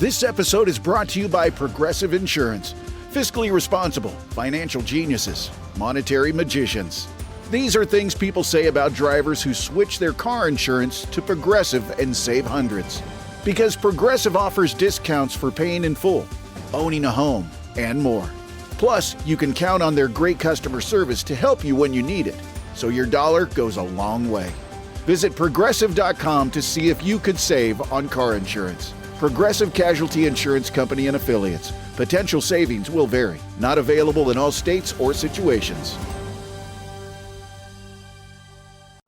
This episode is brought to you by Progressive Insurance. Fiscally responsible, financial geniuses, monetary magicians. These are things people say about drivers who switch their car insurance to Progressive and save hundreds. Because Progressive offers discounts for paying in full, owning a home, and more. Plus, you can count on their great customer service to help you when you need it, so your dollar goes a long way. Visit Progressive.com to see if you could save on car insurance. Progressive Casualty Insurance Company and Affiliates. Potential savings will vary. Not available in all states or situations.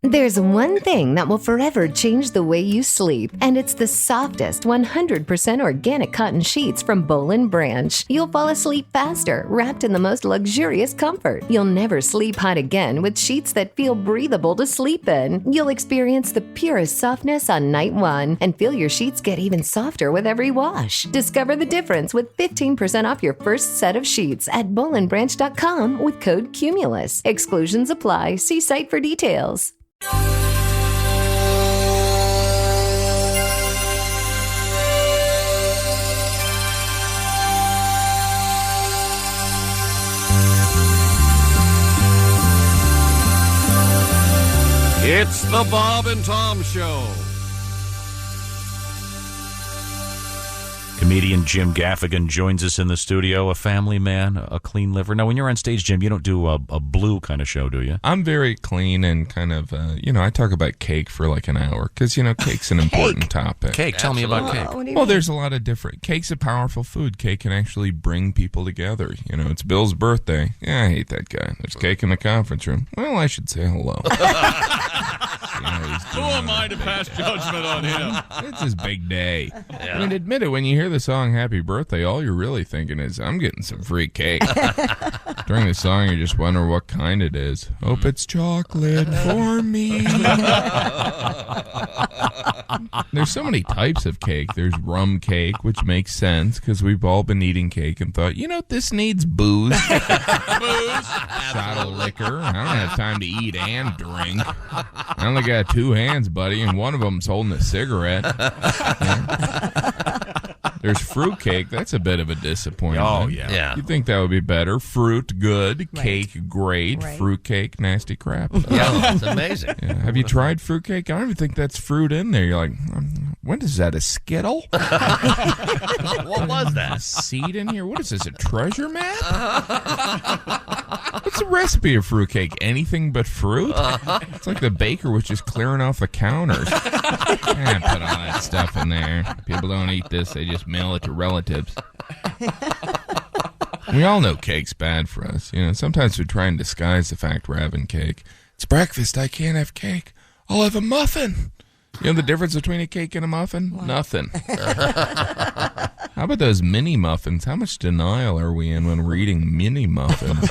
There's one thing that will forever change the way you sleep, and it's the softest 100% organic cotton sheets from Boll & Branch. You'll fall asleep faster, wrapped in the most luxurious comfort. You'll never sleep hot again with sheets that feel breathable to sleep in. You'll experience the purest softness on night one and feel your sheets get even softer with every wash. Discover the difference with 15% off your first set of sheets at bollandbranch.com with code CUMULUS. Exclusions apply. See site for details. It's the Bob and Tom Show. Comedian Jim Gaffigan joins us in the studio, a family man, a clean liver. Now, when you're on stage, Jim, you don't do a blue kind of show, do you? I'm very clean and kind of, I talk about cake for like an hour because, cake's an important topic. Cake, tell me about cake. Well, there's a lot of different. Cake's a powerful food. Cake can actually bring people together. It's Bill's birthday. Yeah, I hate that guy. There's cake in the conference room. Well, I should say hello. Who am I to pass judgment on him? It's his big day. Yeah. I mean, admit it, when you hear the song Happy Birthday, all you're really thinking is, I'm getting some free cake. During the song, you just wonder what kind it is. Hope it's chocolate for me. There's so many types of cake. There's rum cake, which makes sense because we've all been eating cake and thought, this needs booze. Booze. Shot of liquor. I don't have time to eat and drink. I only got two hands, buddy, and one of them's holding a cigarette. There's fruit cake. That's a bit of a disappointment. Oh, yeah. You'd think that would be better. Fruit, good. Right. Cake, great. Right. Fruit cake, nasty crap. Yeah, that's amazing. Yeah. Have you tried fruit cake? I don't even think that's fruit in there. You're like, what is that, a Skittle? What was that? A seed in here? What is this, a treasure map? What's the recipe of fruit cake? Anything but fruit? It's like the baker was just clearing off the counters. Put all that stuff in there. People don't eat this. They just mail it to relatives. We all know cake's bad for us. Sometimes we try and disguise the fact we're having cake. It's breakfast. I can't have cake. I'll have a muffin. You know the difference between a cake and a muffin? What? Nothing. How about those mini muffins? How much denial are we in when we're eating mini muffins?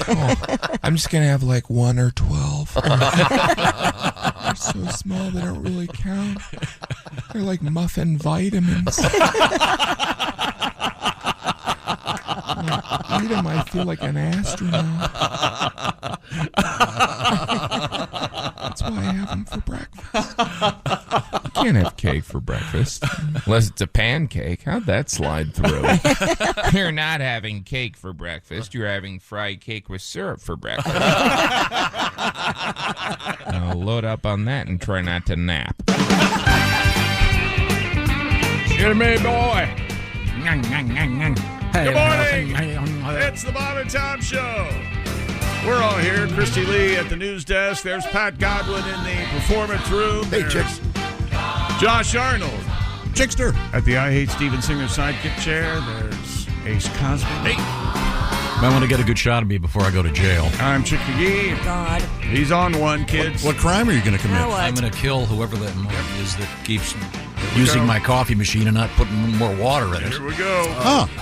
I'm just going to have like 1 or 12. They're so small they don't really count. They're like muffin vitamins. Eat them, I feel like an astronaut. That's why I have them for breakfast. You can't have cake for breakfast unless it's a pancake. How'd that slide through? You're not having cake for breakfast. You're having fried cake with syrup for breakfast. Now load up on that and try not to nap. Get me, boy. Hey, good morning. It's the Bob and Tom Show. We're all here. Christy Lee at the news desk. There's Pat Godwin in the performance room. Hey, chicks. Josh Arnold. Chickster. At the I Hate Steven Singer sidekick chair, there's Ace Cosby. Hey. Might want to get a good shot of me before I go to jail. I'm Chick McGee. God. He's on one, kids. What crime are you going to commit? I'm going to kill whoever that is that keeps using my coffee machine and not putting more water in it. Here we go.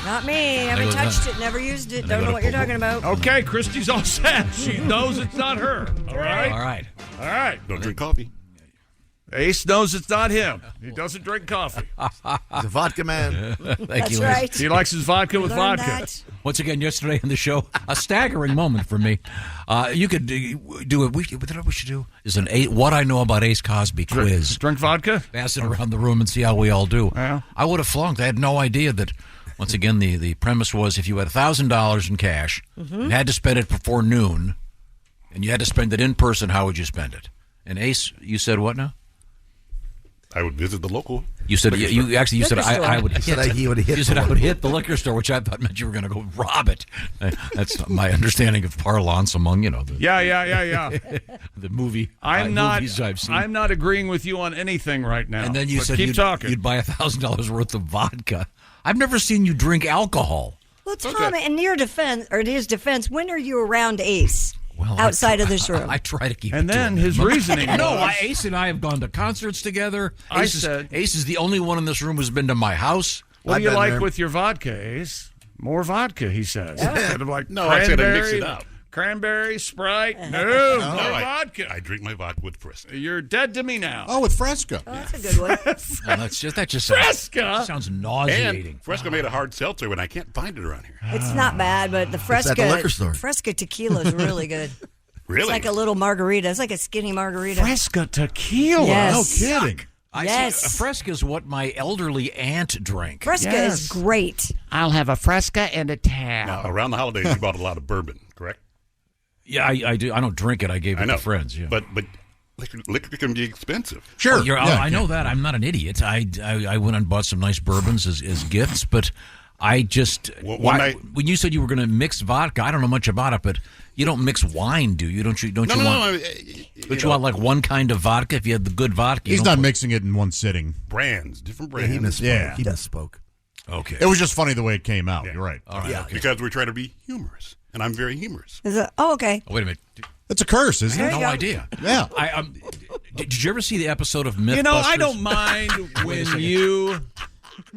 Not me. Never touched it, never used it. Don't know what you're talking about. Okay, Christy's all set. She knows it's not her. All right? All right. All right. Don't drink coffee. Ace knows it's not him. He doesn't drink coffee. He's a vodka man. Thank That's you. right. He likes his vodka with Learned vodka. that. Once again, yesterday on the show, a staggering moment for me. You could do it. What we should do is an what I know about Ace Cosby quiz. Drink vodka? Pass it around the room and see how we all do. Yeah. I would have flunked. I had no idea that. Once again, the premise was if you had $1,000 in cash and had to spend it before noon, and you had to spend it in person, how would you spend it? And Ace, you said what now? I would visit the local. You said you actually you said I would. He would hit. You said I would hit the liquor store, which I thought meant you were going to go rob it. That's my understanding of parlance among the the movie. Movies I've seen. I'm not agreeing with you on anything right now. And then you said keep talking. You'd buy $1,000 worth of vodka. I've never seen you drink alcohol. Well, Tom, in your defense, or in his defense, when are you around Ace? Well, outside of this room. I try to keep and it then to his reasoning was, Ace and I have gone to concerts together. Ace said, Ace is the only one in this room who's been to my house. What do you like with your vodka, Ace? More vodka, he says. Instead of like I said I mix it up. Cranberry, Sprite. No, vodka. I drink my vodka with Fresca. You're dead to me now. Oh, with Fresca. Oh, that's a good one. That just Fresca sounds nauseating. And Fresca made a hard seltzer when I can't find it around here. It's not bad, but the Fresca, at the liquor store. Fresca tequila is really good. Really? It's like a little margarita. It's like a skinny margarita. Fresca tequila. Yes. No kidding. Yes. Fresca is what my elderly aunt drank. Fresca is great. I'll have a Fresca and a tab. Now, around the holidays, you bought a lot of bourbon, correct? Yeah, I do. I don't drink it. I gave it to friends. Yeah. But liquor can be expensive. Sure. Well, I know that. I'm not an idiot. I went and bought some nice bourbons as gifts, but I just when you said you were going to mix vodka, I don't know much about it, but you don't mix wine, do you? Don't you want like one kind of vodka if you had the good vodka? He's not mixing it in one sitting. Different brands. He misspoke. He misspoke. Okay. It was just funny the way it came out. You're right. All right. Yeah. Okay. Because we're trying to be humorous, and I'm very humorous. Okay. Oh, wait a minute. It's a curse, isn't it? No idea. Yeah. Did you ever see the episode of Mythbusters? I don't mind when you,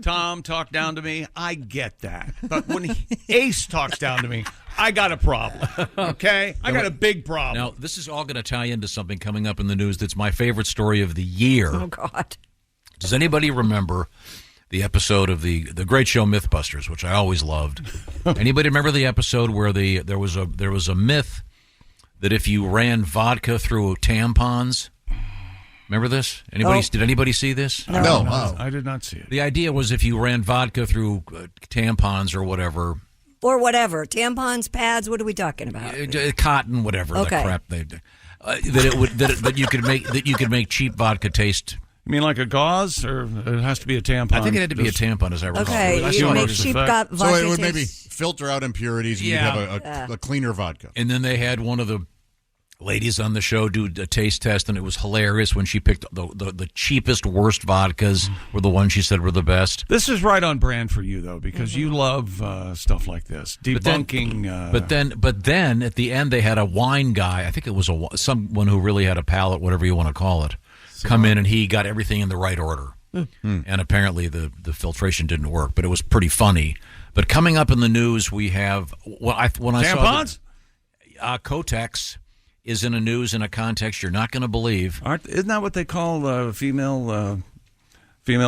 Tom, talk down to me. I get that. But when Ace talks down to me, I got a problem. Okay? I got a big problem. Now, this is all going to tie into something coming up in the news that's my favorite story of the year. Oh, God. Does anybody remember the episode of the great show Mythbusters, which I always loved? Anybody remember the episode where there was a myth that if you ran vodka through tampons? Remember this? Did anybody see this? No. I did not see it. The idea was if you ran vodka through tampons or whatever. Or whatever. Tampons, pads, what are we talking about? Cotton, whatever. Okay. The crap that you could make cheap vodka taste. You mean like a gauze, or it has to be a tampon? I think it had to be a tampon, as I recall. Okay, you make cheap vodka. So it would maybe filter out impurities and you'd have a cleaner vodka. And then they had one of the ladies on the show do a taste test, and it was hilarious when she picked the cheapest, worst vodkas were the ones she said were the best. This is right on brand for you, though, because you love stuff like this, debunking. But then at the end they had a wine guy. I think it was someone who really had a palate, whatever you want to call it, come in, and he got everything in the right order. And apparently the filtration didn't work, but it was pretty funny. But coming up in the news, we have when I tampons? Saw Kotex is in a news in a context you're not going to believe. Isn't that what they call female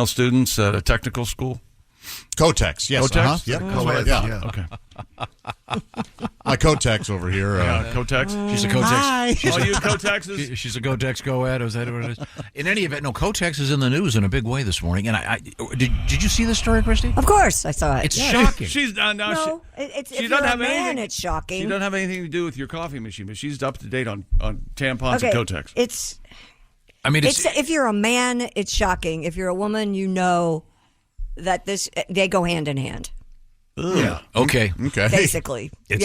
students at a technical school? Kotex, yes. Kotex? Yeah. Okay. My Kotex over here. Kotex. She's a Kotex. Hi. All you Kotexes? She's a Kotex co-ed. Is that what it is? In any event, no, Kotex is in the news in a big way this morning. And did you see this story, Christy? Of course, I saw it. It's shocking. She's No, if you're a man, it's shocking. She doesn't have anything to do with your coffee machine, but she's up to date on tampons and Kotex. It's if you're a man, it's shocking. If you're a woman, you know that they go hand in hand. Yeah. Okay. Basically. It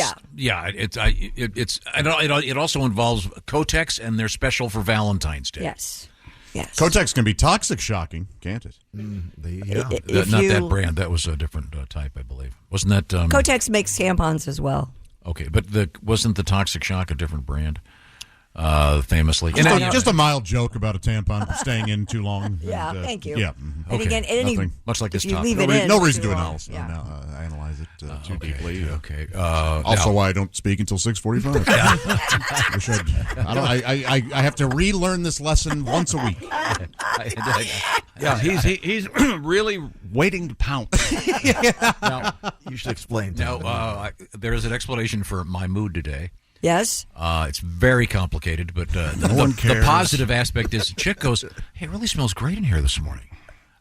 also involves Kotex, and they're special for Valentine's Day. Yes. Kotex can be toxic shocking, can't it? Not that brand. That was a different type, I believe. Wasn't that? Kotex makes tampons as well. Okay, but wasn't the Toxic Shock a different brand? famously. Just a mild joke about a tampon staying in too long. Yeah, and, thank you. Yeah. And again, much like this if you topic. leave it in No for reason too to long. analyze it too deeply. Okay. Also, why I don't speak until 6:45. I have to relearn this lesson once a week. Yeah, he's really waiting to pounce. Now, you should explain. Now, there is an explanation for my mood today. Yes. It's very complicated, but the positive aspect is Chick goes, "Hey, it really smells great in here this morning."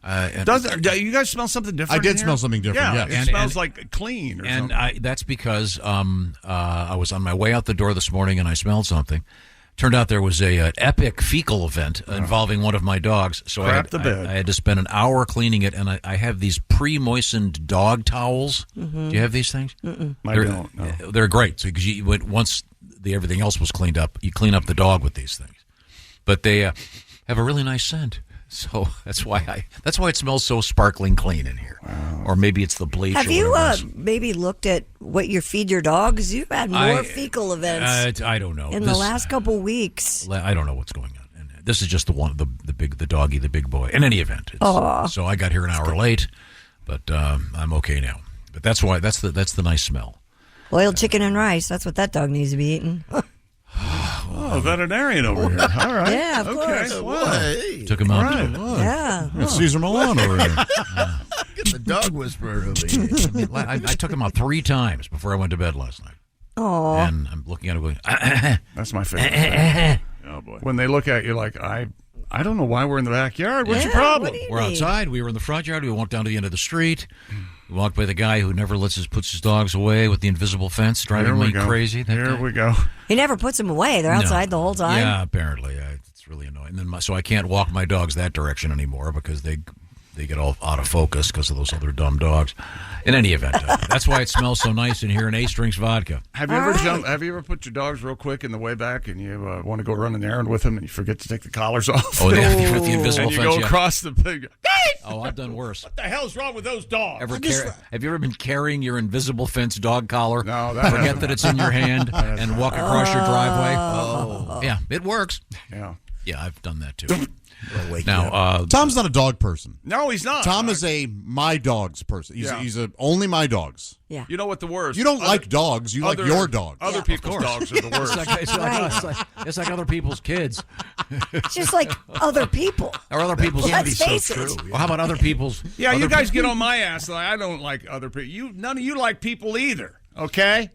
Do you guys smell something different? I did in here? smell something different. Yeah, yes. it smells like clean. Or something. That's because I was on my way out the door this morning and I smelled something. Turned out there was an epic fecal event involving one of my dogs. So I had to spend an hour cleaning it, and I have these pre-moistened dog towels. Mm-hmm. Do you have these things? I don't. No. They're great. So because once everything else was cleaned up, you clean up the dog with these things. But they have a really nice scent. So that's why it smells so sparkling clean in here. Wow. Or maybe it's the bleach. Have you maybe looked at what you feed your dogs? You've had more fecal events. I don't know. In the last couple weeks. I don't know what's going on. And this is just the doggy, the big boy. In any event, so I got here an hour late, but I'm okay now. But that's the nice smell. Boiled chicken and rice. That's what that dog needs to be eating. Oh, veterinarian over here. All right. Yeah, of course. Wow. Took him out. Right. Yeah. It's Caesar Milan over here. Get the dog whisperer over here. I took him out 3 times before I went to bed last night. Oh. And I'm looking at him going, That's my favorite thing. Oh, boy. When they look at you like, I don't know why we're in the backyard. What's your problem? We're outside. We were in the front yard. We walked down to the end of the street. We walked by the guy who never puts his dogs away with the invisible fence, driving me crazy. Here we go. He never puts them away. They're outside the whole time. Yeah, apparently. It's really annoying. And then so I can't walk my dogs that direction anymore because they get all out of focus because of those other dumb dogs. In any event, that's why it smells so nice in here, and Ace drinks vodka. Have you ever put your dogs real quick in the way back and you want to go run an errand with them and you forget to take the collars off? Oh, yeah, with the invisible and you fence. go across the big. Oh, I've done worse. What the hell's wrong with those dogs? Have you ever been carrying your invisible fence dog collar? No. Forget that it's in your hand and walk across your driveway? Oh. Yeah, it works. Yeah. Yeah, I've done that too. Now, Tom's not a dog person. No, he's not. Tom is a my dogs person. He's only my dogs. Yeah. You know what the worst? You don't like dogs. You like your dogs. Other people's dogs are the worst. It's like other people's kids. It's just like other people. Or other people's. Let's face it. Well, how about other people's? Yeah, you guys get on my ass. Like, I don't like other people. None of you like people either. Okay?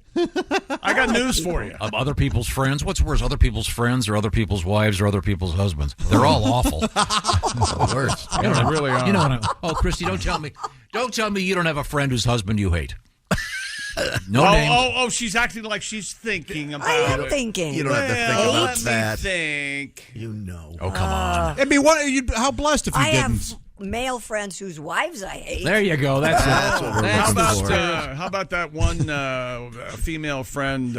I got news for you. Other people's friends? What's worse, other people's friends or other people's wives or other people's husbands? They're all awful. The worst. They really are. You know what Christy, don't tell me you don't have a friend whose husband you hate. No names. Oh, she's acting like she's thinking about it. I am thinking. You don't have to think about that. Think. You know. Oh, come on. I mean, how blessed if you didn't. Have male friends whose wives I hate. There you go. That's it. How about that one female friend,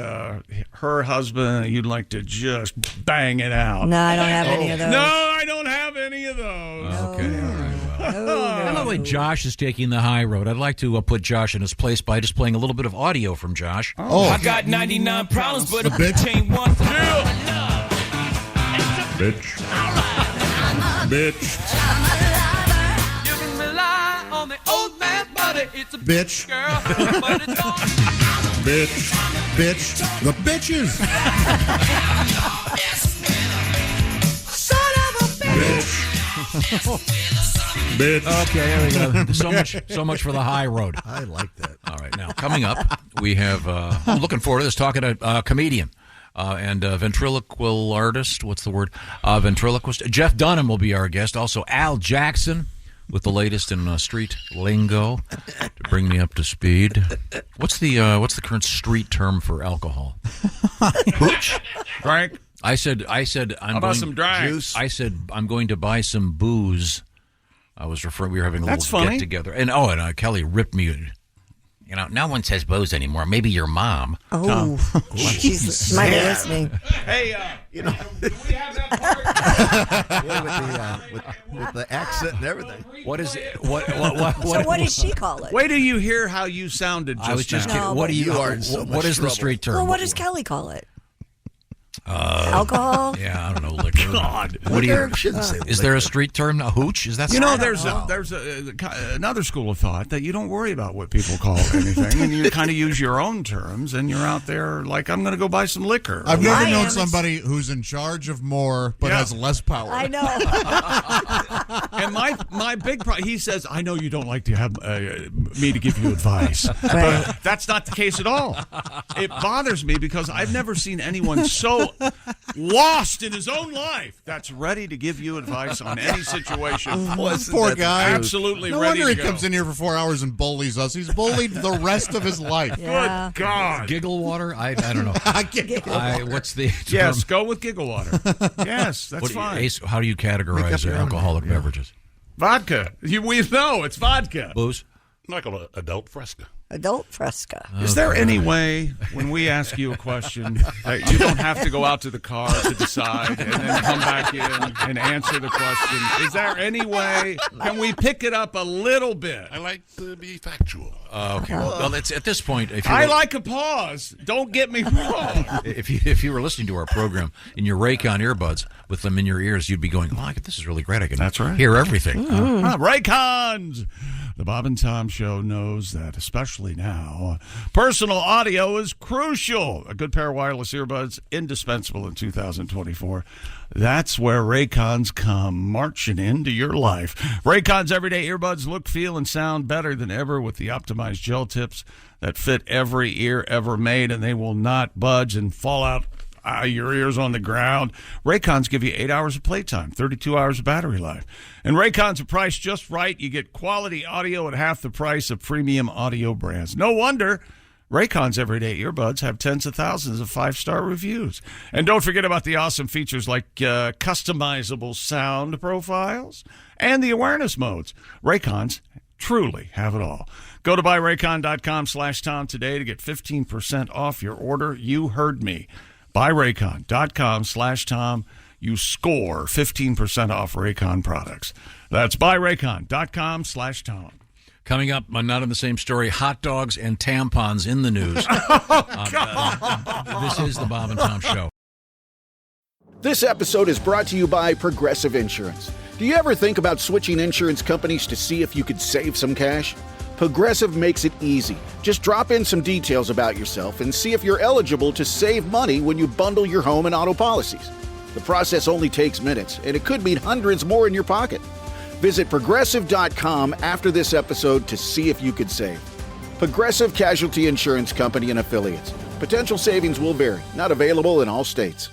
her husband, you'd like to just bang it out? No, I don't have any of those. No, I don't have any of those. Okay, all right. Well. By the way, Josh is taking the high road. I'd like to put Josh in his place by just playing a little bit of audio from Josh. Oh. I got 99 problems, but a bitch ain't one. Bitch. Bitch. You can rely on the old man, but it's a Bitch. girl. But it's all Bitch. Bitch. The bitches. son of a bitch. Bitch. Okay, there we go. So much for the high road. I like that. All right, now coming up, we have. I'm looking forward to this. Talking to a comedian and ventriloquial artist. What's the word? Ventriloquist. Jeff Dunham will be our guest. Also, Al Jackson with the latest in street lingo to bring me up to speed. What's the current street term for alcohol? Hooch? Frank? I said I'm going some drink? Juice. I said I'm going to buy some booze. I was referring. We were having a little get together, and Kelly ripped me. You know, no one says booze anymore. Maybe your mom. Oh, she's might be listening. Hey, You know, do we have that part? yeah, with the accent and everything. What is it? What So what does she call it? Wait till you hear how you sounded just I was just now. kidding. No, what but do you? you are in so what much is the trouble. street term? Well, what does Kelly call it? Alcohol? Yeah, I don't know. Liquor. God. What do you? Shouldn't say Is there a street term? A hooch? Is that? There's another school of thought that you don't worry about what people call anything, and you kind of use your own terms, and you're out there like, I'm going to go buy some liquor. I've never known somebody who's in charge of more but has less power. I know. And my big problem, he says, I know you don't like to have me to give you advice, but that's not the case at all. It bothers me because I've never seen anyone so lost in his own life that's ready to give you advice on any situation. Poor guy. Absolutely no ready wonder to he comes in here for 4 hours and bullies us. He's bullied the rest of his life. Yeah. Good God. Giggle water? I don't know. What's the term? Yes, go with giggle water. Yes, that's fine. Ace, how do you categorize alcoholic beverages? Vodka. We know it's vodka. Booze? Michael, adult Fresca. Adult Fresca. Is there any way, when we ask you a question, that you don't have to go out to the car to decide and then come back in and answer the question? Is there any way? Can we pick it up a little bit? I like to be factual. Okay. Well, it's at this point. If I like a pause. Don't get me wrong. If you were listening to our program in your Raycon earbuds with them in your ears, you'd be going, "Oh, this is really great. I can hear everything." Raycons. The Bob and Tom Show knows that, especially now, personal audio is crucial. A good pair of wireless earbuds, indispensable in 2024. That's where Raycons come marching into your life. Raycons everyday earbuds look, feel, and sound better than ever with the optimized gel tips that fit every ear ever made, and they will not budge and fall out your ears on the ground. Raycons give you 8 hours of playtime, 32 hours of battery life. And Raycons are priced just right. You get quality audio at half the price of premium audio brands. No wonder Raycons everyday earbuds have tens of thousands of 5-star reviews. And don't forget about the awesome features like customizable sound profiles and the awareness modes. Raycons truly have it all. Go to buyraycon.com/Tom today to get 15% off your order. You heard me. BuyRaycon.com/Tom. You score 15% off Raycon products. That's BuyRaycon.com/Tom. Coming up, not in the same story, hot dogs and tampons in the news. This is the Bob and Tom Show. This episode is brought to you by Progressive Insurance. Do you ever think about switching insurance companies to see if you could save some cash? Progressive makes it easy. Just drop in some details about yourself and see if you're eligible to save money when you bundle your home and auto policies. The process only takes minutes, and it could mean hundreds more in your pocket. Visit Progressive.com after this episode to see if you could save. Progressive Casualty Insurance Company and Affiliates. Potential savings will vary. Not available in all states.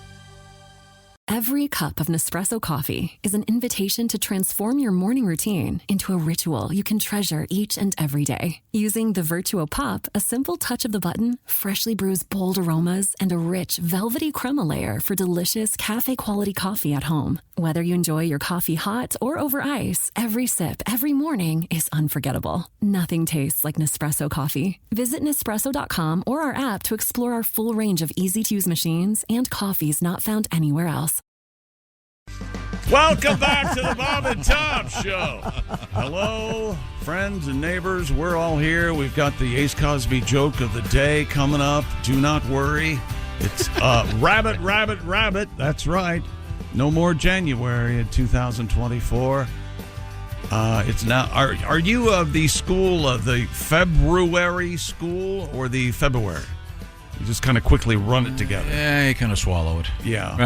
Every cup of Nespresso coffee is an invitation to transform your morning routine into a ritual you can treasure each and every day. Using the Virtuo Pop, a simple touch of the button freshly brews bold aromas and a rich, velvety crema layer for delicious cafe-quality coffee at home. Whether you enjoy your coffee hot or over ice, every sip, every morning is unforgettable. Nothing tastes like Nespresso coffee. Visit Nespresso.com or our app to explore our full range of easy-to-use machines and coffees not found anywhere else. Welcome back to the Bob and Tom Show. Hello, friends and neighbors. We're all here. We've got the Ace Cosby joke of the day coming up. Do not worry. It's rabbit, rabbit, rabbit. That's right. No more January in 2024. It's now. Are you of the school of the February school or the February? You just kind of quickly run it together. Yeah, you kind of swallow it. Yeah.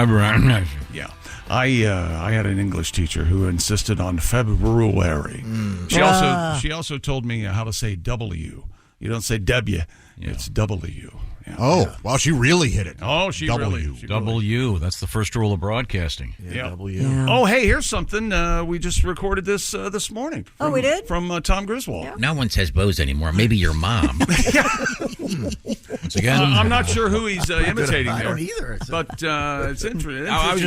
Yeah. I had an English teacher who insisted on February. She also told me how to say W. You don't say W. It's W. Yeah. Oh, wow, she really hit it. Oh, she W. really. W. That's the first rule of broadcasting. Yeah. W. Yeah. Oh, hey, here's something. We just recorded this morning. Oh, we did? From Tom Griswold. Yeah. No one says booze anymore. Maybe your mom. Once again, I'm not sure who he's imitating I there. don't either. But it's interesting. I was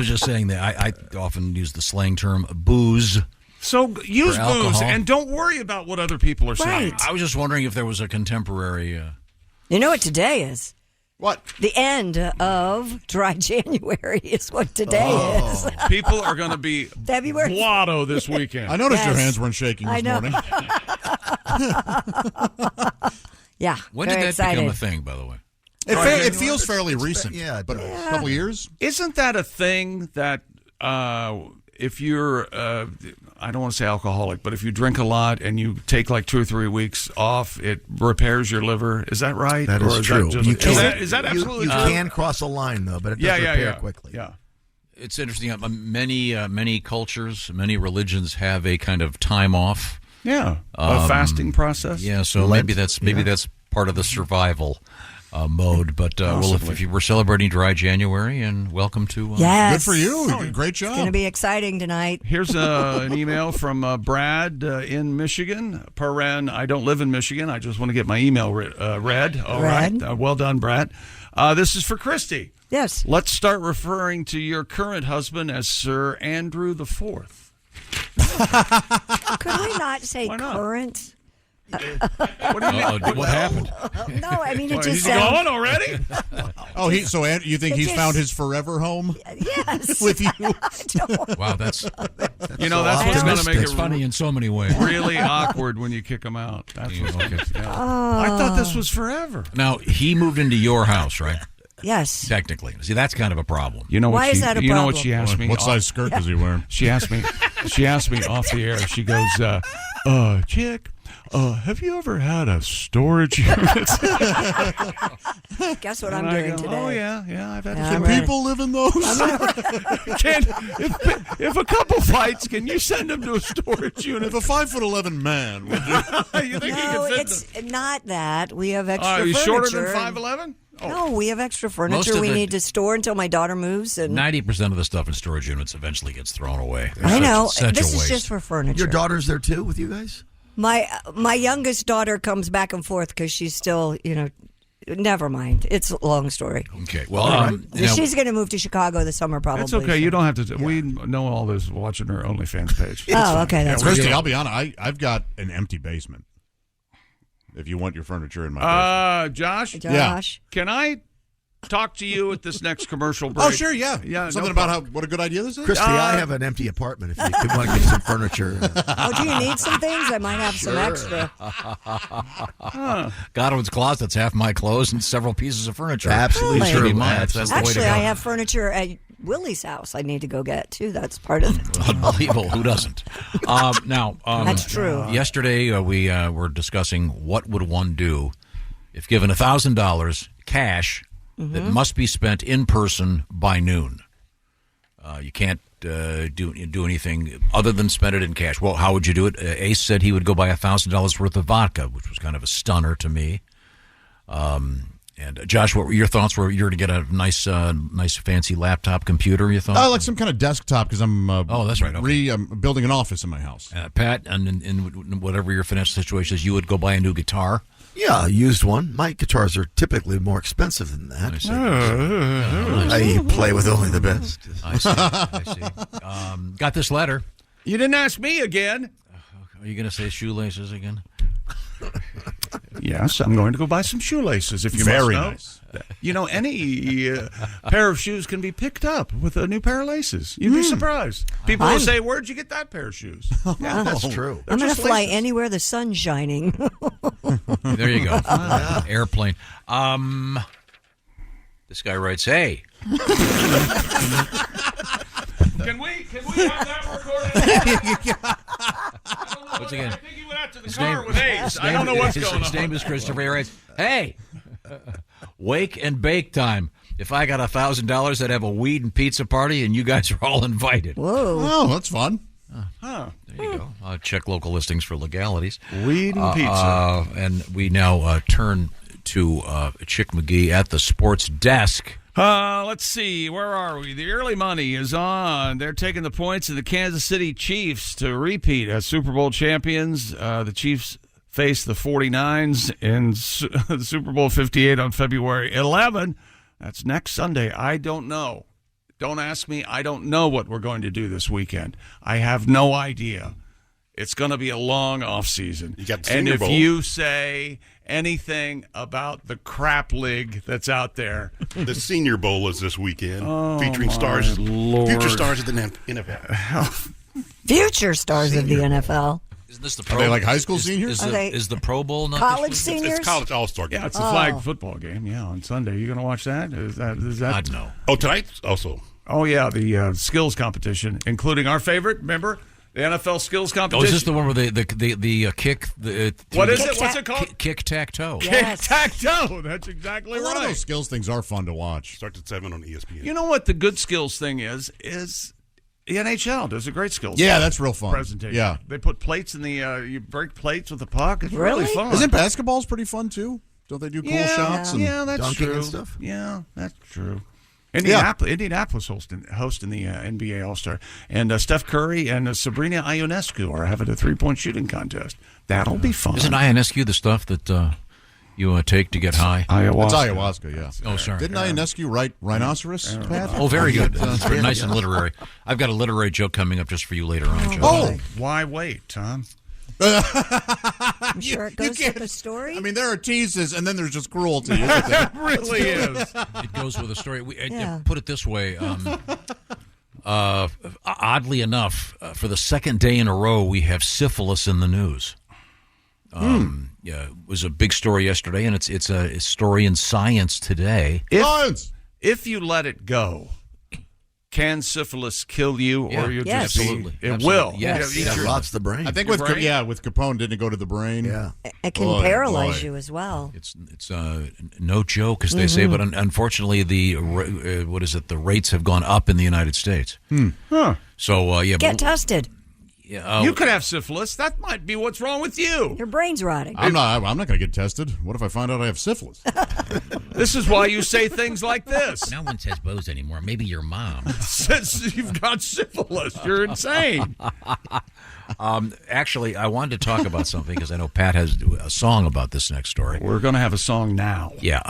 just saying that I often use the slang term booze. So use For booze alcohol. and don't worry about what other people are saying. Right. I was just wondering if there was a contemporary. You know what today is? What? The end of dry January is what today is. People are going to be February. blotto this weekend. I noticed your Yes. hands weren't shaking this I know. morning. Yeah. When very did that excited. become a thing, by the way? It feels fairly recent. Yeah, but a couple years. Isn't that a thing that if you're, I don't want to say alcoholic, but if you drink a lot and you take like 2 or 3 weeks off, it repairs your liver? Is that right? That is true. Is that absolutely you true? You can cross a line, though, but it does repair quickly. Yeah. It's interesting. Many cultures, many religions have a kind of time off. Yeah, a fasting process. Yeah, so maybe that's part of the survival mode. But if you were celebrating Dry January, and welcome to yes, good for you. Great job. It's going to be exciting tonight. Here's an email from Brad in Michigan. I don't live in Michigan. I just want to get my email read. All right. Well done, Brad. This is for Christy. Yes. Let's start referring to your current husband as Sir Andrew IV. Could we not say current? What do you mean? What happened? No, I mean it just he's sounds... gone already. So you think he's found his forever home? Yes. With you? Wow, that's what's going to make it funny in so many ways. Really awkward when you kick him out. That's I thought this was forever. Now he moved into your house, right? Yes. Technically. See, that's kind of a problem. You know Why is that a problem? You know what she asked me? What size skirt does he wear? She asked me off the air. She goes, Chick, have you ever had a storage unit? Guess what I'm doing today? Oh, yeah, I've had Can people live in those? If a couple fights, can you send them to a storage unit? If a 5'11" man, would you? You think he No, can fit it's not that. We have extra Are you furniture. shorter than 5'11"? Oh. No, we have extra furniture we need to store until my daughter moves. And 90% of the stuff in storage units eventually gets thrown away. I know. Such This a is waste. just for furniture. Your daughter's there too with you guys? My youngest daughter comes back and forth because she's still, never mind. It's a long story. Okay. Well, she's going to move to Chicago this summer, probably. That's okay. You don't have to. We know all this watching her OnlyFans page. Okay. That's Christy, I'll be honest. I've got an empty basement. If you want your furniture in my basement. Josh? Yeah. Can I talk to you at this next commercial break? Oh, sure, yeah. Something about what a good idea this is? Christy, I have an empty apartment if you want to get some furniture. Do you need some things? I might have some extra. Godwin's closet's half my clothes and several pieces of furniture. Absolutely true. true. That's the way to Actually, go. I have furniture at Willie's house I need to go get, too. That's part of it. Unbelievable. Who doesn't? That's true. Yesterday, we were discussing what would one do if given $1,000 cash that must be spent in person by noon. You can't do anything other than spend it in cash. Well, how would you do it? Ace said he would go buy $1,000 worth of vodka, which was kind of a stunner to me. And Josh, what were your thoughts? Were you were to get a nice fancy laptop computer? You thought? Like some kind of desktop because I'm. That's right. Okay. I'm building an office in my house. Pat, and in whatever your financial situation is, you would go buy a new guitar. Yeah, a used one. My guitars are typically more expensive than that. I play with only the best. I see. Got this letter. You didn't ask me again. Are you going to say shoelaces again? Yes, I'm going to go buy some shoelaces. If you Very must know. nice. Any pair of shoes can be picked up with a new pair of laces. You'd be surprised. People will say, "Where'd you get that pair of shoes?" Yeah, that's true. I'm going to fly anywhere the sun's shining. There you go. Airplane. This guy writes, "Hey." Can we have that recorded? Once again, I think he went out to the car with Ace. I don't know what's going on. His name is Christopher. He writes, "Hey, wake and bake time. If I got $1,000, I'd have a weed and pizza party, and you guys are all invited." Whoa. Oh, that's fun. There you go. Check local listings for legalities. Weed and pizza. And we now turn to Chick McGee at the sports desk. Let's see. Where are we? The early money is on. They're taking the points of the Kansas City Chiefs to repeat as Super Bowl champions. The Chiefs face the 49ers in the Super Bowl 58 on February 11. That's next Sunday. I don't know. Don't ask me. I don't know what we're going to do this weekend. I have no idea. It's going to be a long off season. You got the and Senior if Bowl. you say anything about the crap league that's out there, The Senior Bowl is this weekend, featuring my stars, Lord. future stars of the NFL. Future stars of the NFL. Isn't this the Are they like high school is, seniors? Is the Pro Bowl not college this week? seniors? It's college all-star game. Yeah, it's a flag football game. Yeah, on Sunday. You going to watch that? Is that? God, no. Oh, tonight also. Oh yeah, the skills competition, including our favorite. Remember the NFL skills competition? Oh, is this the one where the kick? What is it? What's it called? Kick-tack-toe. Yes. Kick-tack-toe. That's exactly A lot of right. those skills things are fun to watch. Starts at 7 on ESPN. You know what the good skills thing is the NHL does a great skills. Yeah, that's real fun. Presentation. Yeah. They put plates in the you break plates with the puck. It's really fun. Isn't basketball's pretty fun too? Don't they do cool shots and that's dunking true. and stuff? Yeah, that's true. Indianapolis hosting the NBA All-Star. And Steph Curry and Sabrina Ionescu are having a three-point shooting contest. That'll be fun. Isn't Ionescu the stuff that you take to get high? Ayahuasca. It's ayahuasca, yeah. Oh, sorry. Didn't Ionescu write Rhinoceros, Pat? Oh, very good. That's very nice and literary. I've got a literary joke coming up just for you later on, Joe. Oh! Why wait, Tom? I'm sure it goes with the story. I mean, there are teases, and then there's just cruelty. It really is. It goes with a story. Put it this way. Oddly enough, for the second day in a row, we have syphilis in the news. Yeah, it was a big story yesterday, and it's a story in Science today. If you let it go, can syphilis kill you, or you just absolutely. It Absolutely. will. Yes. It rots the brain. I think with Capone, didn't it go to the brain? Yeah. It can paralyze you as well. It's no joke, as they say, but unfortunately, the rates have gone up in the United States. So Get tested. You could have syphilis. That might be what's wrong with you. Your brain's rotting. I'm not going to get tested. What if I find out I have syphilis? This is why you say things like this. No one says Bose anymore. Maybe your mom. Since you've got syphilis, you're insane. Actually, I wanted to talk about something because I know Pat has a song about this next story. We're going to have a song now. Yeah.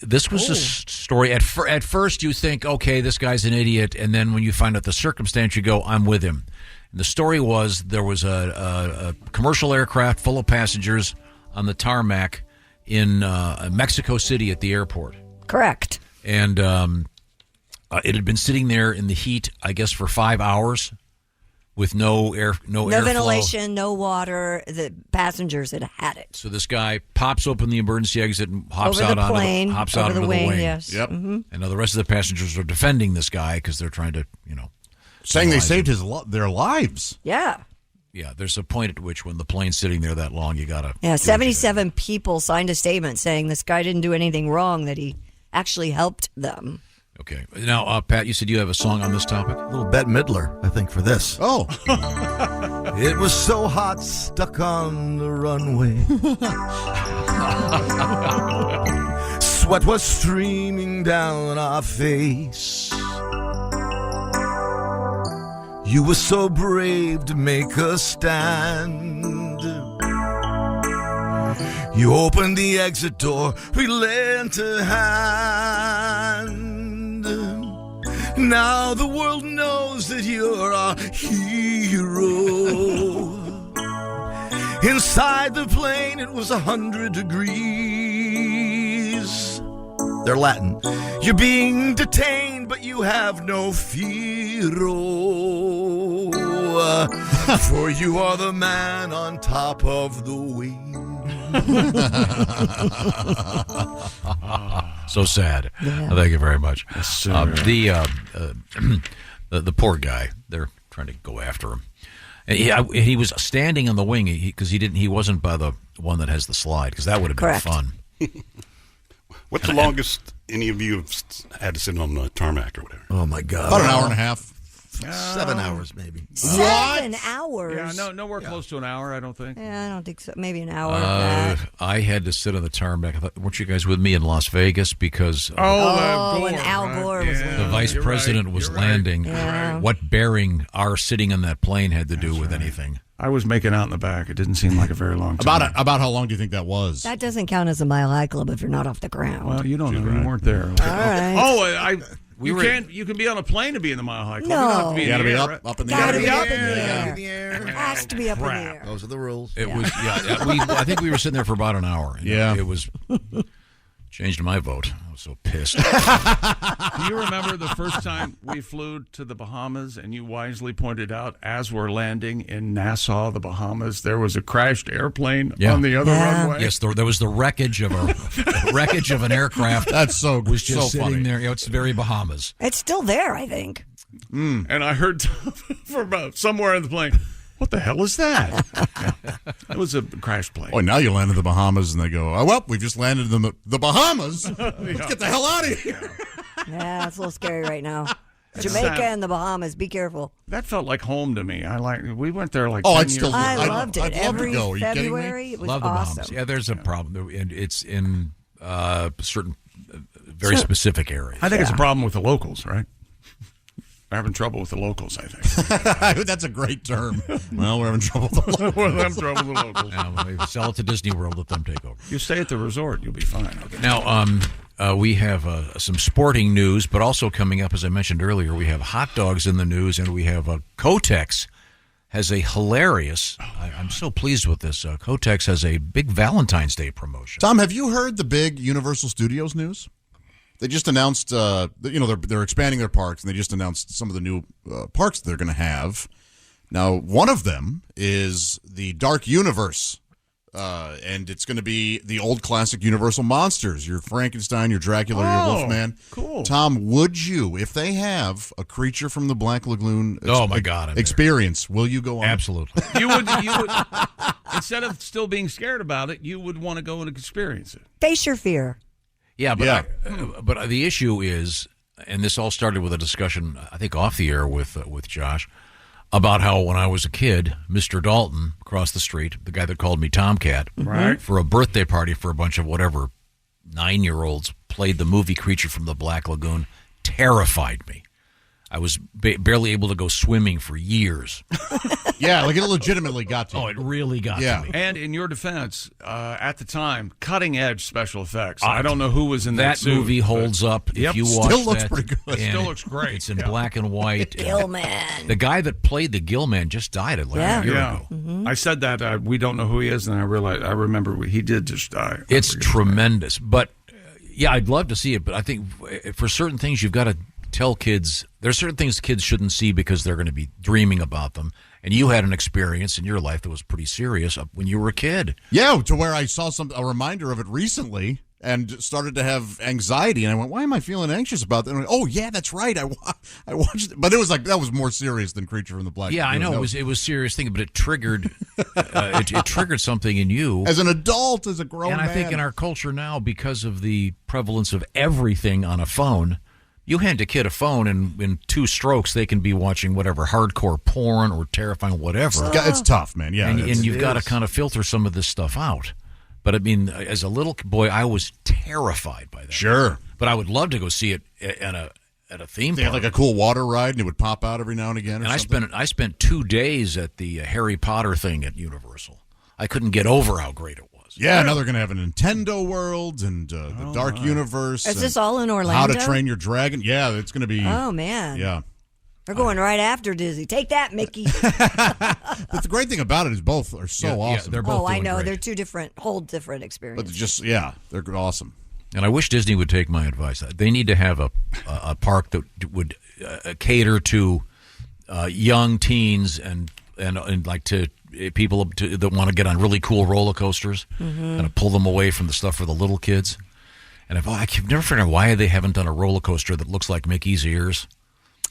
This was a story. At first, you think, okay, this guy's an idiot, and then when you find out the circumstance, you go, I'm with him. And the story was there was a commercial aircraft full of passengers on the tarmac in Mexico City at the airport. Correct. And it had been sitting there in the heat, I guess, for 5 hours with no airflow. Ventilation, no water. The passengers had it. So this guy pops open the emergency exit and hops Over out the onto plane, hops over out the onto wing, the wing. yes. Yep. Mm-hmm. And now the rest of the passengers are defending this guy because they're trying to, Saying they saved their lives. Yeah. Yeah, there's a point at which when the plane's sitting there that long, you got to... Yeah, 77 people signed a statement saying this guy didn't do anything wrong, that he actually helped them. Okay. Now, Pat, you said you have a song on this topic? A little Bette Midler, I think, for this. Oh. It was so hot, stuck on the runway. Sweat was streaming down our face. You were so brave to make a stand. You opened the exit door, we lent a hand. Now the world knows that you're our hero. Inside the plane it was 100 degrees. They're Latin. You're being detained, but you have no fear. For you are the man on top of the wing. So sad. Yeah. Thank you very much. Yes, The poor guy, they're trying to go after him. And he was standing on the wing because he wasn't by the one that has the slide, because that would have been Correct. fun. What's the longest any of you have had to sit on the tarmac or whatever? Oh, my God. About an hour and a half. 7 hours, maybe. 7 hours? Yeah, nowhere close to an hour, I don't think. Yeah, I don't think so. Maybe an hour. I had to sit on the tarmac. I thought, weren't you guys with me in Las Vegas? Because and Al Gore was the vice president was landing. Yeah. What bearing our sitting on that plane had to do with anything? I was making out in the back. It didn't seem like a very long time. About how long do you think that was? That doesn't count as a Mile High Club if you're not off the ground. Well, you don't know. You weren't there. All right. Oh, you can be on a plane to be in the Mile High Club. No. You don't have to be You got to in the be air, up in the Gotta air. be up in the air. It has to be up in the air. Those are the rules. It was. Yeah, I think we were sitting there for about an hour. Yeah. It was Changed my vote. I was so pissed. Do you remember the first time we flew to the Bahamas and you wisely pointed out as we're landing in Nassau, the Bahamas, there was a crashed airplane on the other runway? Yes, there was the wreckage of an aircraft. That's so was just so sitting funny. there. It's very Bahamas. It's still there, I think. And I heard from somewhere in the plane, what the hell is that? It was a crash plane. Oh, now you land in the Bahamas, and they go, oh, well, we just landed in the Bahamas. Let's get the hell out of here. Yeah, it's a little scary right now. Jamaica and the Bahamas, be careful. That felt like home to me. We went there like 10 Oh, years ago. I loved it. I'd love Every to go. Are you kidding me? February, it was Love the awesome. Bahamas. Yeah, there's a problem, and it's in certain very specific areas. I think it's a problem with the locals, right? We're having trouble with the locals, I think. That's a great term. Well, we're having trouble with the locals. We're having trouble with the locals. Now, maybe sell it to Disney World, let them take over. You stay at the resort, you'll be fine. Now, we have some sporting news, but also coming up, as I mentioned earlier, we have hot dogs in the news, and we have Kotex has a hilarious, I'm so pleased with this, Kotex has a big Valentine's Day promotion. Tom, have you heard the big Universal Studios news? They just announced, they're expanding their parks, and they just announced some of the new parks they're going to have. Now, one of them is the Dark Universe, and it's going to be the old classic Universal monsters, your Frankenstein, your Dracula, your Wolfman. Cool. Tom, would you, if they have a Creature from the Black Lagoon experience, will you go on? Absolutely. You would, instead of still being scared about it, you would want to go and experience it. Face your fear. Yeah, but the issue is, and this all started with a discussion, I think, off the air with Josh, about how when I was a kid, Mr. Dalton across the street, the guy that called me Tomcat, right, for a birthday party for a bunch of whatever 9-year-olds, played the movie Creature from the Black Lagoon, terrified me. I was barely able to go swimming for years. Yeah, like it legitimately got to you. Oh, it really got to me. And in your defense, at the time, cutting-edge special effects. I don't know who was in that suit, movie holds up. Yep. If you watch Still looks that, pretty good. Still looks great. It's in black and white. Gillman. The guy that played the Gillman just died a year ago. Mm-hmm. I said that. We don't know who he is, and I remember he did just die. It's tremendous. But, yeah, I'd love to see it, but I think for certain things you've got to tell kids, there's certain things kids shouldn't see because they're going to be dreaming about them. And you had an experience in your life that was pretty serious when you were a kid. Yeah, to where I saw a reminder of it recently and started to have anxiety. And I went, why am I feeling anxious about that? And I went, oh, yeah, that's right. I watched it. But it was like, that was more serious than Creature from the Black Lagoon. Yeah, I know. It was a serious thing, but it triggered it triggered something in you. As an adult, as a grown man. And I think in our culture now, because of the prevalence of everything on a phone, you hand a kid a phone, and in 2 strokes, they can be watching whatever hardcore porn or terrifying whatever. It's tough, man. Yeah, and you've got to kind of filter some of this stuff out. But I mean, as a little boy, I was terrified by that. Sure, but I would love to go see it at a theme they park. had like a cool water ride, and it would pop out every now and again. And I spent 2 days at the Harry Potter thing at Universal. I couldn't get over how great it was. Yeah, now they're going to have a Nintendo World and the Dark Universe. Is this all in Orlando? How to Train Your Dragon. Yeah, it's going to be. Oh, man. Yeah. They're going right after Disney. Take that, Mickey. But the great thing about it is both are so awesome. They're both I know. great. They're 2 whole different experiences. But they're awesome. And I wish Disney would take my advice. They need to have a park that would cater to young teens and like to people that want to get on really cool roller coasters, kind of pull them away from the stuff for the little kids. And I can never figure out why they haven't done a roller coaster that looks like Mickey's ears.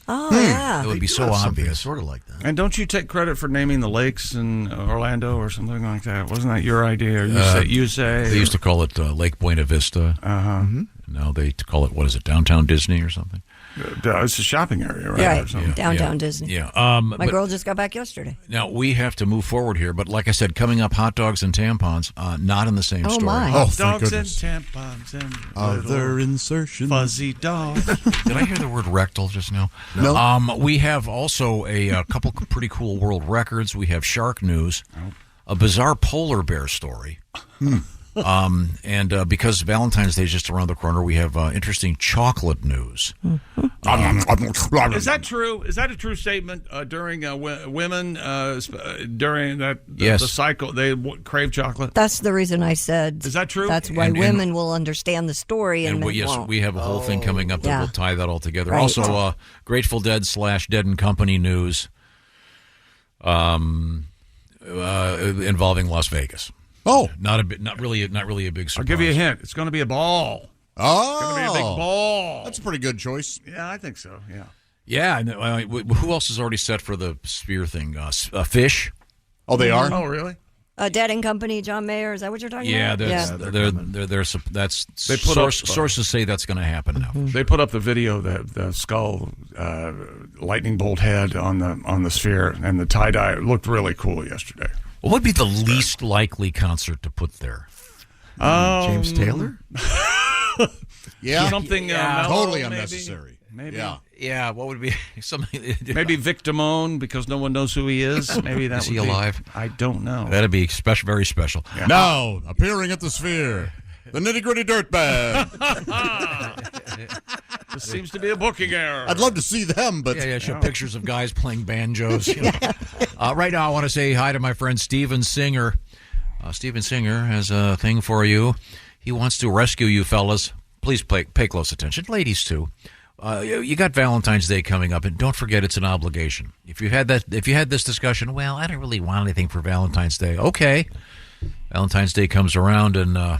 Oh, yeah. It would be so obvious. Sort of like that. And don't you take credit for naming the lakes in Orlando or something like that? Wasn't that your idea? Or you say They used to call it Lake Buena Vista. Uh-huh. Now they call it, what is it, Downtown Disney or something? It's a shopping area, right? Right, Or something. downtown Disney. Yeah. My girl just got back yesterday. Now, we have to move forward here, but like I said, coming up, hot dogs and tampons, not in the same story. My. Oh, thank Dogs and goodness. tampons and Other little insertions. fuzzy dogs. Did I hear the word rectal just now? No. We have also a couple pretty cool world records. We have shark news, a bizarre polar bear story, And because Valentine's Day is just around the corner, we have interesting chocolate news. Is that true? Is that a true statement during women during the cycle they crave chocolate? That's the reason I said. Is that true? That's why women will understand the story and men yes, won't. we have a whole thing coming up that will tie that all together. Right. Also, Grateful Dead / Dead and Company news involving Las Vegas. Oh, not really a big surprise. I'll give you a hint. It's going to be a ball. Oh, it's going to be a big ball. That's a pretty good choice. Yeah, I think so. Yeah. Yeah. And, who else is already set for the Sphere thing? Fish. Oh, they are. Oh, really? Dead and Company, John Mayer. Is that what you're talking about? Sources say that's going to happen now. They put up the video that the skull lightning bolt had on the Sphere, and the tie dye looked really cool yesterday. What would be the least likely concert to put there? James Taylor? Yeah. Something totally maybe? unnecessary. Maybe. Yeah, what would be something? Maybe Vic Damone, because no one knows who he is. Maybe that is he alive? I don't know. That'd be very special. Yeah. Now, appearing at the Sphere, the Nitty Gritty Dirt Band. This seems to be a booking error. I'd love to see them, but show pictures of guys playing banjos. Right now, I want to say hi to my friend Steven Singer. Steven Singer has a thing for you. He wants to rescue you, fellas. Please pay close attention, ladies too. You got Valentine's Day coming up, and don't forget it's an obligation. If you had this discussion, well, I don't really want anything for Valentine's Day. Okay, Valentine's Day comes around, and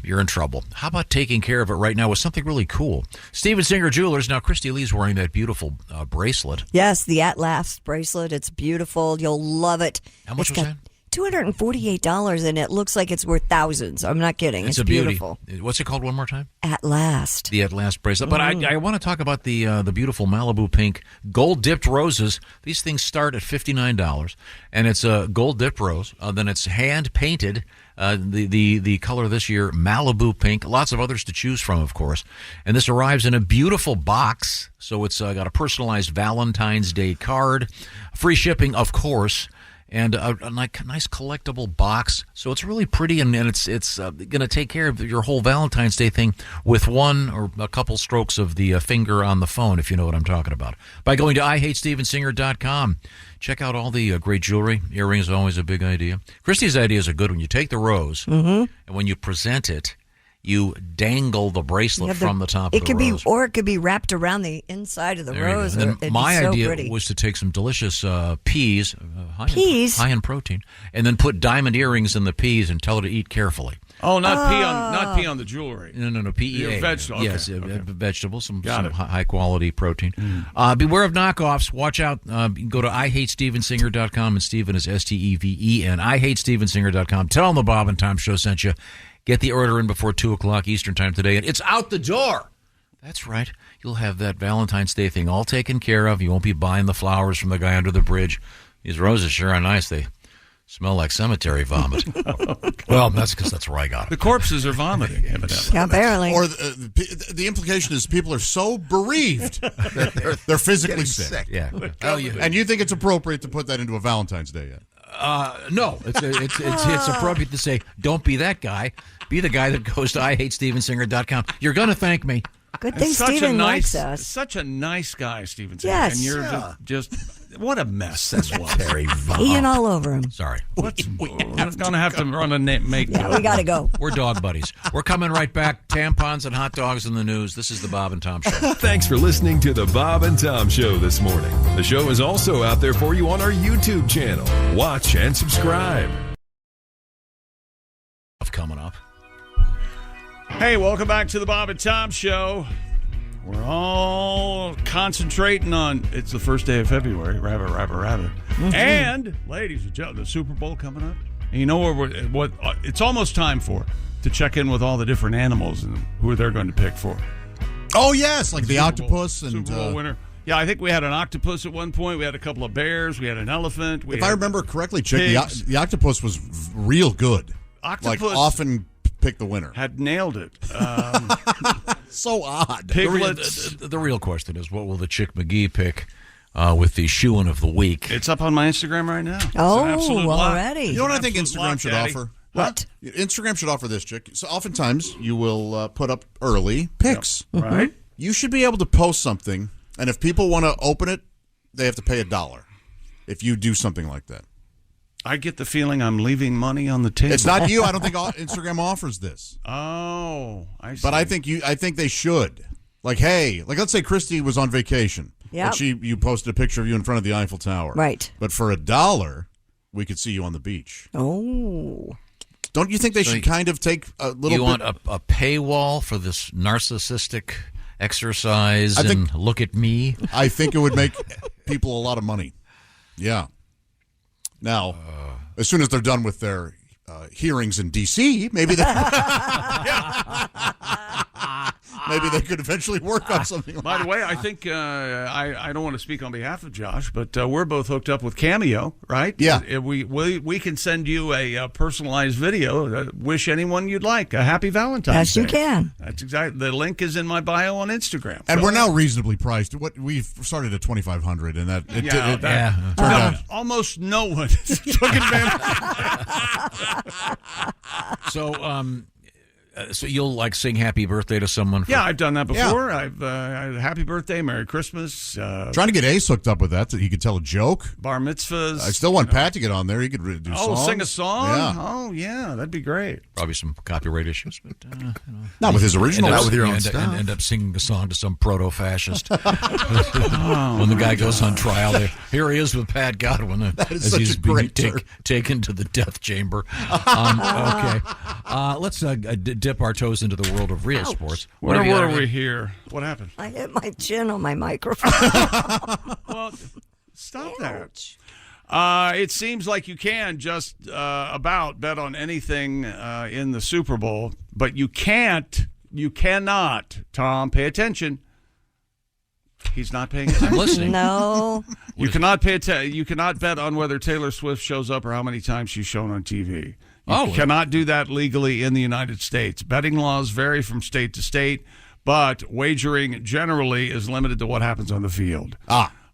you're in trouble. How about taking care of it right now with something really cool? Steven Singer Jewelers. Now, Christy Lee's wearing that beautiful bracelet. Yes, the At Last bracelet. It's beautiful. You'll love it. How much was that? $248, and it looks like it's worth thousands. I'm not kidding. It's a beautiful. Beauty. What's it called one more time? At Last. The At Last bracelet. But I want to talk about the beautiful Malibu pink gold-dipped roses. These things start at $59, and it's a gold-dipped rose. Then it's hand-painted. The color this year, Malibu pink. Lots of others to choose from, of course. And this arrives in a beautiful box. So it's got a personalized Valentine's Day card. Free shipping, of course. And a nice collectible box. So it's really pretty, and it's going to take care of your whole Valentine's Day thing with one or a couple strokes of the finger on the phone, if you know what I'm talking about. By going to IHateStevenSinger.com. Check out all the great jewelry. Earrings are always a big idea. Christy's idea is a good one. You take the rose, and when you present it, you dangle the bracelet from the top of the rose. Or it could be wrapped around the inside of the rose. And then my idea pretty. was to take some delicious peas, high in protein, and then put diamond earrings in the peas and tell her to eat carefully. Oh, not pee on the jewelry. No, PEA. Vegetable. Yes, okay. Vegetables, some high quality protein. Beware of knockoffs. Watch out. Go to IHateStevenSinger.com, and Steven is STEVEN. IHateStevenSinger.com. Tell them the Bob and Tom Show sent you. Get the order in before 2 o'clock Eastern Time today, and it's out the door. That's right. You'll have that Valentine's Day thing all taken care of. You won't be buying the flowers from the guy under the bridge. These roses sure are nice. They smell like cemetery vomit. Well, that's because that's where I got it. The corpses are vomiting, evidently. Yeah, apparently. Or the implication is people are so bereaved. they're physically sick. Yeah. And you think it's appropriate to put that into a Valentine's Day yet? No, it's appropriate to say, don't be that guy. Be the guy that goes to IHateStevenSinger.com. You're going to thank me. Good thing Steven likes us. Such a nice guy, Steven Singer. Yes. And you're just what a mess this was. Peeing all over him. Sorry. I'm going to have to run a make. Yeah, we got to go. We're dog buddies. We're coming right back. Tampons and hot dogs in the news. This is the Bob and Tom Show. Thanks for listening to the Bob and Tom Show this morning. The show is also out there for you on our YouTube channel. Watch and subscribe. Coming up. Hey, welcome back to the Bob and Tom Show. We're all concentrating on, it's the first day of February, rabbit. Mm-hmm. And, ladies and gentlemen, the Super Bowl coming up. And you know what it's almost time to check in with all the different animals and who they're going to pick for. Oh, yes, like the octopus and Super Bowl winner. Yeah, I think we had an octopus at one point. We had a couple of bears. We had an elephant. If I remember correctly, Chick, the octopus was real good. Octopus like often pick the winner. Had nailed it. So odd. Piglets. The real question is, what will the Chick McGee pick with the shoe-in of the week? It's up on my Instagram right now. Oh, already. You know what I think Instagram should offer? What? Instagram should offer this, Chick. So oftentimes you will put up early pics. Yep. Right. You should be able to post something, and if people want to open it, they have to pay $1 if you do something like that. I get the feeling I'm leaving money on the table. It's not you. I don't think Instagram offers this. Oh, I see. But I think they should. Like, hey, let's say Christy was on vacation. Yeah. You posted a picture of you in front of the Eiffel Tower. Right. But for $1, we could see you on the beach. Oh. Don't you think they should kind of take a little bit? You want a paywall for this narcissistic exercise and look at me? I think it would make people a lot of money. Yeah. Now, as soon as they're done with their hearings in D.C., maybe they could eventually work on something like that. By the way, I think I don't want to speak on behalf of Josh, but we're both hooked up with Cameo, right? Yeah. We can send you a personalized video. Wish anyone you'd like a happy Valentine's Day. Yes, you can. That's exactly. The link is in my bio on Instagram. And we're now reasonably priced. We've started at $2,500, and that turned out. Almost no one took advantage. So you'll sing happy birthday to someone? Yeah, I've done that before. Yeah. I've happy birthday, Merry Christmas. Trying to get Ace hooked up with that so he could tell a joke. Bar mitzvahs. I still want Pat to get on there. He could do songs. Oh, sing a song? Yeah. Oh, yeah, that'd be great. Probably some copyright issues, but not with his original. Not with your own stuff. End up singing a song to some proto-fascist. When the guy goes on trial, here he is with Pat Godwin as he's being taken to the death chamber. Okay, let's dip our toes into the world of real sports. Where were we here? What happened? I hit my chin on my microphone. Well, stop that. It seems like you can just about bet on anything in the Super Bowl, but you cannot, Tom, pay attention. He's not paying attention. I'm listening. No. You cannot pay attention. You cannot bet on whether Taylor Swift shows up or how many times she's shown on TV. You cannot do that legally in the United States. Betting laws vary from state to state, but wagering generally is limited to what happens on the field.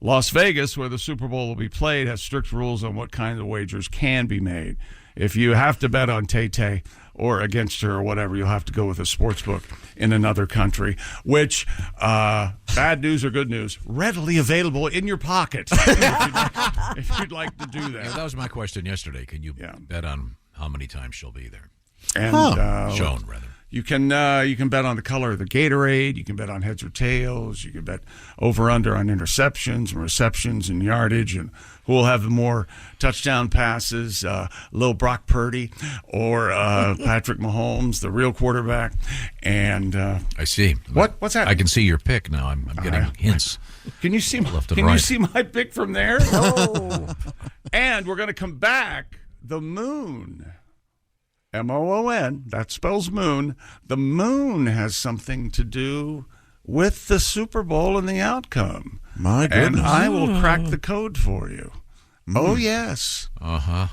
Las Vegas, where the Super Bowl will be played, has strict rules on what kinds of wagers can be made. If you have to bet on Tay-Tay or against her or whatever, you'll have to go with a sports book in another country, which, bad news or good news, readily available in your pocket if you'd like to do that. Yeah, that was my question yesterday. Can you bet on how many times she'll be there? And shown, rather. You can bet on the color of the Gatorade. You can bet on heads or tails. You can bet over/under on interceptions and receptions and yardage, and who will have more touchdown passes, Lil Brock Purdy or Patrick Mahomes, the real quarterback. And I see. What's that? I can see your pick now. I'm getting hints. Can you see? Left and can right. you see my pick from there? Oh. And we're going to come back. The moon. M-O-O-N, that spells moon. The moon has something to do with the Super Bowl and the outcome. My goodness. And I will crack the code for you. Oh, yes. Uh-huh.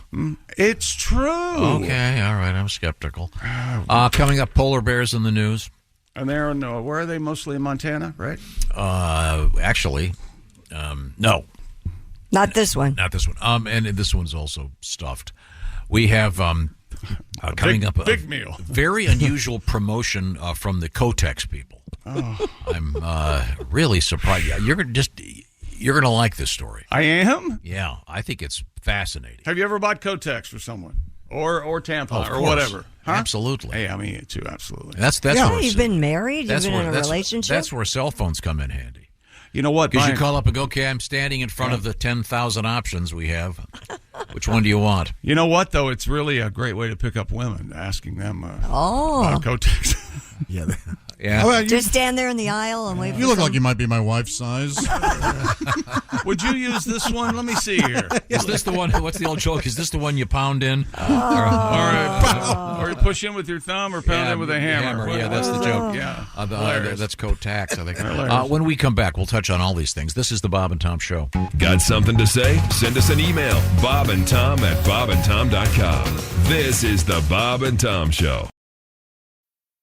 It's true. Okay, all right, I'm skeptical. Coming up, polar bears in the news. And they're where are they? Mostly in Montana, right? Actually, no. Not this one. Not this one. And this one's also stuffed. We have coming up a meal. Very unusual promotion from the Kotex people. Oh. I'm really surprised. You're going to like this story. I am? Yeah, I think it's fascinating. Have you ever bought Kotex for someone? Or tampon or course. whatever? Huh? Absolutely. Hey, I mean it too, absolutely. That's where you've been married? You've been in a relationship? That's where cell phones come in handy. You know what? Because you call up and go, okay, I'm standing in front of the 10,000 options we have. Which one do you want? You know what, though? It's really a great way to pick up women, asking them about Kotex. Yeah. Yeah. Just stand there in the aisle and wait for You look like you might be my wife's size. Would you use this one? Let me see here. Is this the one? What's the old joke? Is this the one you pound in? Or you push in with your thumb or pound in with a hammer. Yeah, that's the joke. Yeah. That's Kotex, I think. When we come back, we'll touch on all these things. This is the Bob and Tom Show. Got something to say? Send us an email. bobandtom@bobandtom.com. This is the Bob and Tom Show.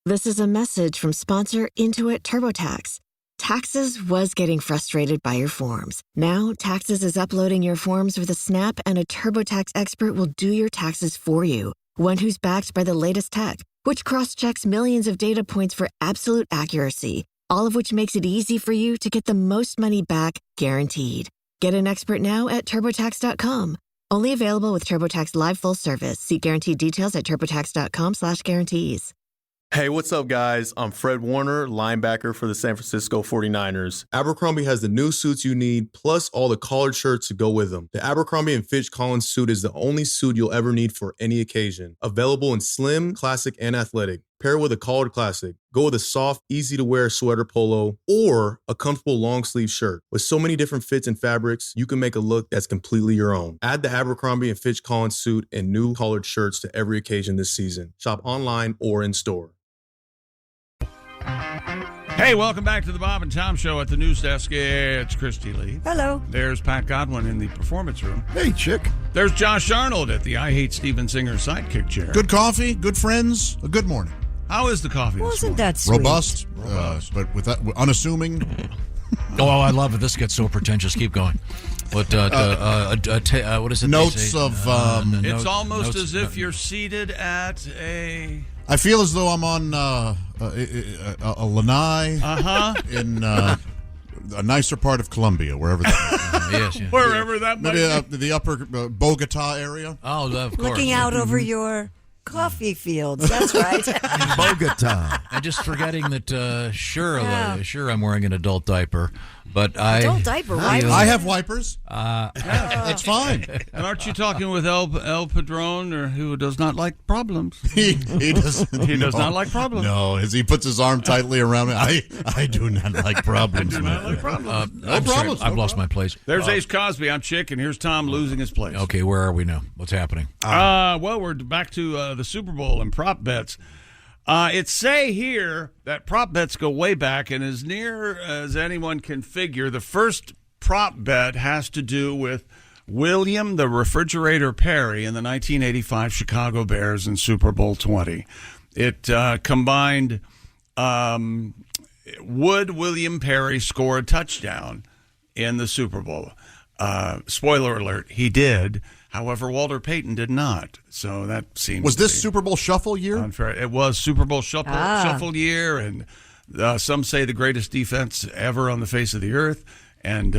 This is a message from sponsor Intuit TurboTax. Taxes was getting frustrated by your forms. Now, Taxes is uploading your forms with a snap, and a TurboTax expert will do your taxes for you. One who's backed by the latest tech, which cross-checks millions of data points for absolute accuracy, all of which makes it easy for you to get the most money back guaranteed. Get an expert now at TurboTax.com. Only available with TurboTax Live Full Service. See guaranteed details at TurboTax.com/guarantees. Hey, what's up, guys? I'm Fred Warner, linebacker for the San Francisco 49ers. Abercrombie has the new suits you need, plus all the collared shirts to go with them. The Abercrombie & Fitch Collins suit is the only suit you'll ever need for any occasion. Available in slim, classic, and athletic. Pair with a collared classic. Go with a soft, easy-to-wear sweater polo or a comfortable long-sleeve shirt. With so many different fits and fabrics, you can make a look that's completely your own. Add the Abercrombie & Fitch Collins suit and new collared shirts to every occasion this season. Shop online or in store. Hey, welcome back to the Bob and Tom Show at the news desk. It's Christy Lee. Hello. There's Pat Godwin in the performance room. Hey, chick. There's Josh Arnold at the I Hate Steven Singer sidekick chair. Good coffee, good friends, a good morning. How is the coffee? Wasn't that sweet? Robust. But with that, unassuming. Oh, I love it. This gets so pretentious. Keep going. What is it? Notes of. It's almost as if you're seated at a. I feel as though I'm on a lanai in a nicer part of Colombia, wherever that is. Yes. Wherever that might be. The upper Bogota area. Oh, of course. Looking out over your coffee fields. That's right. Bogota. I'm just forgetting that, sure, I'm wearing an adult diaper. But adult diaper? Wipers? I have wipers. That's fine. And aren't you talking with El Padron, or who does not like problems? He doesn't. He does not like problems. No, as he puts his arm tightly around me, I do not like problems. I do not like problems. No problems. I've lost my place. There's Ace Cosby. I'm Chick, and here's Tom losing his place. Okay, where are we now? What's happening? Well, we're back to the Super Bowl and prop bets. It say here that prop bets go way back, and as near as anyone can figure, the first prop bet has to do with William the Refrigerator Perry in the 1985 Chicago Bears in Super Bowl 20. It combined would William Perry score a touchdown in the Super Bowl? Spoiler alert, he did. However, Walter Payton did not. So that seems. Was this Super Bowl Shuffle year? Unfair. It was Super Bowl Shuffle year, and some say the greatest defense ever on the face of the earth, and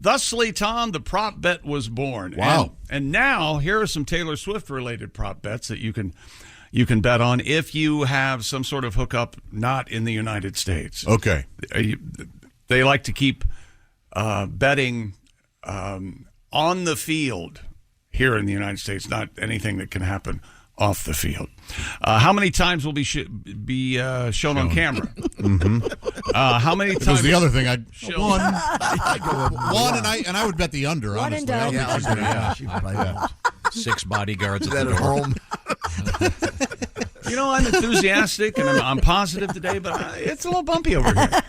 thusly, Tom, the prop bet was born. Wow! And now here are some Taylor Swift related prop bets that you can bet on if you have some sort of hookup not in the United States. Okay. They like to keep betting on the field here in the United States, not anything that can happen off the field. How many times will be shown on camera? How many times? Because the other thing, one, and I would bet the under. One honestly, and done. 6 bodyguards at the home. You know, I'm enthusiastic and I'm positive today, but it's a little bumpy over here.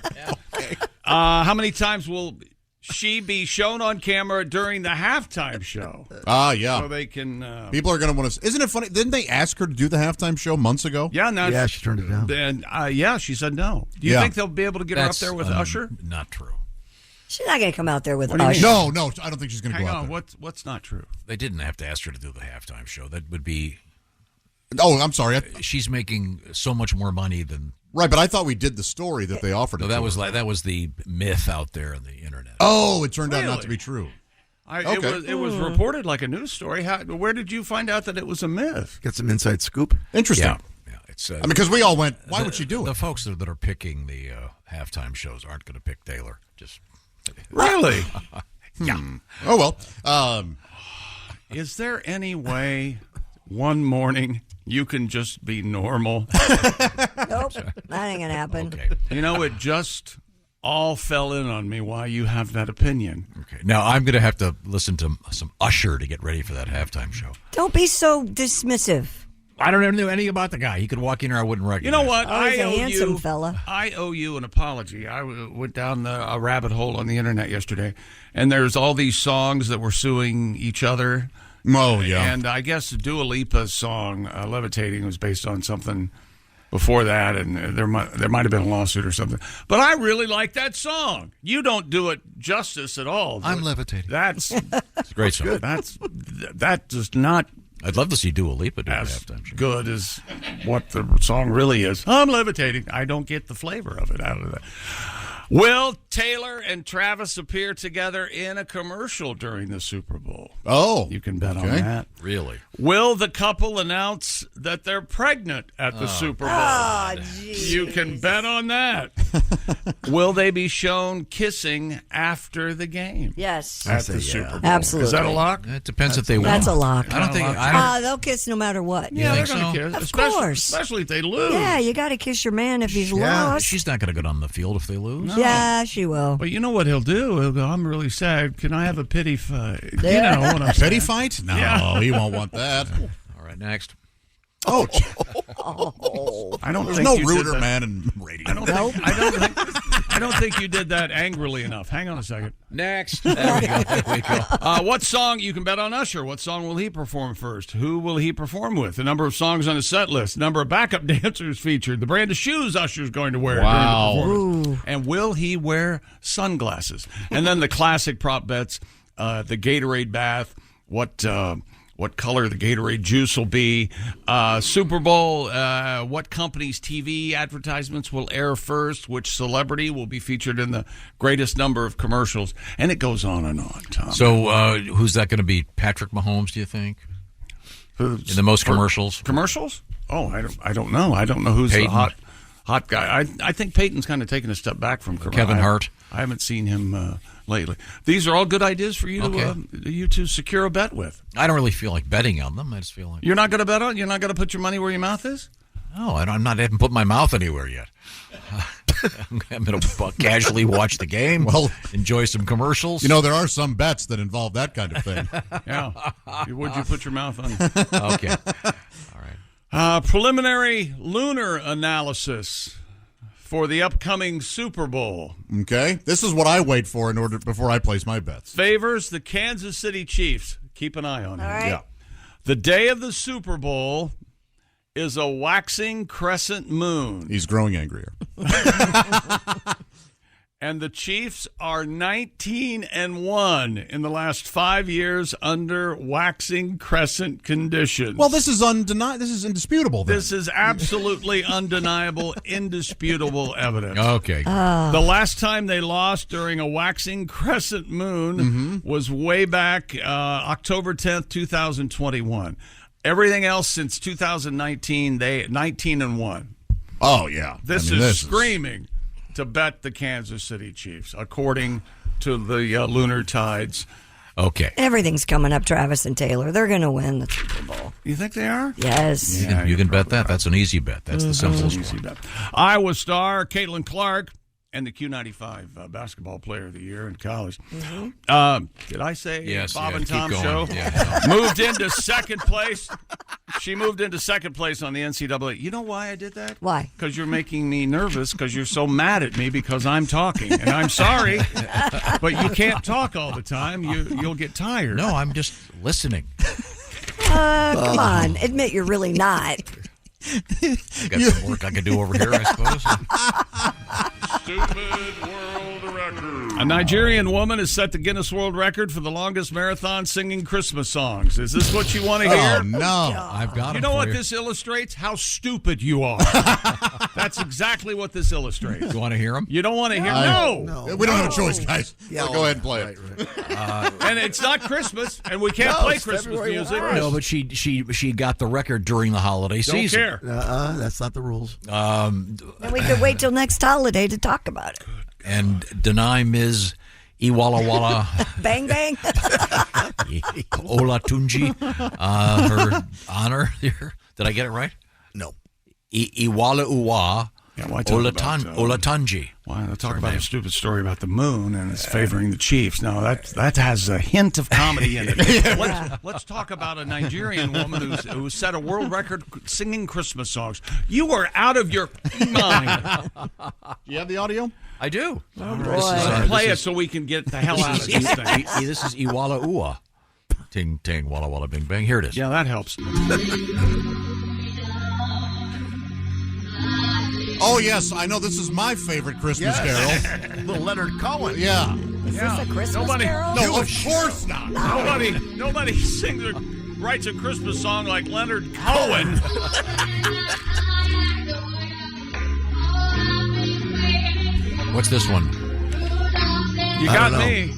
How many times will she be shown on camera during the halftime show? Yeah. So they can. People are going to want to. Isn't it funny? Didn't they ask her to do the halftime show months ago? Yeah, she turned it down. And she said no. Do you think they'll be able to get her up there with Usher? Not true. She's not going to come out there with What do you Usher. mean? No, I don't think she's going to go out there. What's not true? They didn't have to ask her to do the halftime show. That would be. Oh, I'm sorry. She's making so much more money than. Right, but I thought we did the story that they offered. No, that was the myth out there on the internet. Oh, it turned out not to be true. It was reported like a news story. Where did you find out that it was a myth? Get some inside scoop. Interesting. Yeah, it's. Because we all went. Why would she do it? The folks that are picking the halftime shows aren't going to pick Taylor. Just really. Yeah. Oh well. Is there any way one morning you can just be normal? Nope, that ain't gonna happen. Okay. You know, it just all fell in on me why you have that opinion. Okay. Now I'm going to have to listen to some Usher to get ready for that halftime show. Don't be so dismissive. I don't know anything about the guy. He could walk in here, I wouldn't recognize. You know what? He's a handsome fella. I owe you an apology. I went down a rabbit hole on the internet yesterday, and there's all these songs that were suing each other. Oh, yeah. And I guess Dua Lipa's song, Levitating, was based on something before that, and there might have been a lawsuit or something. But I really like that song. You don't do it justice at all. I'm levitating. It's a great song. That does not I'd love to see Dua Lipa do as halftime show. good as what the song really is. I'm levitating. I don't get the flavor of it out of that. Will Taylor and Travis appear together in a commercial during the Super Bowl? Oh. You can bet on that. Really? Will the couple announce that they're pregnant at the Super Bowl? Oh, you can bet on that. Will they be shown kissing after the game? Yes. At the Super Bowl. Absolutely. Is that a lock? It depends if they win. That's a lock. I don't think. They'll kiss no matter what. Yeah, they're think going to so? kiss. Of course. Especially if they lose. Yeah, you got to kiss your man if he's lost. She's not going to go on the field if they lose. No. Yeah, she will. But you know what he'll do? He'll go, I'm really sad. Can I have a pity fight? You Yeah. know what I'm A saying. petty fight? No, Yeah. he won't want that. All right, next. Oh, I don't there's think no you did ruder that. man in radio. I don't think you did that angrily enough. Hang on a second. Next. There we go. What song, you can bet on Usher. What song will he perform first? Who will he perform with? The number of songs on his set list. Number of backup dancers featured. The brand of shoes Usher's going to wear. Wow. During the performance. And will he wear sunglasses? And then the classic prop bets. The Gatorade bath. What color the Gatorade juice will be. Super Bowl, what company's TV advertisements will air first, which celebrity will be featured in the greatest number of commercials, and it goes on and on, Tom. So who's that going to be? Patrick Mahomes, do you think? In the most commercials? Commercials? Oh, I don't know. I don't know who's Peyton. the hot guy. I think Peyton's kind of taken a step back from Kevin Hart. I haven't seen him lately. These are all good ideas for you to secure a bet with. I don't really feel like betting on them. I just feel like You're not going to bet on? You're not going to put your money where your mouth is? no, I'm not even put my mouth anywhere yet. I'm going to casually watch the game. Well, enjoy some commercials. You know, there are some bets that involve that kind of thing. Yeah. Would you put your mouth on? Okay. All right. Preliminary lunar analysis for the upcoming Super Bowl. Okay, this is what I wait for before I place my bets. Favors the Kansas City Chiefs. Keep an eye on him. All right. Yeah. The day of the Super Bowl is a waxing crescent moon. He's growing angrier. And the Chiefs are 19-1 in the last 5 years under waxing crescent conditions. Well, this is undeniable. This is indisputable. Then. This is absolutely undeniable, indisputable evidence. Okay. The last time they lost during a waxing crescent moon was way back October 10th, 2021. Everything else since 2019, they 19-1. Oh yeah, This is screaming to bet the Kansas City Chiefs, according to the lunar tides. Okay. Everything's coming up, Travis and Taylor. They're going to win the Super Bowl. You think they are? Yes. You can bet that. That's an easy bet. That's the simplest Easy one. bet. Iowa star Caitlin Clark and the Q95 basketball player of the year in college. Did I say Yes, Bob yeah, and keep Tom going. show? Yeah. Moved into second place. She moved into second place on the NCAA. You know why I did that? Why? Because you're making me nervous because you're so mad at me because I'm talking. And I'm sorry, but you can't talk all the time. You'll get tired. No, I'm just listening. Come on. Admit you're really not. I got some work I could do over here, I suppose. Stupid world record. A Nigerian woman has set the Guinness World Record for the longest marathon singing Christmas songs. Is this what you want to hear? Oh no! I've got You them know for what you. this illustrates? How stupid you are. That's exactly what this illustrates. You want to hear them? You don't want to hear? No, we don't have a choice, guys. Yeah, go ahead and play it. And it's not Christmas, and we can't play Christmas music. No, but she got the record during the holiday Don't season. care. That's not the rules. And we could wait till next holiday to talk about it. And deny Ms. Iwala Wala Bang, bang. Olatunji her honor here. Did I get it right? No. Iwala Uwa Yeah, why talk about, Olatunji. Why talk about a stupid story about the moon and it's favoring the Chiefs? No, that has a hint of comedy in it. Let's talk about a Nigerian woman who set a world record singing Christmas songs. You are out of your mind. You have the audio? I do. Play it so we can get the hell out of these things. This is Iwala Uwa. Ting, ting, walla, walla, bing, bang. Here it is. Yeah, that helps. Oh yes, I know. This is my favorite Christmas carol. Little Leonard Cohen. Yeah. Is this a Christmas carol? No, of course not. Nobody sings. writes a Christmas song like Leonard Cohen. What's this one? You got me.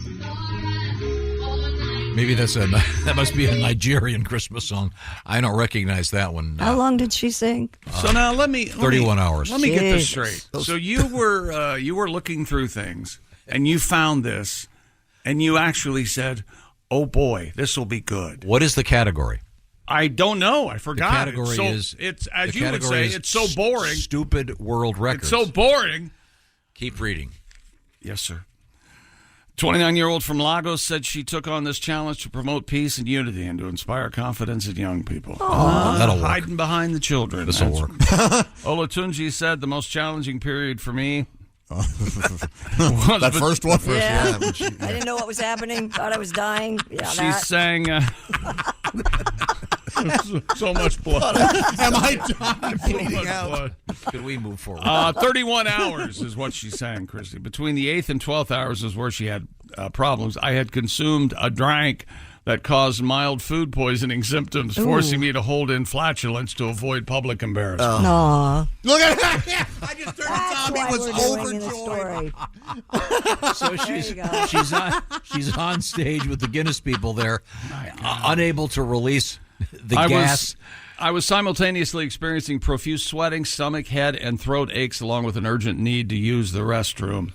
Maybe that must be a Nigerian Christmas song. I don't recognize that one. How long did she sing? So now let me 31 hours. Let me get this straight. So you were looking through things and you found this and you actually said, "Oh boy, this will be good." What is the category? I don't know. I forgot. The category it's as you would say, it's so boring. Stupid world records. It's so boring. Keep reading. Yes, sir. 29-year-old from Lagos said she took on this challenge to promote peace and unity and to inspire confidence in young people. That'll work. Hiding behind the children. This'll work. Olatunji said the most challenging period for me that first one. Yeah. I didn't know what was happening. Thought I was dying. Yeah, she sang so much blood. Am I dying? So much blood. Could we move forward? 31 hours is what she sang, Christy. Between the 8th and 12th hours is where she had problems. I had consumed a drink that caused mild food poisoning symptoms, forcing me to hold in flatulence to avoid public embarrassment. No. Look at that! I just turned That's Tommy was overjoyed. So she's on stage with the Guinness people there, unable to release the gas. I was simultaneously experiencing profuse sweating, stomach, head, and throat aches, along with an urgent need to use the restroom,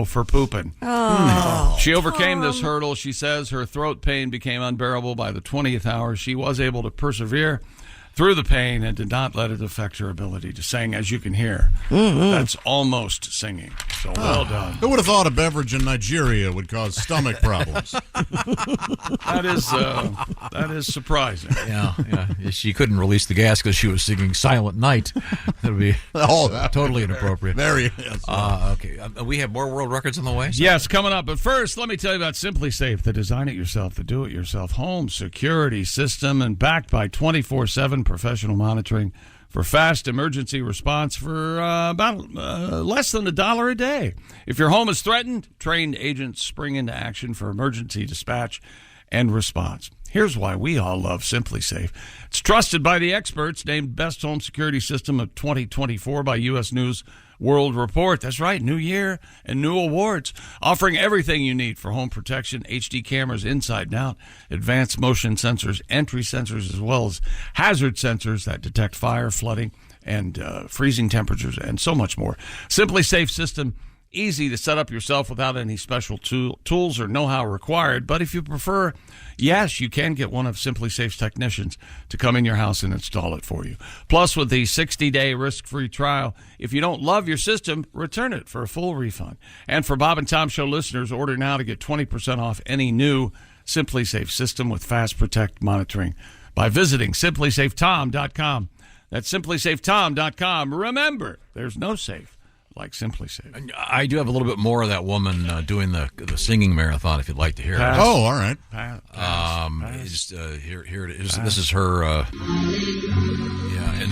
for pooping. Oh. She overcame this hurdle. She says her throat pain became unbearable by the 20th hour. She was able to persevere through the pain and did not let it affect her ability to sing, as you can hear. Mm-hmm. That's almost singing. So well done. Who would have thought a beverage in Nigeria would cause stomach problems? That is surprising. Yeah. She couldn't release the gas because she was singing Silent Night. That would be totally inappropriate. Very. Okay. We have more world records on the way? Yes, coming up. But first, let me tell you about Simply Safe, the design-it-yourself, the do-it-yourself home security system, and backed by 24/7 professional monitoring for fast emergency response for about less than $1 a day. If your home is threatened, trained agents spring into action for emergency dispatch and response. Here's why we all love Simply Safe. It's trusted by the experts, named Best Home Security System of 2024 by U.S. News World Report. That's right, new year and new awards, offering everything you need for home protection: HD cameras inside and out, advanced motion sensors, entry sensors, as well as hazard sensors that detect fire, flooding, and freezing temperatures, and so much more. Simply Safe system, easy to set up yourself without any special tools or know-how required. But if you prefer, yes, you can get one of Simply Safe's technicians to come in your house and install it for you. Plus, with the 60-day risk-free trial, if you don't love your system, return it for a full refund. And for Bob and Tom Show listeners, order now to get 20% off any new Simply Safe system with Fast Protect monitoring by visiting simplysafetom.com. That's simplysafetom.com. Remember, there's no safe like Simply Safe. I do have a little bit more of that woman doing the singing marathon, if you'd like to hear it. Oh, all right. Here it is. This is her. And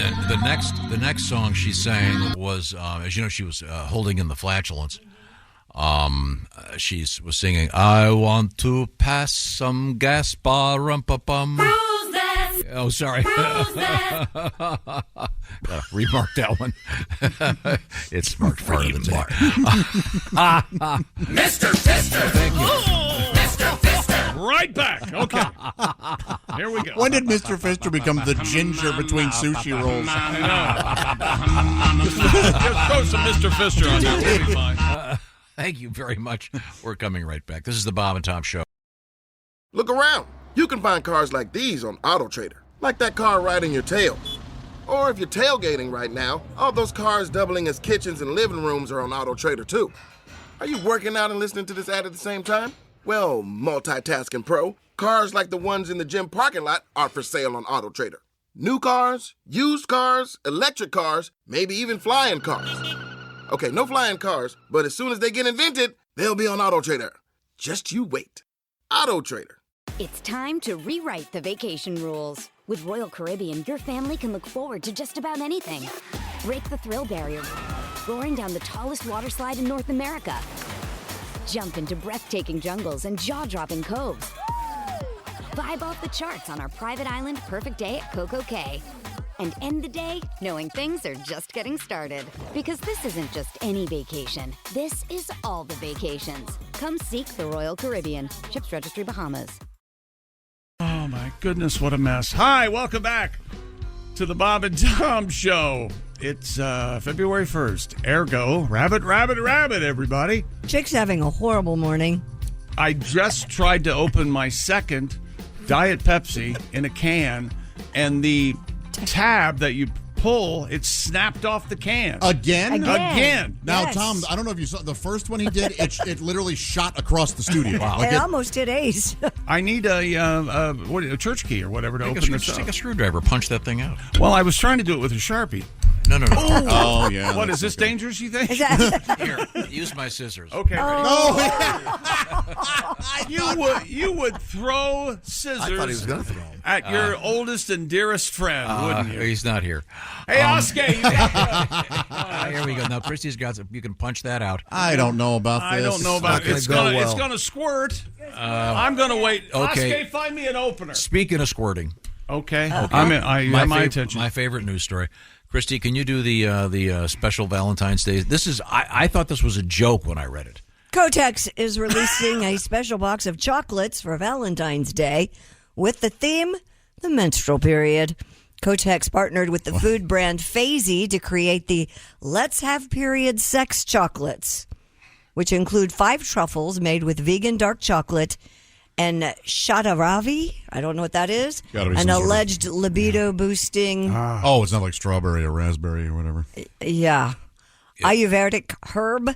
then the next song she sang was, as you know, she was holding in the flatulence. She was singing, "I want to pass some gas, ba-rum-pa-bum." Oh, sorry. Gotta remark that one. It's marked part of the day. Mr. Fister! Thank you. Mr. Fister! Right back. Okay. Here we go. When did Mr. Fister become the ginger between sushi rolls? Just throw some Mr. Fister on there. We'll be fine. Thank you very much. We're coming right back. This is the Bob and Tom Show. Look around. You can find cars like these on AutoTrader, like that car right in your tail. Or if you're tailgating right now, all those cars doubling as kitchens and living rooms are on AutoTrader too. Are you working out and listening to this ad at the same time? Well, multitasking pro, cars like the ones in the gym parking lot are for sale on AutoTrader. New cars, used cars, electric cars, maybe even flying cars. Okay, no flying cars, but as soon as they get invented, they'll be on AutoTrader. Just you wait. AutoTrader. It's time to rewrite the vacation rules. With Royal Caribbean, your family can look forward to just about anything. Break the thrill barrier, roaring down the tallest water slide in North America. Jump into breathtaking jungles and jaw-dropping coves. Vibe off the charts on our private island perfect day at Coco Cay. And end the day knowing things are just getting started. Because this isn't just any vacation. This is all the vacations. Come seek the Royal Caribbean. Ships Registry, Bahamas. Oh, my goodness, what a mess. Hi, welcome back to the Bob and Tom Show. It's February 1st. Ergo, rabbit, everybody. Chick's having a horrible morning. I just tried to open my second Diet Pepsi in a can, and the tab that you pull, it snapped off the can. Again? Now, Yes. Tom, I don't know if you saw the first one he did. It literally shot across the studio. Wow. Like It almost hit Ace. I need a church key or whatever to open this up. Take a screwdriver, punch that thing out. Well, I was trying to do it with a Sharpie. No. Oh, yeah. What, is this dangerous, you think? Here, use my scissors. Okay. Oh. You would throw scissors I thought he was going to throw them. at your oldest and dearest friend, wouldn't you? He's not here. Hey, Oscar. Here we go. Now, Christy's got some. You can punch that out. I don't know about this. I don't know about it. It's gonna squirt. I'm gonna wait. Okay. Oscar, find me an opener. Speaking of squirting. Okay. My attention. My favorite news story. Christy, can you do the special Valentine's Day? This is. I thought this was a joke when I read it. Kotex is releasing a special box of chocolates for Valentine's Day with the theme, the menstrual period. Kotex partnered with the food brand Fazy to create the Let's Have Period Sex chocolates, which include 5 truffles made with vegan dark chocolate and shadaravi. I don't know what that is. An alleged libido-boosting. It's not like strawberry or raspberry or whatever. Yeah. Ayurvedic herb.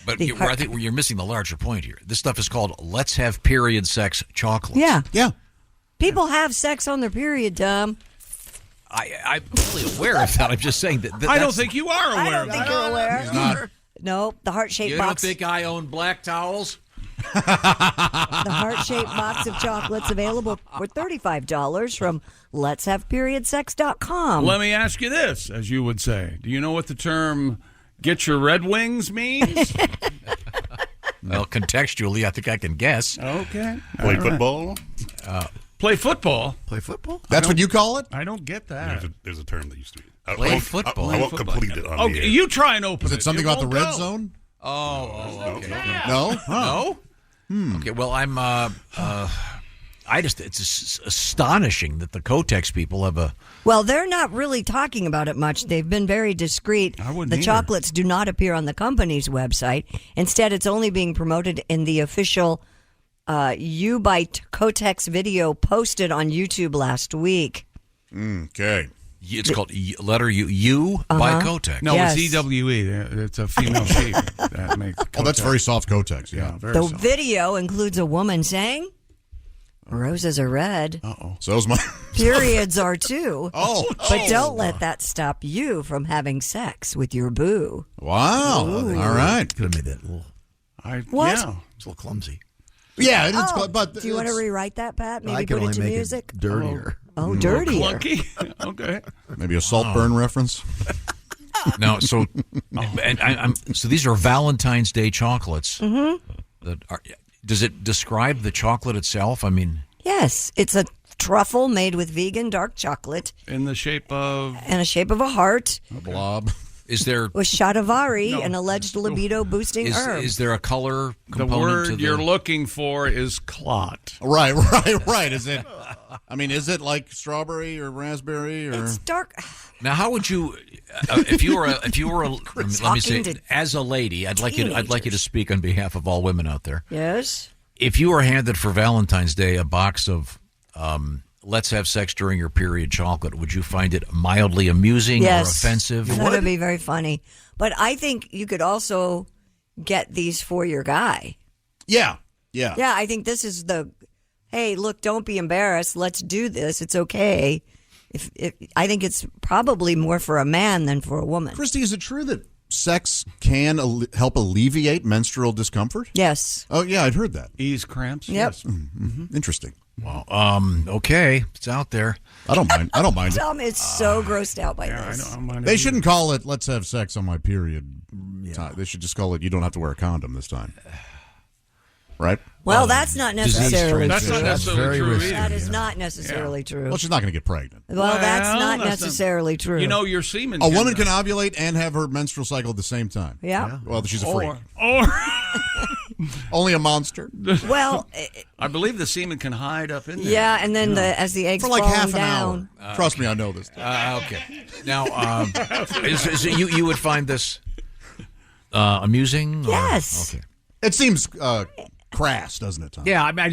But I think you're missing the larger point here. This stuff is called Let's Have Period Sex chocolates. Yeah. People have sex on their period, Tom. I'm fully aware of that. I'm just saying that. I don't think you are aware. I don't think you're aware. He's not. No, the heart-shaped You box. don't think I own black towels? The heart-shaped box of chocolates available for $35 from letshaveperiodsex.com. Let me ask you this, as you would say. Do you know what the term "get your Red Wings" means? Well, contextually, I think I can guess. Okay. Play football? Play football? Play football? That's what you call it? I don't get that. There's a term that used to be. Play football. I won't complete it on the air. You try and open it. Is it something about the red zone? Okay. No? No? Okay, well, it's astonishing that the Kotex people have a... Well, they're not really talking about it much. They've been very discreet. I wouldn't The either. chocolates do not appear on the company's website. Instead, it's only being promoted in the official You Bite Kotex video posted on YouTube last week. Okay. It's called letter U by Kotex. No, Yes. it's EWE. It's a female sheep. That makes That's very soft Kotex. Yeah. very The soft. video includes a woman saying, "Roses are red. So's my. Periods are too. But Oh. don't let that stop you from having sex with your boo." Wow. Ooh. All right. Could have made that a little. What? Yeah. It's a little clumsy. Yeah, it's but do you want to rewrite that, Pat? Maybe I can put only it to make music. it dirtier. Oh, dirtier. Clunky. Okay. maybe a Saltburn reference. No, so so these are Valentine's Day chocolates. Mm-hmm. Does it describe the chocolate itself? I mean, Yes, it's a truffle made with vegan dark chocolate In the shape of and a shape of a heart A blob. is there with shadavari, an alleged libido-boosting herb. is there a color the component word to the? you're looking for is clot. Right. Is it? I mean, is it like strawberry or raspberry or? It's dark. Now, how would you, if you were let me say, talking to as a lady, I'd like you to speak on behalf of all women out there. Yes. If you were handed for Valentine's Day a box of Let's Have Sex During Your Period chocolate, would you find it mildly amusing or offensive? That would be very funny. But I think you could also get these for your guy. Yeah. Yeah, I think this is hey, look, don't be embarrassed. Let's do this. It's okay. If I think it's probably more for a man than for a woman. Christy, is it true that sex can help alleviate menstrual discomfort? Yes. Oh, yeah, I'd heard that. Ease cramps. Yep. Yes. Mm-hmm. Interesting. Well, okay, it's out there. I don't mind. Tom is so grossed out by this. I don't mind They shouldn't call it "Let's have sex on my period." They should just call it "You don't have to wear a condom this time." right? Well, that's not necessarily That's true. not necessarily true either. That is not necessarily true. Well, she's not going to get pregnant. Well, that's not necessarily true. You know, your semen. A woman can ovulate and have her menstrual cycle at the same time. Yeah. Well, she's a freak. Or Only a monster. Well, I believe the semen can hide up in there. yeah, and then as the eggs For like fall half an down. hour. Trust me, I know this. Okay. Now, you would find this amusing? Yes. Okay. It seems crass, doesn't it, Tom? Yeah, I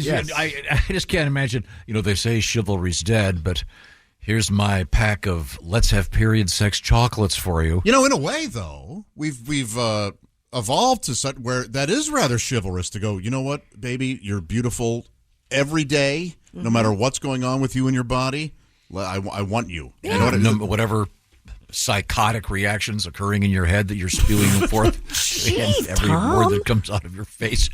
just can't imagine. You know, they say chivalry's dead, but here's my pack of let's have period sex chocolates for you. You know, in a way, though, we've evolved to such where that is rather chivalrous to go, you know what, baby, you're beautiful every day, no matter what's going on with you and your body. I want you. Yeah. You know what whatever psychotic reactions occurring in your head that you're spewing forth and every word that comes out of your face.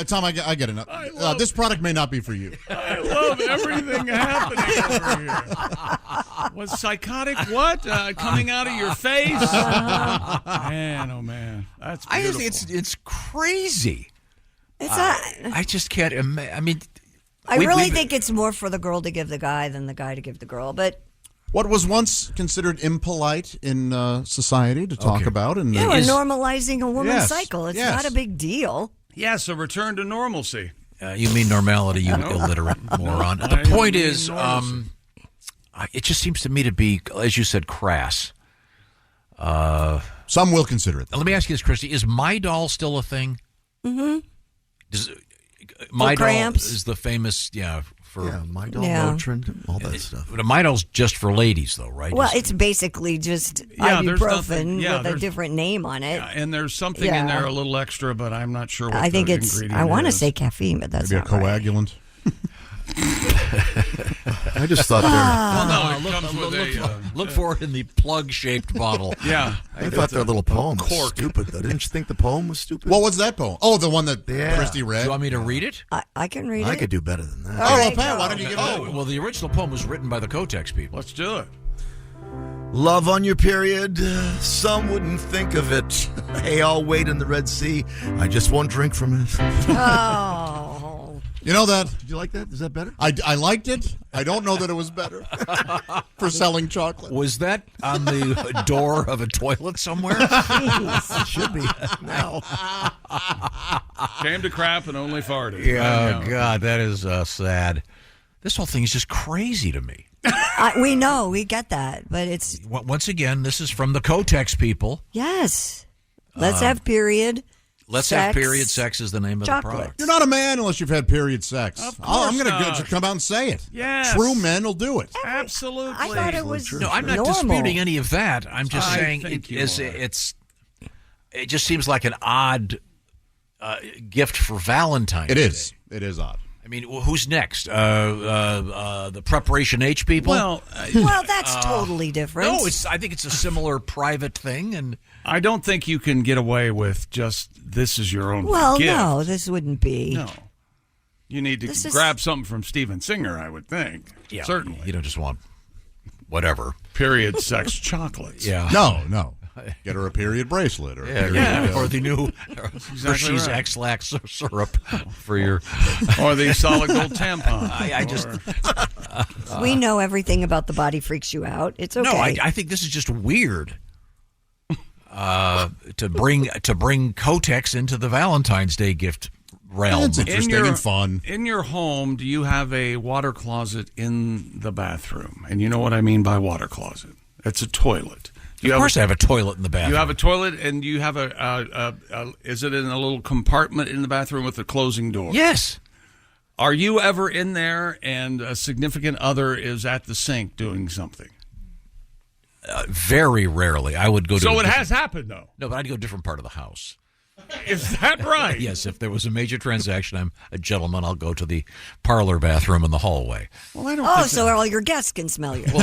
Tom, I get it. This product may not be for you. I love everything happening over here. Was psychotic what? Coming out of your face? Man, oh man. That's beautiful. I just think it's crazy. I just can't imagine. I mean, I really think it's more for the girl to give the guy than the guy to give the girl. But what was once considered impolite in society to talk about, and we're normalizing a woman's cycle. It's not a big deal. Yes, a return to normalcy. You mean normality, you illiterate moron. The point is, it just seems to me to be, as you said, crass. Some will consider it. Let me ask you this, Christy: is My Doll still a thing? Mm-hmm. My Doll cramps? is the famous, My Doll, Motrin, all that stuff. But a My Doll's just for ladies, though, right? Well, it's basically just ibuprofen with a different name on it. Yeah, and there's something in there a little extra, but I'm not sure what I think the it's. ingredient I want to is. say caffeine, but that's maybe not a coagulant. I just thought look for it in the plug-shaped bottle. Yeah, I thought their little poem was stupid, though. Didn't you think the poem was stupid? What was that poem? Oh, the one that Christy read. Do you want me to read it? I can read it. I could do better than that. All right, Pat, why don't you give it? Well, the original poem was written by the Kotex people. Let's do it. Love on your period, some wouldn't think of it. Hey, I'll wait in the Red Sea. I just won't drink from it. Oh. You know that? Did you like that? Is that better? I liked it. I don't know that it was better for selling chocolate. Was that on the door of a toilet somewhere? It should be now. Came to crap and only farted. Yeah, God, that is sad. This whole thing is just crazy to me. We know, we get that, but it's Once again, this is from the Kotex people. yes. Let's have period. Let's sex, have period sex is the name of chocolate. the product. You're not a man unless you've had period sex. Of course I'm going not. to come out and say it. Yes. True men will do it. Absolutely. I thought it was No, I'm not normal. disputing any of that. I'm just I saying think you it just seems like an odd gift for Valentine's It is. Day. It is odd. I mean, who's next? The Preparation H people? Well, that's totally different. No, I think it's a similar private thing, and I don't think you can get away with just this is your own Well, gift. no, this wouldn't be. No. You need to This is- grab something from Steven Singer, I would think. yeah, Certainly. you don't just want whatever. Period sex chocolates. Yeah, No. Get her a period bracelet or or the new Hershey's right. X-Lax syrup for your Or the solid gold tampon. I just We know everything about the body freaks you out. It's okay. no. I think this is just weird. To bring Kotex into the Valentine's Day gift realm. It's interesting and fun. In your home, do you have a water closet in the bathroom? And you know what I mean by water closet. It's a toilet. Of course I have a toilet in the bathroom. You have a toilet, and you have is it in a little compartment in the bathroom with a closing door? Yes. Are you ever in there and a significant other is at the sink doing something? Very rarely. I would go to So it has happened, though. No, but I'd go to a different part of the house. Is that right? Yes, if there was a major transaction, I'm a gentleman. I'll go to the parlor bathroom in the hallway. Well, I don't Oh, think so all your guests can smell you. And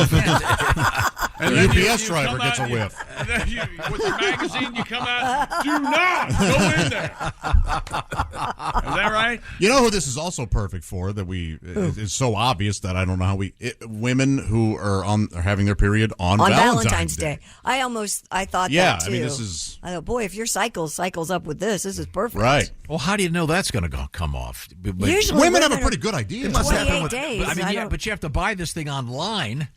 The then UPS driver come gets a out, whiff. And then with your magazine, you come out. Do not go in there. Is that right? You know who this is also perfect for? That it's so obvious that I don't know how women who are having their period on Valentine's Day. I thought Yeah, that too. I mean, this is. I thought, boy, if your cycle's up up with this. This is perfect. Right. Well, how do you know that's going to come off? Usually women have a pretty good idea. It must happen 28 with. days. But you have to buy this thing online.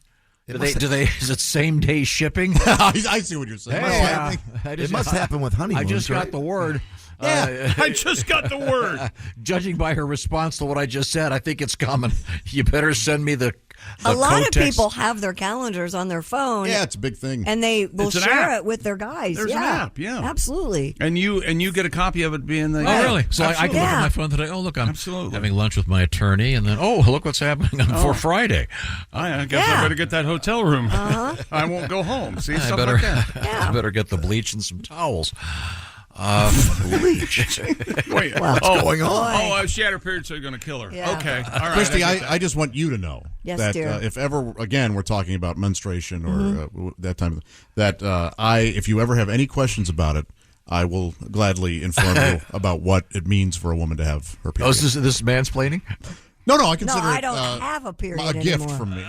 Do they? Is it same day shipping? I see what you're saying. It must happen with honeymoons. I just got right? the word. I just got the word. Judging by her response to what I just said, I think it's coming. You better send me the a lot Kotex. of people have their calendars on their phone. Yeah, it's a big thing. And they will It's an share app. it with their guys. There's an app, yeah. Absolutely. And you get a copy of it being the. Oh, really? So I can look at Yeah. my phone today. Oh, look, I'm having lunch with my attorney, and then look what's happening for Friday. I guess I better get that hotel room. Uh-huh. I won't go home. See, I something better, like that. I better get the bleach and some towels. Bleach. Wait, What's going on? Oh, shatter periods are going to kill her. Yeah. Okay, all right. Christy, I get that. I just want you to know Yes, that dear. if ever again we're talking about menstruation or that time, that if you ever have any questions about it, I will gladly inform you about what it means for a woman to have her period. Oh, is this mansplaining? No, I No, consider I it don't have a period a gift anymore. from me.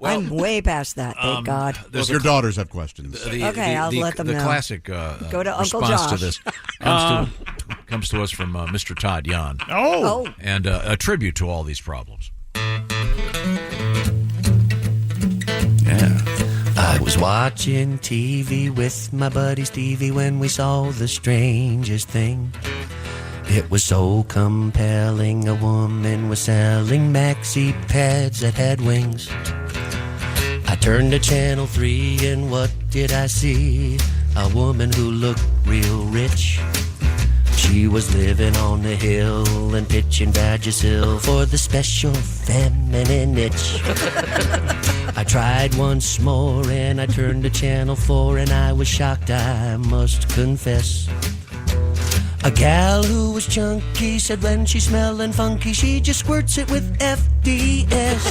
I'm way past that, thank God. Well, your daughters have questions. Okay, I'll let them the know. classic Go to Uncle response Josh. to this comes to us from Mr. Todd Yan. Oh. And a tribute to all these problems. I was watching TV with my buddy Stevie when we saw the strangest thing. It was so compelling. A woman was selling maxi pads that had wings. I turned to Channel 3 and what did I see? A woman who looked real rich. She was living on the hill and pitching Vagisil for the special feminine itch. I tried once more and I turned to Channel 4 and I was shocked, I must confess. A gal who was chunky said when she's smelling funky, she just squirts it with FDS.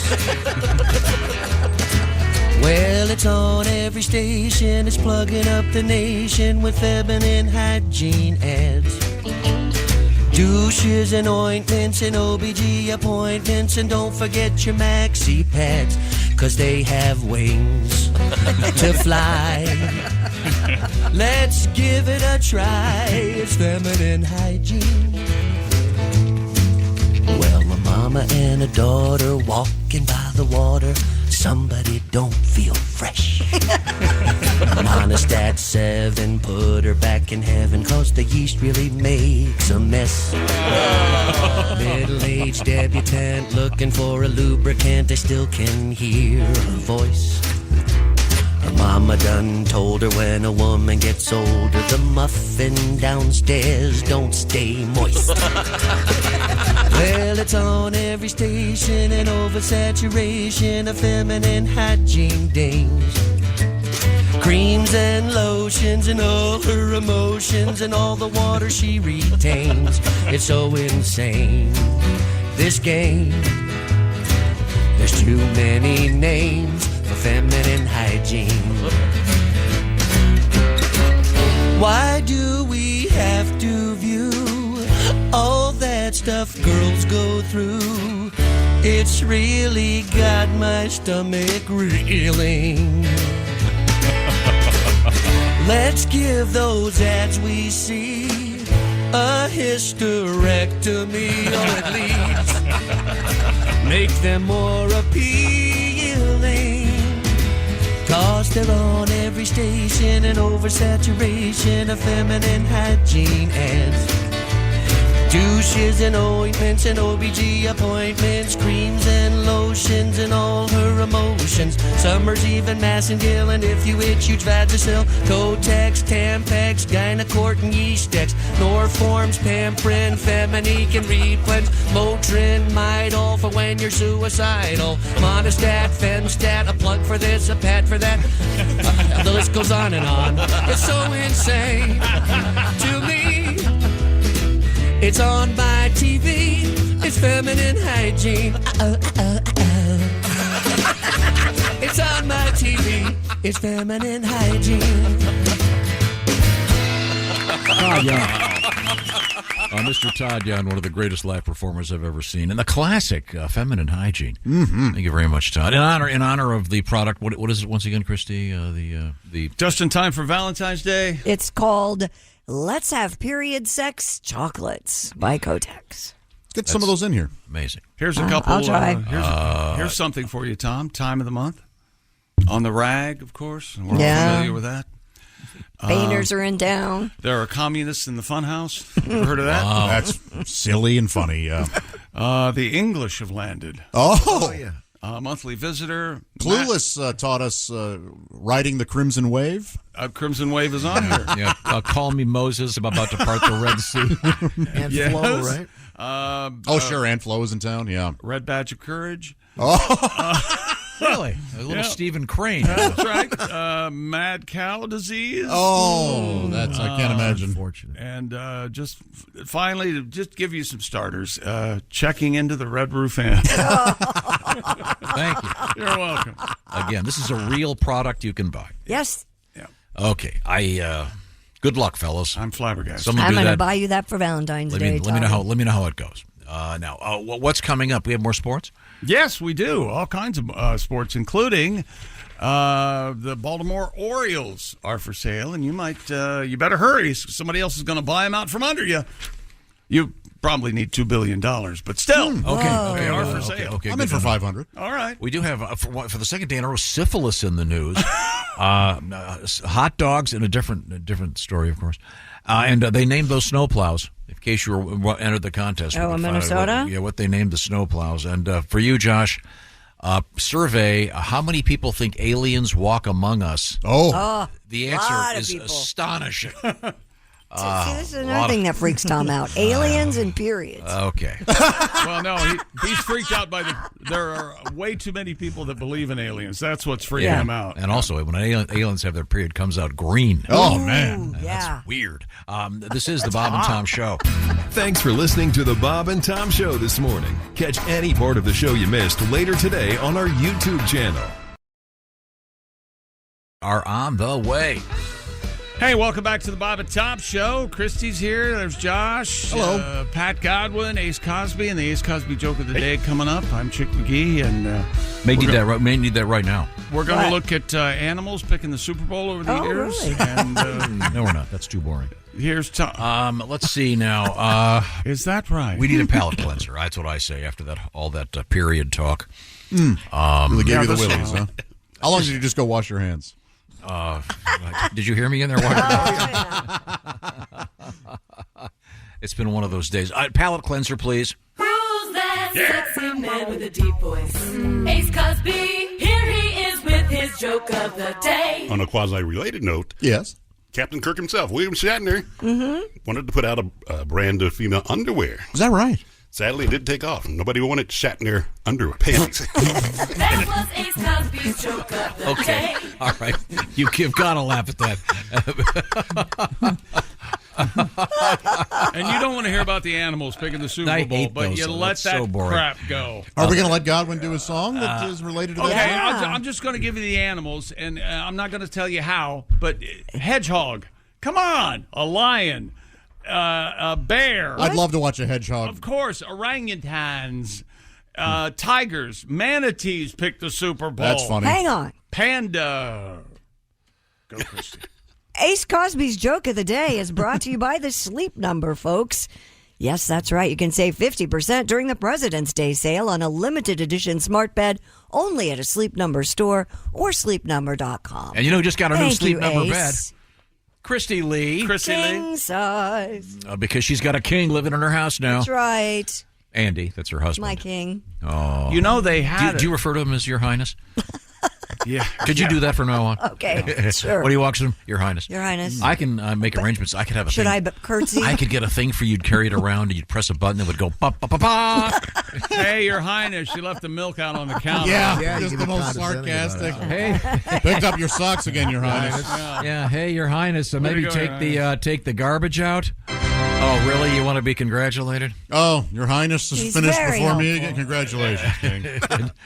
Well, it's on every station, it's plugging up the nation with feminine hygiene ads. Douches and ointments and OBG appointments, and don't forget your maxi pads, 'cause they have wings to fly. Let's give it a try, it's feminine hygiene. Well, a mama and a daughter walking by the water, somebody don't feel fresh. Monostat 7 put her back in heaven, 'cause the yeast really makes a mess. Middle-aged debutante looking for a lubricant, I still can hear her voice. Her mama done told her when a woman gets older, the muffin downstairs don't stay moist. Well, it's on every station, an oversaturation of feminine hygiene dings. Creams and lotions and all her emotions and all the water she retains. It's so insane, this game. There's too many names for feminine hygiene. Why do we have to view all that stuff girls go through? It's really got my stomach reeling. Let's give those ads we see a hysterectomy, or at least make them more appealing. 'Cause they're on every station, an oversaturation of feminine hygiene ads. Douches and ointments and OBG appointments, creams and lotions and all her emotions. Summer's even Massengill, and if you itch, huge Vagisil. Kotex, Tampax, Gynacort and Yeastex. Norforms, Pamprin, Feminique and Replens. Motrin, Midol for when you're suicidal. Monostat, Femstat, a plug for this, a pad for that. The list goes on and on. It's so insane to me. It's on my TV, it's feminine hygiene. It's on my TV, it's feminine hygiene. Oh, yeah. Mr. Todd Young, one of the greatest live performers I've ever seen, and the classic feminine hygiene. Mm-hmm. Thank you very much, Todd. In honor of the product, what is it once again, Christy? The just in time for Valentine's Day. It's called Let's Have Period Sex Chocolates by Kotex. Get some of those in here. Amazing. Here's a couple. I'll try. Here's something for you, Tom. Time of the month. On the rag, of course. We're all familiar with that. Painters are in town. There are communists in the funhouse. Ever heard of that? Wow. That's silly and funny, yeah. The English have landed. Oh, yeah. Monthly visitor. Clueless taught us riding the Crimson Wave. Crimson Wave is on here. Yeah. Call me Moses. I'm about to part the Red Sea. And Yes. Flo, right? Sure. Aunt Flo is in town. Yeah. Red Badge of Courage. Really? A little Stephen Crane. That's right. Mad cow disease. Oh, that's I can't imagine. Unfortunate. And just finally, to just give you some starters, checking into the Red Roof Inn. Thank you. You're welcome. Again, this is a real product you can buy. Yes. Yeah. Okay. Good luck, fellas. I'm flabbergasted. Someone I'm do going to that. buy you that for Valentine's Day. Let me know how it goes. Now, what's coming up? We have more sports? Yes, we do. All kinds of sports, including the Baltimore Orioles are for sale, and you better hurry. Somebody else is going to buy them out from under you. You probably need $2 billion, but still, they are for sale. Okay, I'm in for 500. All right. We do have, for the second day in a row, syphilis in the news. Hot dogs in a different story, of course. And they named those snowplows, in case you entered the contest. Oh, in Minnesota? What they named the snowplows. And for you, Josh, survey how many people think aliens walk among us. The answer is astonishing. See, this is another thing that freaks Tom out. Aliens and periods. Okay. Well, no, he's freaked out by there are way too many people that believe in aliens. That's what's freaking him out. And also, when aliens have their period, comes out green. Oh, man. That's weird. This is the Bob and Tom Show. Thanks for listening to the Bob and Tom Show this morning. Catch any part of the show you missed later today on our YouTube channel. Are on the way. Hey, welcome back to the Bob and Tom Show. Christy's here. There's Josh. Hello. Pat Godwin, Ace Cosby, and the Ace Cosby joke of the day coming up. I'm Chick McGee, and May need that right now. we're going to look at animals picking the Super Bowl over the years. Really? And No, we're not. That's too boring. here's Tom. Let's see now. Is that right? We need a palate cleanser. That's what I say after all that period talk. Really gave you the this- willies, huh? How long did you just go wash your hands? Did you hear me in there? It's been one of those days. Palate cleanser, please. Who's that sexy man with a deep voice? Ace Cosby, here he is with his joke of the day. On a quasi-related note, Yes. Captain Kirk himself, William Shatner, wanted to put out a brand of female underwear. Is that right? Sadly, it didn't take off. Nobody wanted Shatner underwear panties. That was Ace Cosby's joke of the day. All right. You've got to laugh at that. And you don't want to hear about the animals picking the Super I Bowl, hate but those, you though. let That's that so boring. crap go. Are we going to let Godwin do a song that is related to Okay, that? I'm just going to give you the animals, and I'm not going to tell you how, but hedgehog. Come on. A lion. A bear. I'd love to watch a hedgehog. Of course, orangutans, tigers, manatees pick the Super Bowl. That's funny. Hang on. Panda. Go, Christy. Ace Cosby's joke of the day is brought to you by the Sleep Number, folks. Yes, that's right. You can save 50% during the President's Day sale on a limited edition smart bed only at a Sleep Number store or sleepnumber.com. And you know who just got a new Thank Sleep you, Number Ace. bed? Christy Lee. King size. Because she's got a king living in her house now. That's right. Andy, that's her husband. My king. Oh. You know they had. Do you refer to him as Your Highness? Yeah. Could you do that from now on? Okay, sure. What do you walk to him? Your Highness. Your Highness. I can make arrangements. I could have a Should thing. I curtsy? I could get a thing for you to carry it around, and you'd press a button, and it would go ba ba ba ba. Hey, Your Highness, she left the milk out on the counter. Yeah, just the most sarcastic. Hey, picked up your socks again, Your Highness. Yeah. Hey, Your Highness. So maybe go, take Your the garbage out. Oh, really? You want to be congratulated? Oh, Your Highness has He's finished very before me helpful. again. Congratulations, King.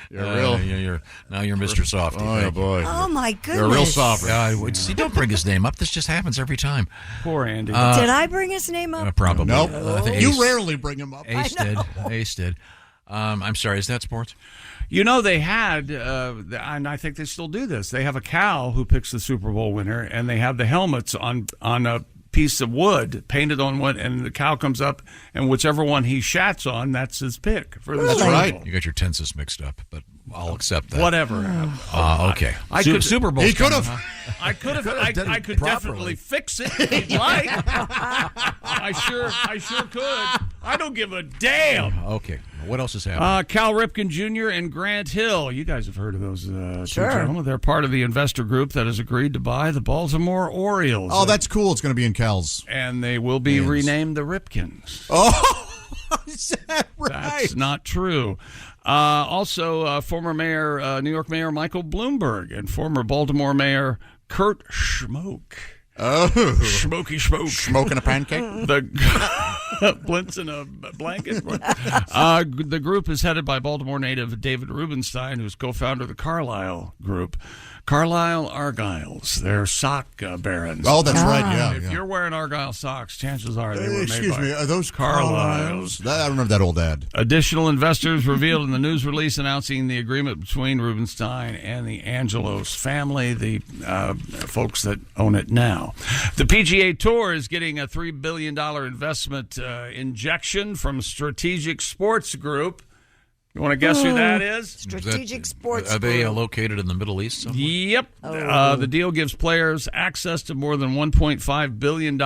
You're Now you're Mr. Softy. Oh, yeah, boy. Oh, my goodness. You're a real sovereign. See, don't bring his name up. This just happens every time. Poor Andy. Did I bring his name up? Probably. Nope. I think You Ace- rarely bring him up. Ace did. Ace did. I'm sorry. Is that sports? You know, they had, and I think they still do this. They have a cow who picks the Super Bowl winner, and they have the helmets on a piece of wood, painted on wood, and the cow comes up, and whichever one he shats on, that's his pick for the Super Bowl. You got your tenses mixed up, but I'll accept that. Whatever. Okay. I could Super Bowl. He could have. I could have. I could definitely fix it if you'd like. I sure could. I don't give a damn. Okay. What else is happening? Cal Ripken Jr. and Grant Hill. You guys have heard of those two Sure. gentlemen. They're part of the investor group that has agreed to buy the Baltimore Orioles. Oh, that's cool. It's going to be in Cal's. And they will be renamed the Ripkins. Oh, is that right? That's not true. Also, former mayor, New York Mayor Michael Bloomberg and former Baltimore Mayor Kurt Schmoke. Oh. Smoky Schmoke. Smoking a pancake? The Blintz in a blanket. The group is headed by Baltimore native David Rubenstein, who's co-founder of the Carlisle Group. Carlisle Argyles. They're sock barons. Oh, that's right. Yeah. If you're wearing Argyle socks, chances are they were made Excuse by me, are those Carlisles. I remember that old ad. Additional investors revealed in the news release announcing the agreement between Rubenstein and the Angelos family, the folks that own it now. The PGA Tour is getting a $3 billion investment injection from Strategic Sports Group. You want to guess who that is? Strategic Sports Are they Group. located in the Middle East somewhere? Yep. The deal gives players access to more than $1.5 billion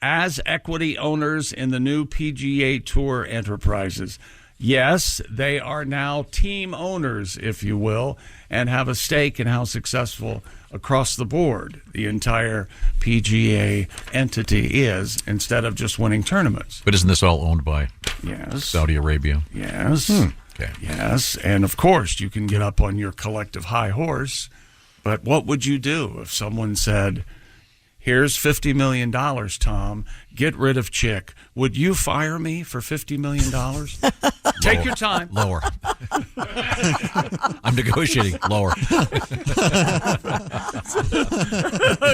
as equity owners in the new PGA Tour enterprises. Yes, they are now team owners, if you will, and have a stake in how successful across the board the entire PGA entity is, instead of just winning tournaments. But isn't this all owned by Saudi Arabia? Yes. Okay. Yes. And of course, you can get up on your collective high horse. But what would you do if someone said, here's $50 million, Tom, get rid of Chick? Would you fire me for $50 million? Take your time. Lower. I'm negotiating. Lower. A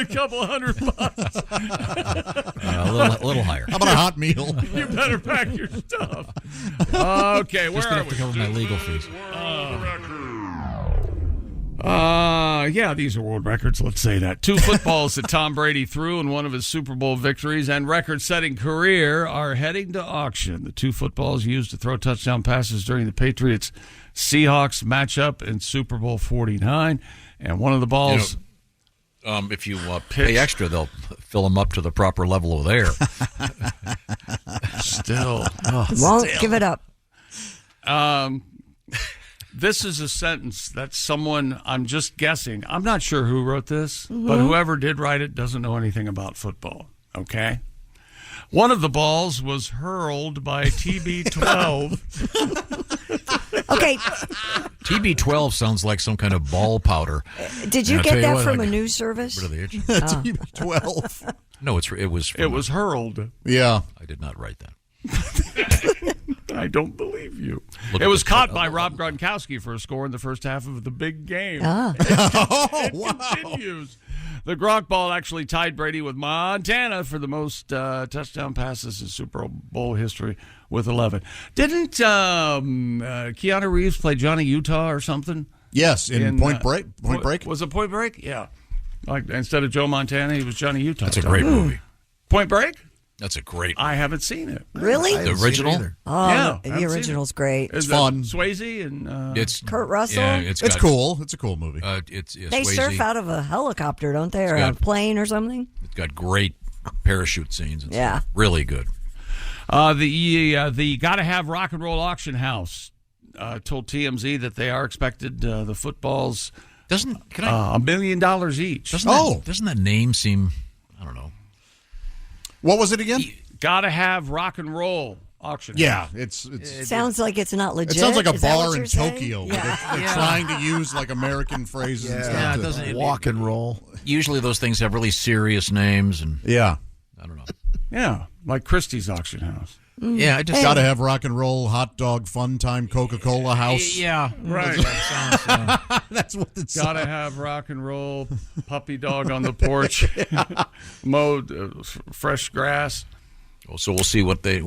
couple $100. A little higher. How about a hot meal? You better pack your stuff. Okay, where Just are enough we? to cover my legal fees. Yeah, these are world records. Let's say that. 2 footballs that Tom Brady threw in one of his Super Bowl victories and record-setting career are heading to auction. The 2 footballs used to throw touchdown passes during the Patriots-Seahawks matchup in Super Bowl 49, and one of the balls. If you pay extra, they'll fill them up to the proper level of air. Still, Won't give it up. This is a sentence that someone, I'm just guessing, I'm not sure who wrote this, but whoever did write it doesn't know anything about football, okay? One of the balls was hurled by TB12. Okay. TB12 sounds like some kind of ball powder. Did you And I'll get tell that what, from I- a news service? Rid of the itch. TB12. No, it was. It was hurled. Yeah. I did not write that. I don't believe you. Look It at was the- caught by Rob Gronkowski for a score in the first half of the big game. It continues. The Gronk ball actually tied Brady with Montana for the most touchdown passes in Super Bowl history with 11. Didn't Keanu Reeves play Johnny Utah or something? Yes, in Point Break. Point Break? Was it Point Break? Yeah. Like instead of Joe Montana, he was Johnny Utah. That's a great movie. Point Break? That's a great. I haven't seen it. Really? The original? Oh, Yeah, the haven't seen original's great. Is fun. Swayze and It's Kurt Russell? Yeah, It's got- cool. It's a cool movie. It's They Swayze. surf out of a helicopter, don't they? Or a got- plane or something? It's got great parachute scenes. It's Yeah. really good. the Gotta Have Rock and Roll Auction House told TMZ that they are expected the footballs Can $1 million each. Doesn't that name seem? I don't know. What was it again? Gotta Have Rock and Roll Auction Yeah, House. it's Sounds like it's not legit. It sounds like a Is that what bar in you're saying? Tokyo. Where Yeah. they're trying to use like American phrases. and stuff Yeah, it to doesn't- Walk and roll. Usually those things have really serious names, and Yeah. I don't know. Yeah, like Christie's auction house. Yeah, I just got to have rock and roll, hot dog, fun time, Coca-Cola house. Yeah, right. That sounds, That's what it's. Gotta have rock and roll, puppy dog on the porch, mowed fresh grass. So we'll see what they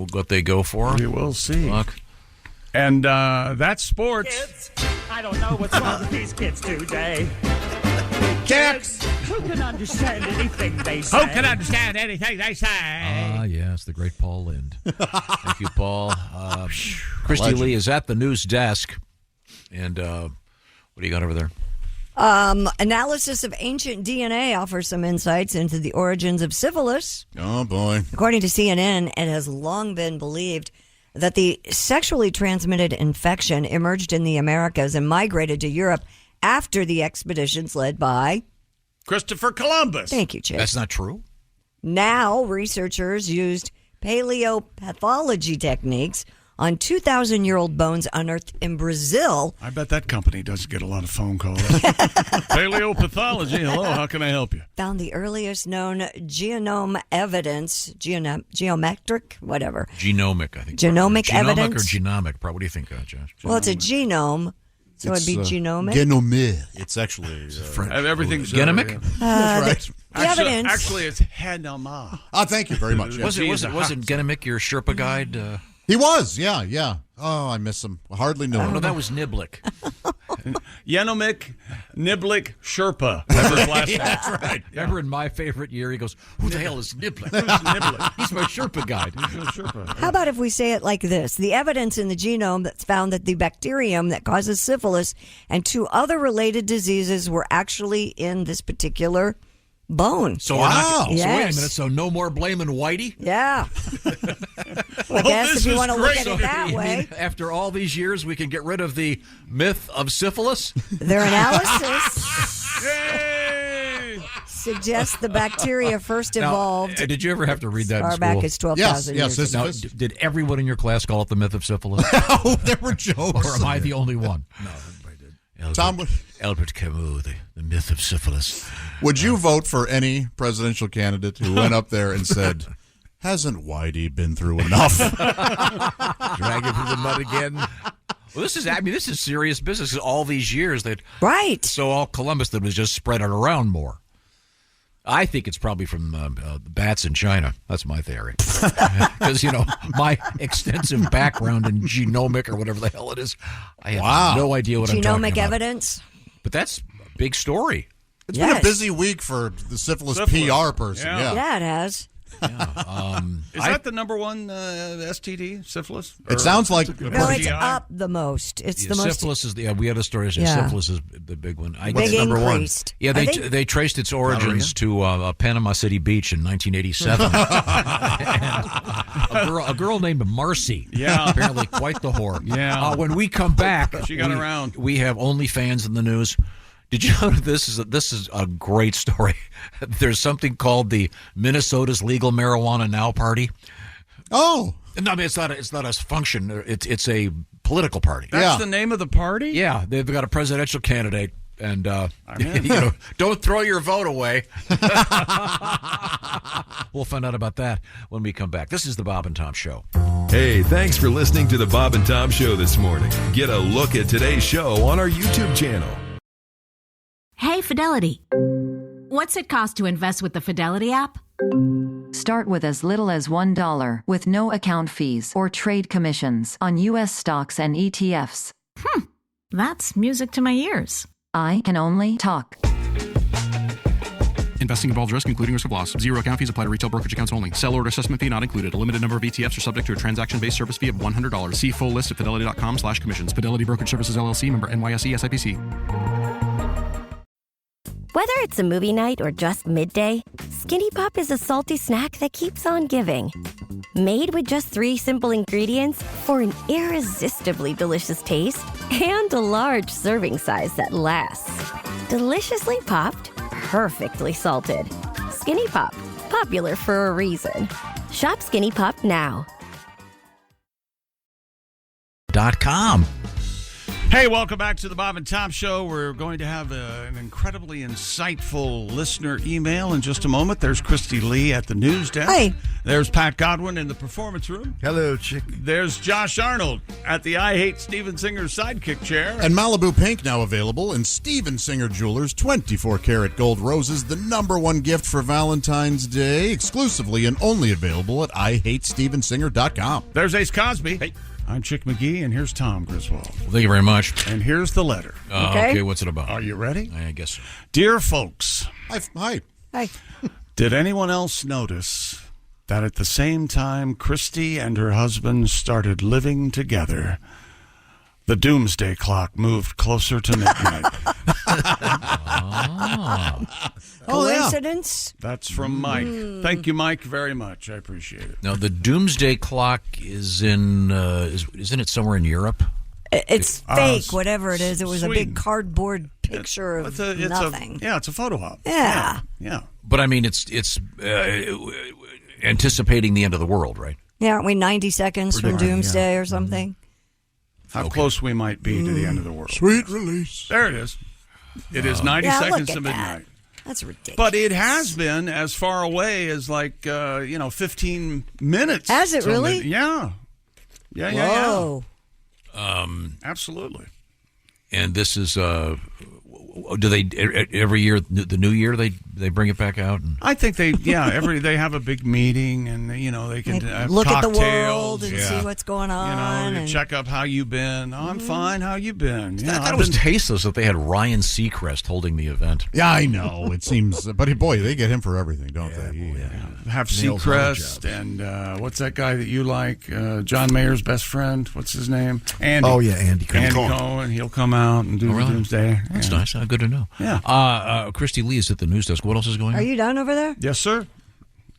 go for. We will see. Look. And that's sports. Kids, I don't know what's wrong with these kids today. Kids, who can understand anything they say? Who can understand anything they say? Ah, yes, the great Paul Lind. Thank you, Paul. Christy Lee is at the news desk. And what do you got over there? Analysis of ancient DNA offers some insights into the origins of syphilis. Oh, boy. According to CNN, it has long been believed that the sexually transmitted infection emerged in the Americas and migrated to Europe after the expeditions led by Christopher Columbus. Thank you, Chip. That's not true. Now, researchers used paleopathology techniques on 2,000-year-old bones unearthed in Brazil. I bet that company doesn't get a lot of phone calls. Paleopathology, hello, how can I help you? Found the earliest known genome evidence, geometric, whatever. Genomic, I think. Genomic evidence? Genomic or genomic? What do you think, Josh? Well, it's a genome, so it'd be genomic. Genome. It's actually everything's genomic. That's right. Evidence. Actually, it's Hanama. Oh, thank you very much. Wasn't Genomic your Sherpa guide? He was, yeah. Oh, I miss him. I hardly knew him. No, that was Niblick. Yanomik, Niblick, Sherpa. That's right. Remember in my favorite year, he goes, who the hell is Niblick? He's my Sherpa guide. How about if we say it like this? The evidence in the genome that's found that the bacterium that causes syphilis and 2 other related diseases were actually in this particular bone. So, we're not, Yes. so wait a minute. So no more blaming Whitey? Yeah. I guess if you want to look at it that You way. mean after all these years, we can get rid of the myth of syphilis? Their analysis suggests the bacteria first evolved. Now, did you ever have to read that far in back school? as 12,000 years ago. Now, did everyone in your class call it the myth of syphilis? Oh, there were jokes. Or am I the only one? No, everybody did. Albert Camus, the myth of syphilis. Would you vote for any presidential candidate who went up there and said, hasn't Whitey been through enough? Drag him through the mud again. Well, this is serious business. All these years that so all Columbus did was just spread it around more. I think it's probably from the bats in China. That's my theory. Because, my extensive background in genomic or whatever the hell it is, I have no idea what I'm talking about. Genomic evidence. But that's a big story. It's been a busy week for the syphilis PR person. Yeah, it has. Is that the number one STD, syphilis? It sounds like No, it's up the most. It's the most. Syphilis is we had a story. Yeah. Syphilis is the big one. Big number increased. one. Yeah, they traced its origins to Panama City Beach in 1987. a girl named Marcy. Yeah, apparently quite the whore. Yeah. When we come back, she got around. We have OnlyFans in the news. Did you know this is a great story? There's something called the Minnesota's Legal Marijuana Now Party. Oh, no, I mean, it's not a function. It's a political party. That's the name of the party? Yeah, they've got a presidential candidate, and don't throw your vote away. We'll find out about that when we come back. This is the Bob and Tom Show. Hey, thanks for listening to the Bob and Tom Show this morning. Get a look at today's show on our YouTube channel. Hey, Fidelity. What's it cost to invest with the Fidelity app? Start with as little as $1 with no account fees or trade commissions on U.S. stocks and ETFs. That's music to my ears. I can only talk. Investing involves risk, including risk of loss. Zero account fees apply to retail brokerage accounts only. Sell order assessment fee not included. A limited number of ETFs are subject to a transaction-based service fee of $100. See full list at fidelity.com/commissions. Fidelity Brokerage Services, LLC, member NYSE, SIPC. Whether it's a movie night or just midday, Skinny Pop is a salty snack that keeps on giving. Made with just 3 simple ingredients for an irresistibly delicious taste and a large serving size that lasts. Deliciously popped, perfectly salted. Skinny Pop, popular for a reason. Shop Skinny Pop now. .com. Hey, welcome back to the Bob and Tom Show. We're going to have an incredibly insightful listener email in just a moment. There's Christy Lee at the news desk. Hi. There's Pat Godwin in the performance room. Hello, chick. There's Josh Arnold at the I Hate Steven Singer sidekick chair. And Malibu Pink now available in Steven Singer Jewelers 24-karat gold roses, the #1 gift for Valentine's Day, exclusively and only available at IHateStevenSinger.com. There's Ace Cosby. Hey. I'm Chick McGee, and here's Tom Griswold. Well, thank you very much. And here's the letter. Okay, what's it about? Are you ready? I guess so. Dear folks. Hi. Did anyone else notice that at the same time Christy and her husband started living together, the doomsday clock moved closer to midnight? Coincidence? That's from Mike. Thank you, Mike, very much. I appreciate it. Now, the doomsday clock is isn't it somewhere in Europe? It's fake, whatever it is. It was Sweden. a big cardboard picture of nothing. It's a photo op. Yeah. But I mean, it's anticipating the end of the world, right? Yeah, aren't we 90 seconds from doomsday or something? How close we might be to the end of the world. Sweet release. There it is. It is 90 seconds to midnight. That's ridiculous. But it has been as far away as 15 minutes. Has it really? Yeah. Whoa. Absolutely. And this is do they every year, the new year, they bring it back out? I think they have a big meeting, and they can have look cocktails, at the world and see what's going on. And check up how you been. Oh, I'm fine. How you been? I thought it was tasteless that they had Ryan Seacrest holding the event. Yeah, I know. It seems, but boy, they get him for everything, don't they? Have Seacrest and what's that guy that you like? John Mayer's best friend. What's his name? Andy. Oh yeah, Andy Cohen. Andy Cohen. He'll come out and do the doomsday. That's nice. Good to know. Yeah. Christy Lee is at the news desk. What else is going on? Are you done over there? Yes, sir.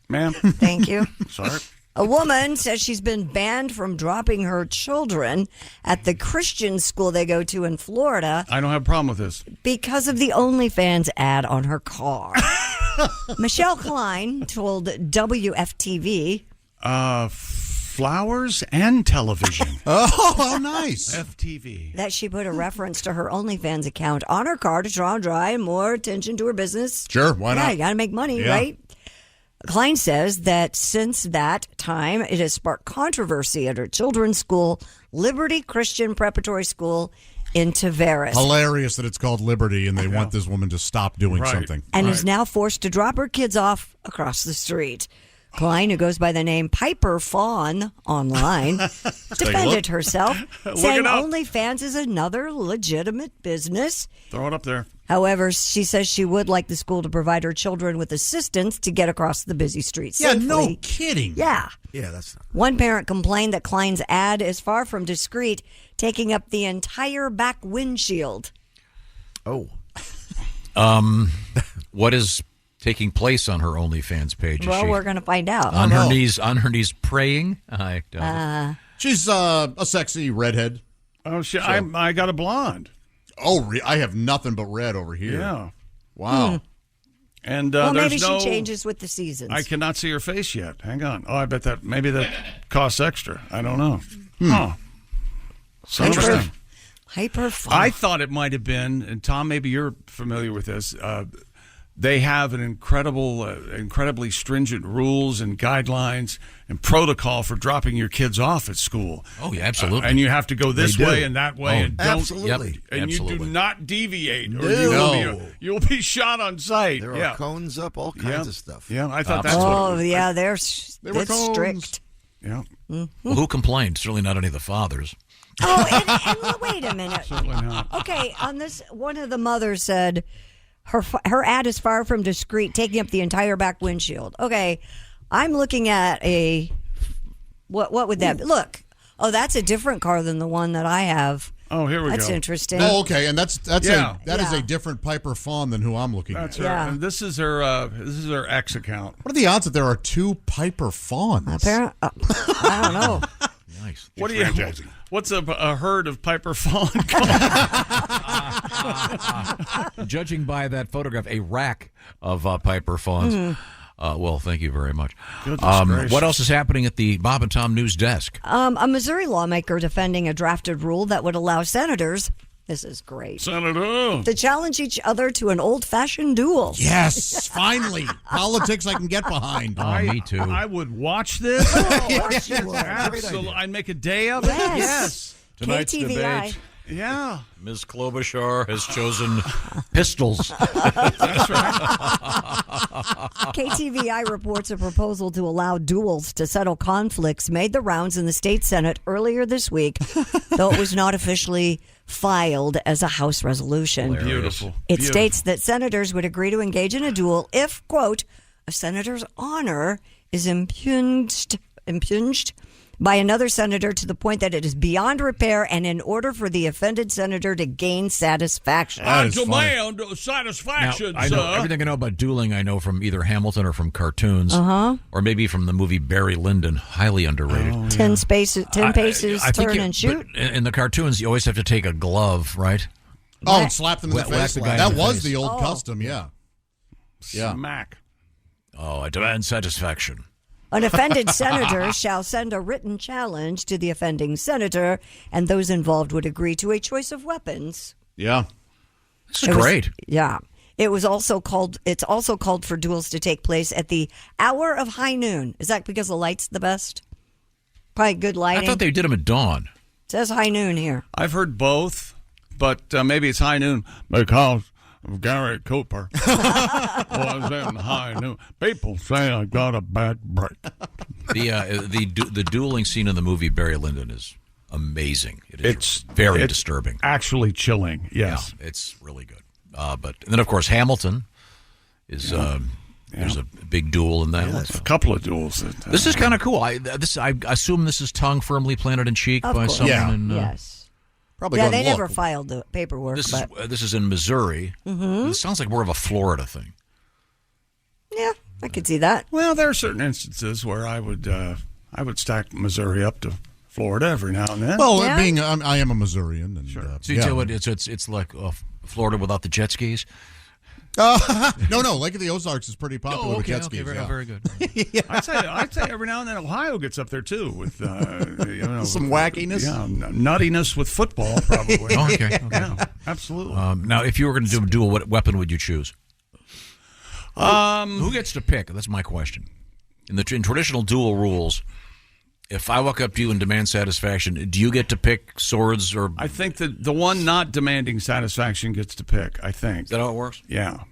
Ma'am. Thank you. Sorry. A woman says she's been banned from dropping her children at the Christian school they go to in Florida I don't have a problem with this. because of the OnlyFans ad on her car. Michelle Klein told WFTV. Flowers and television. Oh, how nice. FTV. That she put a reference to her OnlyFans account on her car to draw more attention to her business. Sure, why not? Yeah, you got to make money, right? Klein says that since that time, it has sparked controversy at her children's school, Liberty Christian Preparatory School in Tavares. Hilarious that it's called Liberty, and they want this woman to stop doing something. And is now forced to drop her kids off across the street. Klein, who goes by the name Piper Fawn online, defended herself, saying OnlyFans is another legitimate business. Throw it up there. However, she says she would like the school to provide her children with assistance to get across the busy streets safely. Yeah, no kidding. Yeah. Yeah, that's not... One parent complained that Klein's ad is far from discreet, taking up the entire back windshield. Oh. What is taking place on her OnlyFans page? Well, we're going to find out. On her knees praying? I don't. She's a sexy redhead. Oh, I got a blonde. Oh, I have nothing but red over here. Yeah. Wow. And well, maybe there's she changes with the seasons. I cannot see her face yet. Hang on. Oh, I bet that costs extra. I don't know. Huh. So interesting. Hyper fun. I thought it might have been, and Tom, maybe you're familiar with this. They have an incredibly stringent rules and guidelines and protocol for dropping your kids off at school. Oh, yeah, absolutely. And you have to go this way and that way, and don't. Absolutely. And you do not deviate, or you'll be shot on sight. There are cones up, all kinds of stuff. Yeah, I thought that's what it was. Yeah, They were it's cones. strict. Yeah. Mm-hmm. Well, who complained? Certainly not any of the fathers. Oh, and wait a minute. Certainly not. Okay, on this, one of the mothers said her ad is far from discreet, taking up the entire back windshield. Okay, I'm looking at what would that be? Look, that's a different car than the one that I have. Oh, here we go. That's interesting. Oh, okay, and that Yeah. is a different Piper Fawn than who I'm looking That's at. her. And this is her ex account. What are the odds that there are two Piper Fawns? I don't know. Nice. What do you? What's a herd of Piper Fawn called? Judging by that photograph, a rack of Piper Fawns. Well, thank you very much. Goodness What else is happening at the Bob and Tom News desk? A Missouri lawmaker defending a drafted rule that would allow senators, this is great, Senator, to challenge each other to an old-fashioned duel. Yes, finally. Politics I can get behind. Me too. I would watch this. Absolutely. I'd make a day of it. Yes. Tonight's KTVI. debate. Yeah. Ms. Klobuchar has chosen pistols. That's right. KTVI reports a proposal to allow duels to settle conflicts made the rounds in the state Senate earlier this week, though it was not officially filed as a House resolution. Beautiful. It states that senators would agree to engage in a duel if, quote, a senator's honor is impunged by another senator to the point that it is beyond repair and in order for the offended senator to gain satisfaction. I demand satisfaction, Now, I know sir. everything I know about dueling. I know from either Hamilton or from cartoons, Uh-huh. or maybe from the movie Barry Lyndon. Highly underrated. 10 paces, I think turn and shoot. But in the cartoons, you always have to take a glove, right? Oh, and slap them in the Whack face. the guy in That the was face. the old custom, yeah. Yeah. Smack. Oh, I demand satisfaction. An offended senator shall send a written challenge to the offending senator, and those involved would agree to a choice of weapons. Yeah. This is great. It's also called for duels to take place at the hour of high noon. Is that because the light's the best? Probably good lighting. I thought they did them at dawn. It says high noon here. I've heard both, but maybe it's high noon because of Gary Cooper was in high noon. People say I got a bad break. The dueling scene in the movie Barry Lyndon is amazing. It's very disturbing. Actually chilling. Yes, yeah, it's really good. But and then of course Hamilton is there's a big duel in that one. A couple of duels. This is kind of cool. I assume this is tongue firmly planted in cheek Of by course. someone. Yes. Probably. Yeah, they never filed the paperwork. This is in Missouri. Mhm. It sounds like more of a Florida thing. Yeah, I could see that. Well, there are certain instances where I would stack Missouri up to Florida every now and then. Well, I am a Missourian, and So you tell what it's like Florida without the jet skis. No, Lake of the Ozarks is pretty popular with jet skis. Very good. I'd say every now and then Ohio gets up there too with some wackiness. Yeah, nuttiness with football probably. Okay. Yeah, absolutely. Now, if you were going to do a duel, what weapon would you choose? Who gets to pick? That's my question. In traditional duel rules, if I walk up to you and demand satisfaction, do you get to pick swords or? I think that the one not demanding satisfaction gets to pick. I think. Is that how it works? Yeah.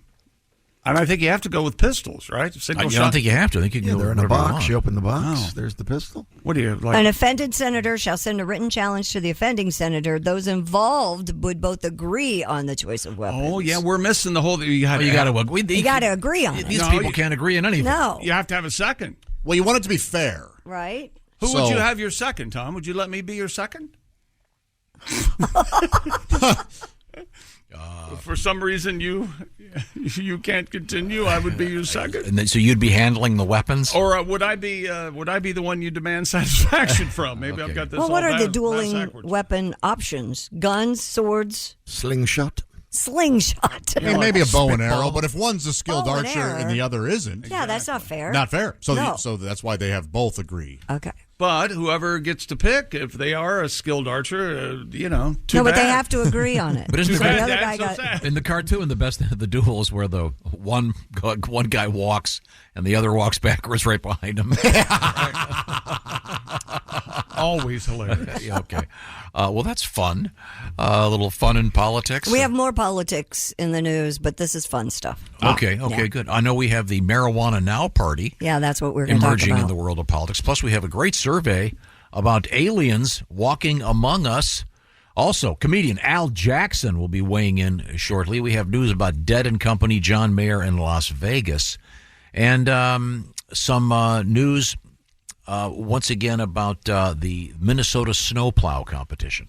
And I think you have to go with pistols, right? I don't think you have to. I think you can go they're in a whatever you box. want. You open the box. There's the pistol. What do you like? An offended senator shall send a written challenge to the offending senator. Those involved would both agree on the choice of weapons. Oh, yeah, we're missing the whole. You got to agree on it. These people can't agree on anything. No. You have to have a second. Well, you want it to be fair. Right? Who would you have your second, Tom? Would you let me be your second? For some reason you can't continue, I would be your second. And then, so you'd be handling the weapons, or would I be the one you demand satisfaction from? Maybe I've got this. Well, what all are the bad- dueling backwards. weapon options? Guns, swords, slingshot. Slingshot. I mean, maybe a bow and arrow, but if one's a skilled Bow and archer and arrow. the other isn't, Yeah, that's not fair. not fair. So, No. so that's why they have both agree. Okay. But whoever gets to pick, if they are a skilled archer, too No, bad. but they have to agree on it. But isn't Too the bad, the other Dad, guy so got sad. in the cartoon, the best the duel is where the one guy walks and the other walks backwards right behind him. Always hilarious. Yeah, okay. Well, that's fun. A little fun in politics. We have more politics in the news, but this is fun stuff. Okay, Yeah. good. I know we have the Marijuana Now party Yeah, that's what we're going to talk emerging about. in the world of politics. Plus, we have a great survey about aliens walking among us. Also, comedian Al Jackson will be weighing in shortly. We have news about Dead & Company, John Mayer in Las Vegas. And some news, once again, about the Minnesota snowplow competition,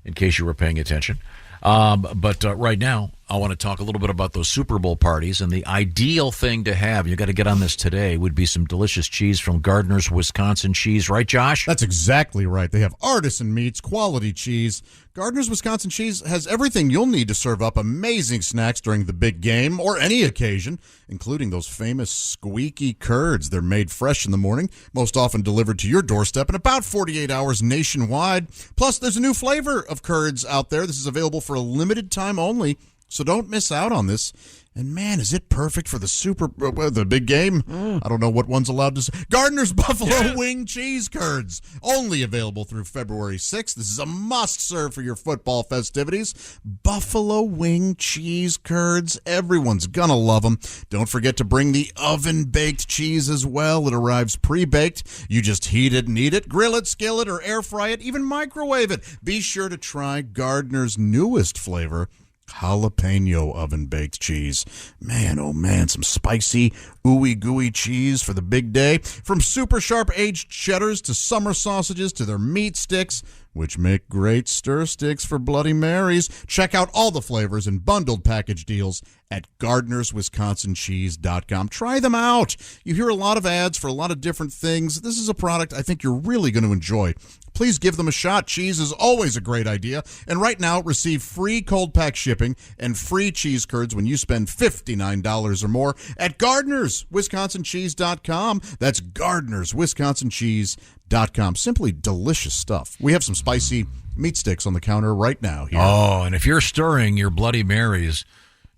in case you were paying attention. But right now, I want to talk a little bit about those Super Bowl parties. And the ideal thing to have, you got to get on this today, would be some delicious cheese from Gardner's Wisconsin Cheese. Right, Josh? That's exactly right. They have artisan meats, quality cheese. Gardner's Wisconsin Cheese has everything you'll need to serve up amazing snacks during the big game or any occasion, including those famous squeaky curds. They're made fresh in the morning, most often delivered to your doorstep in about 48 hours nationwide. Plus, there's a new flavor of curds out there. This is available for a limited time only, so don't miss out on this. And man, is it perfect for the big game? I don't know what one's allowed to say. Gardner's Buffalo Wing Cheese Curds, only available through February 6th. This is a must-serve for your football festivities. Buffalo Wing Cheese Curds, everyone's gonna love them. Don't forget to bring the oven-baked cheese as well. It arrives pre-baked. You just heat it and eat it, grill it, skillet, or air fry it, even microwave it. Be sure to try Gardner's newest flavor, jalapeno oven-baked cheese. Man, oh man, some spicy, ooey-gooey cheese for the big day. From super sharp aged cheddars to summer sausages to their meat sticks, which make great stir sticks for Bloody Marys. Check out all the flavors and bundled package deals at GardnersWisconsinCheese.com. Try them out. You hear a lot of ads for a lot of different things. This is a product I think you're really going to enjoy. Please give them a shot. Cheese is always a great idea. And right now, receive free cold pack shipping and free cheese curds when you spend $59 or more at GardnersWisconsinCheese.com. That's GardnersWisconsinCheese.com. Simply delicious stuff. We have some spicy meat sticks on the counter right now here. Oh, and if you're stirring your Bloody Marys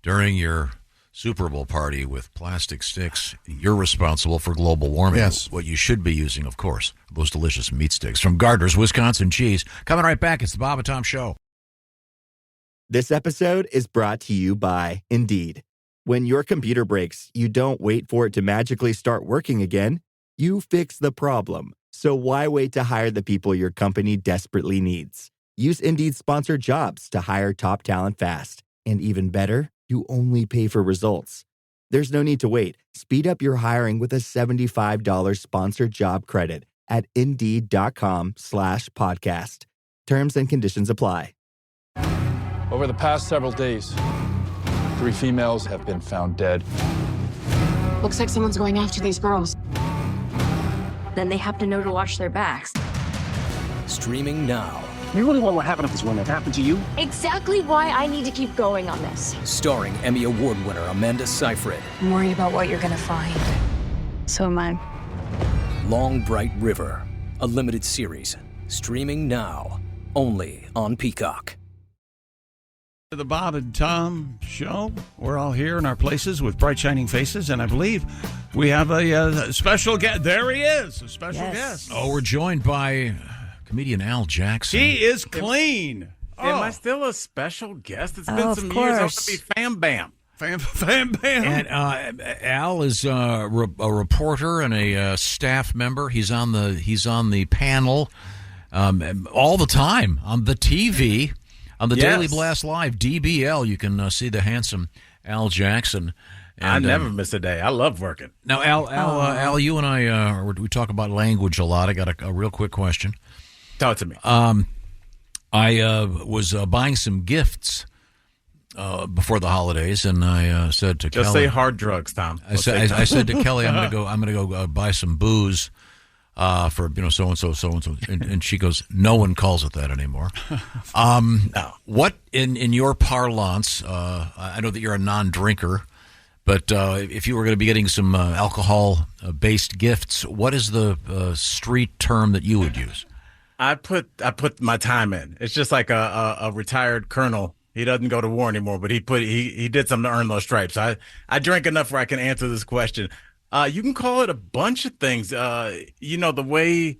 during your Super Bowl party with plastic sticks, you're responsible for global warming. Yes. What you should be using, of course, those delicious meat sticks from Gardner's Wisconsin Cheese. Coming right back, it's the Bob and Tom Show. This episode is brought to you by Indeed. When your computer breaks, you don't wait for it to magically start working again. You fix the problem. So why wait to hire the people your company desperately needs? Use Indeed's sponsored jobs to hire top talent fast. And even better, you only pay for results. There's no need to wait. Speed up your hiring with a $75 sponsored job credit at Indeed.com/podcast. Terms and conditions apply. Over the past several days, 3 females have been found dead. Looks like someone's going after these girls. Then they have to know to watch their backs. Streaming now. You really want what happened to this woman to happen to you? Exactly why I need to keep going on this. Starring Emmy Award winner Amanda Seyfried. I'm worried about what you're gonna find. So am I. Long Bright River. A limited series. Streaming now. Only on Peacock. The Bob and Tom Show. We're all here in our places with bright shining faces, and I believe we have a special guest. There he is, a special guest. Oh, we're joined by comedian Al Jackson. He is clean. Am I still a special guest? It's been of some years. I want course. to be Fam Bam. Fam Bam. And Al is a reporter and a staff member. He's on the panel all the time on the TV. On the Daily Blast Live, DBL, you can see the handsome Al Jackson. And, I never miss a day. I love working. Now, Al, you and I, we talk about language a lot. I got a real quick question. Tell it to me. I was buying some gifts before the holidays, and I said to Kelly, Just say hard drugs, Tom. I said to Kelly, I'm gonna go buy some booze for so and so, and she goes, no one calls it that anymore. No. What in your parlance? I know that you're a non-drinker, but if you were going to be getting some alcohol-based gifts, what is the street term that you would use? I put my time in. It's just like a retired colonel. He doesn't go to war anymore, but he did something to earn those stripes. I drink enough where I can answer this question. You can call it a bunch of things. The way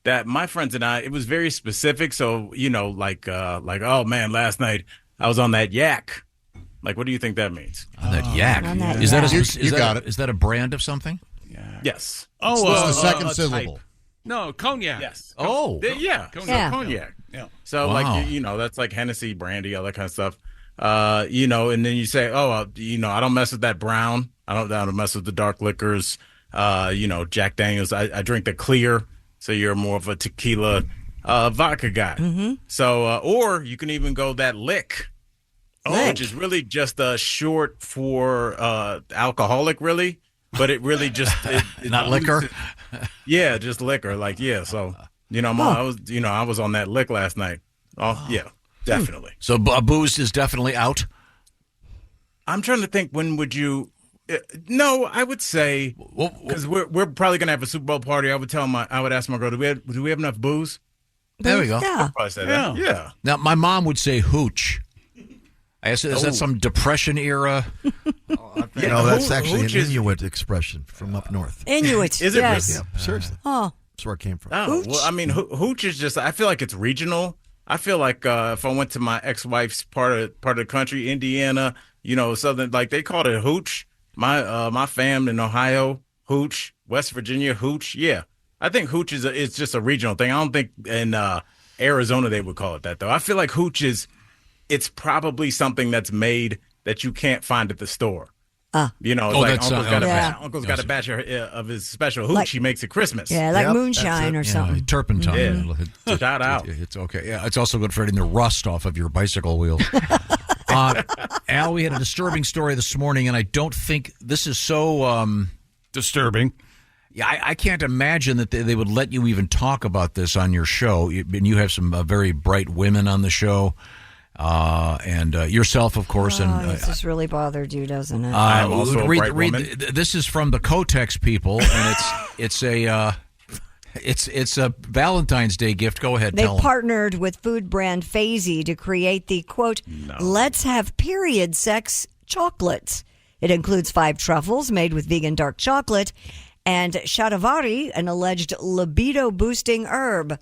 that my friends and I, it was very specific. So, like, oh man, last night I was on that yak. Like, what do you think that means? On that yak. Is that a brand of something? Yeah. Yes. Oh, what's the second syllable? Type. No, cognac. Yes. Oh. Yeah. Cognac. Yeah. So, like, that's like Hennessy, brandy, all that kind of stuff. And then you say, I don't mess with that brown. I don't mess with the dark liquors. Jack Daniels. I drink the clear. So you're more of a tequila, vodka guy. Mm-hmm. So, or you can even go that lick. which is really just short for alcoholic, really. But it really just not liquor. Yeah, just liquor. Like so I was on that lick last night. Oh yeah, definitely. So booze is definitely out. I'm trying to think. When would you? No, I would say because we're probably gonna have a Super Bowl party. I would ask my girl, do we have enough booze? There we go. Yeah. I'd probably say that. Yeah. Now my mom would say hooch. I asked, is that some Depression era? That's actually an Inuit expression from up north. Inuit, is it? Yes. Really? Yeah, seriously. Oh, that's where it came from. Oh, well, I mean, hooch is just. I feel like it's regional. I feel like if I went to my ex-wife's part of the country, Indiana, southern, like they called it hooch. My fam in Ohio, hooch. West Virginia, hooch. Yeah, I think hooch is just a regional thing. I don't think in Arizona they would call it that though. I feel like hooch it's probably something that's made that you can't find at the store. Uncle's got a batch of his special hooch he makes at Christmas. Yeah, like moonshine or something. Turpentine. Mm-hmm. Shout out. It's okay. Yeah, it's also good for getting the rust off of your bicycle wheels. Al, we had a disturbing story this morning, and I don't think this is so disturbing. Yeah, I can't imagine that they would let you even talk about this on your show. And you have some very bright women on the show. And yourself, of course. This just really bothered you, doesn't it? I'm also a bright woman. This is from the Kotex people, and it's a Valentine's Day gift. Go ahead. They tell them. partnered with food brand Fazy to create the quote, "Let's have period sex chocolates." It includes 5 truffles made with vegan dark chocolate and shatavari, an alleged libido boosting herb.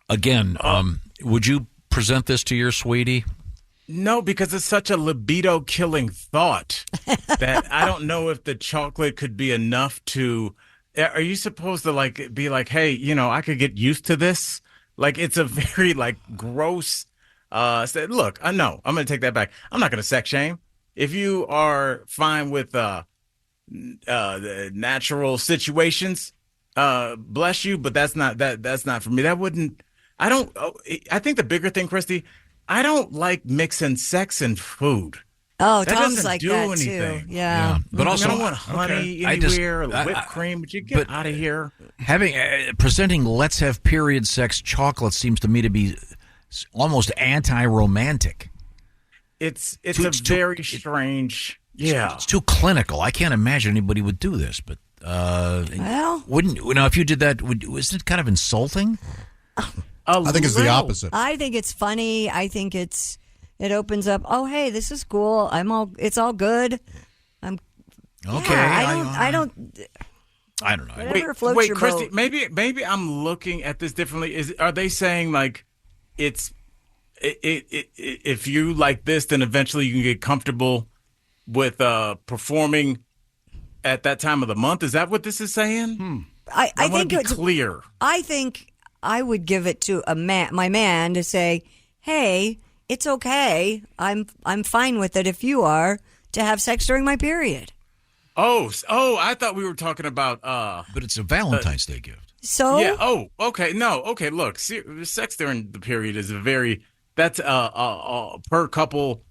Again, would you present this to your sweetie? No, because it's such a libido killing thought that I don't know if the chocolate could be enough to. Are you supposed to be like, hey, I could get used to this? Like, it's a very gross. Look, no, I'm going to take that back. I'm not going to sex shame. If you are fine with the natural situations, bless you. But that's not for me. That wouldn't. I think the bigger thing, Christy, I don't like mixing sex and food. Oh, that Tom's doesn't like do that anything. too. Yeah. But also, I don't want honey anywhere or whipped cream. Would you get out of here? Presenting "Let's have period sex chocolate" seems to me to be almost anti-romantic. It's very strange. Yeah, it's too clinical. I can't imagine anybody would do this. But wouldn't if you did that? Isn't it kind of insulting? I think it's the opposite. I think it's funny. I think it opens up. Oh, hey, this is cool. It's all good. I'm okay. Yeah, I don't know. Whatever floats your Christy, boat. maybe I'm looking at this differently. Are they saying it's if you like this, then eventually you can get comfortable with performing at that time of the month? Is that what this is saying? I think it's clear. I think I would give it to my man to say, "Hey, it's okay. I'm fine with it if you are to have sex during my period." Oh! I thought we were talking about. But it's a Valentine's Day gift. So yeah. Oh, okay. No, okay. Look, sex during the period is that's per couple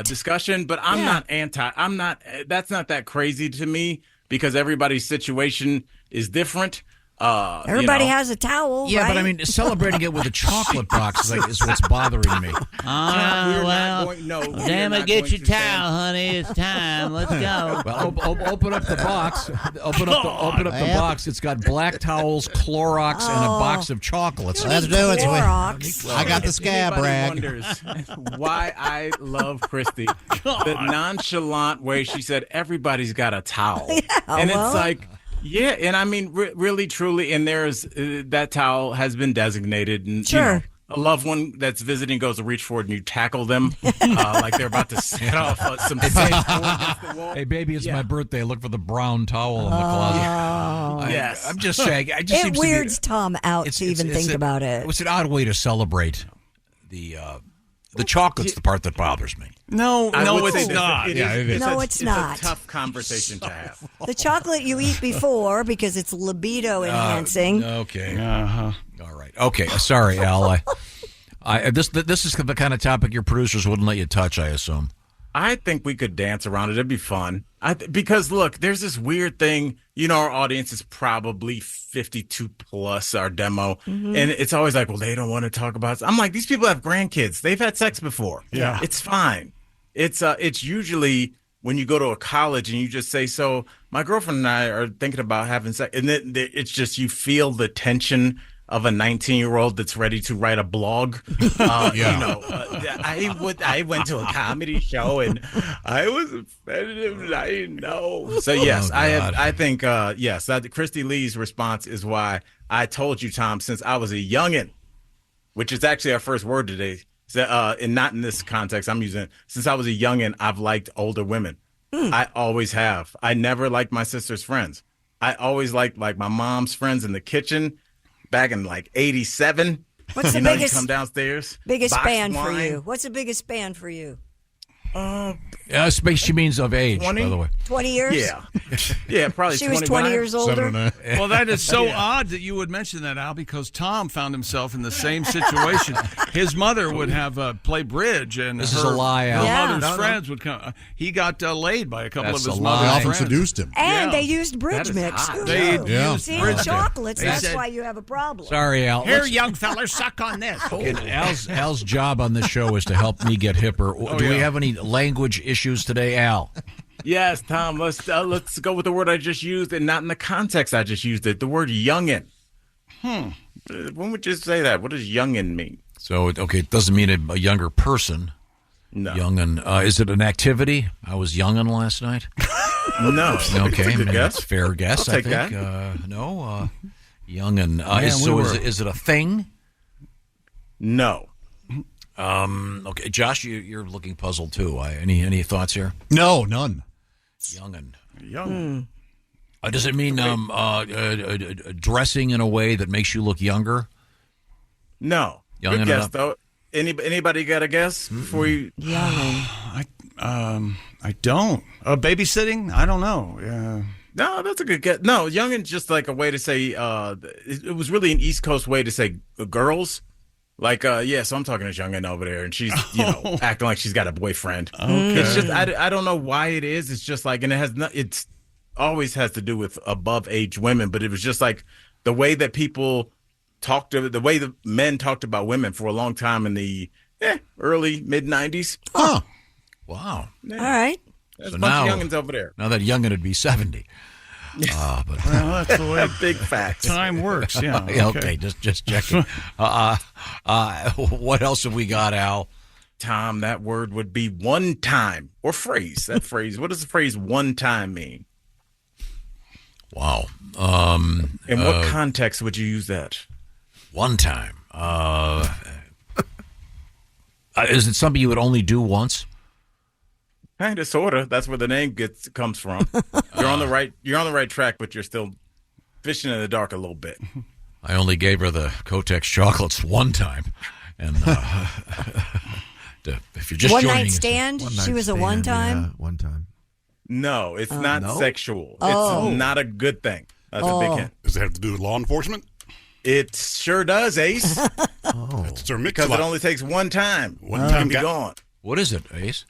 discussion. But I'm not anti. I'm not. That's not that crazy to me because everybody's situation is different. Everybody has a towel. Yeah, right? but I mean, celebrating it with a chocolate box is what's bothering me. Damn it, get your towel, honey. It's time. Let's go. Well, open up the box. Open up the box. It's got black towels, Clorox, and a box of chocolates. Let's do it. Clorox. I got the scab rag. Wonders why I love Christy. The nonchalant way she said everybody's got a towel, and it's like. Yeah, and I mean, really, truly, and there's that towel has been designated, and sure. A loved one that's visiting goes to reach for it, and you tackle them like they're about to set off some against the wall. Hey, baby, it's my birthday. Look for the brown towel in the closet. Yes, I'm just saying. It weirds Tom out to even think about it. It's an odd way to celebrate the chocolate's the part that bothers me. No, it's not. It is. No, it's not. It's a tough conversation to have. The chocolate you eat before because it's libido enhancing. Okay. All right. Okay. Sorry, Al. This is the kind of topic your producers wouldn't let you touch, I assume. I think we could dance around it. It'd be fun. Because look, there's this weird thing. Our audience is probably 52 plus our demo, and it's always like, well, they don't want to talk about. I'm like, these people have grandkids. They've had sex before. Yeah, it's fine. It's usually when you go to a college and you just say, so my girlfriend and I are thinking about having sex, and then it's just you feel the tension of a 19-year-old that's ready to write a blog. I went to a comedy show and I was offended and I didn't know. So yes, I think yes, that Christy Lee's response is why I told you, Tom, since I was a youngin', which is actually our first word today. So, and not in this context, I'm using it. Since I was a youngin', I've liked older women. I always have. I never liked my sister's friends. I always liked like my mom's friends in the kitchen. Back in like 87. What's the biggest? You come downstairs. Biggest band for you? What's the biggest band for you? She means of age, 20? by the way. 20 years? Yeah, probably. She was 20 years older. Well, that is so odd that you would mention that, Al, because Tom found himself in the same situation. His mother would have play bridge, and this is a lie, Al. Her mother's friends would come. He got laid by a couple of his mother's They often friends. seduced him. And they used bridge mix. They used See, bridge chocolates, mix. that's why you have a problem. Sorry, Al. Here, young feller, suck on this. Okay, Al's job on this show is to help me get hipper. Do we have any language issues today, Al? Yes, Tom. Let's go with the word I just used, and not in the context I just used it. The word youngin'. When would you say that? What does youngin' mean? So, it doesn't mean a younger person. No. Youngin'. Is it an activity? I was youngin' last night. No. Okay, That's a good guess. that's a fair guess. I'll take I think. that. No. Youngin'. Is it a thing? No. Okay, Josh, you're looking puzzled too. Any thoughts here? No, none. Young. Does it mean dressing in a way that makes you look younger? No. Young Good guess, enough? though. Anybody got a guess before you? I don't. Babysitting? I don't know. Yeah. No, that's a good guess. No, youngin's just like a way to say. It was really an East Coast way to say girls. Like, so I'm talking to this youngin over there, and she's, acting like she's got a boyfriend. Okay. It's just, I don't know why it is. It's just like, and it's always has to do with above age women, but it was just like the way that people the way the men talked about women for a long time in the early mid 90s. Oh, wow! Yeah. All right. There's a bunch of youngins over there. Now that youngin would be 70. But well, that's the way big facts. Time works. Yeah. Okay. Just checking. What else have we got, Al? Tom, that word would be one time or phrase. That phrase. What does the phrase "one time" mean? Wow. In what context would you use that? One time. Is it something you would only do once? Kind of, sort of. That's where the name comes from. You're on the right track, but you're still fishing in the dark a little bit. I only gave her the Kotex chocolates one time, and if you're just one joining night us- stand. One She night was a stand, one time. yeah, one time. No, it's not no? sexual. Oh. It's not a good thing. That's a big hint. Does it have to do with law enforcement? It sure does, Ace. It's Sir Because it Mix-a-Lot. only takes one time. One time be got- gone. What is it, Ace?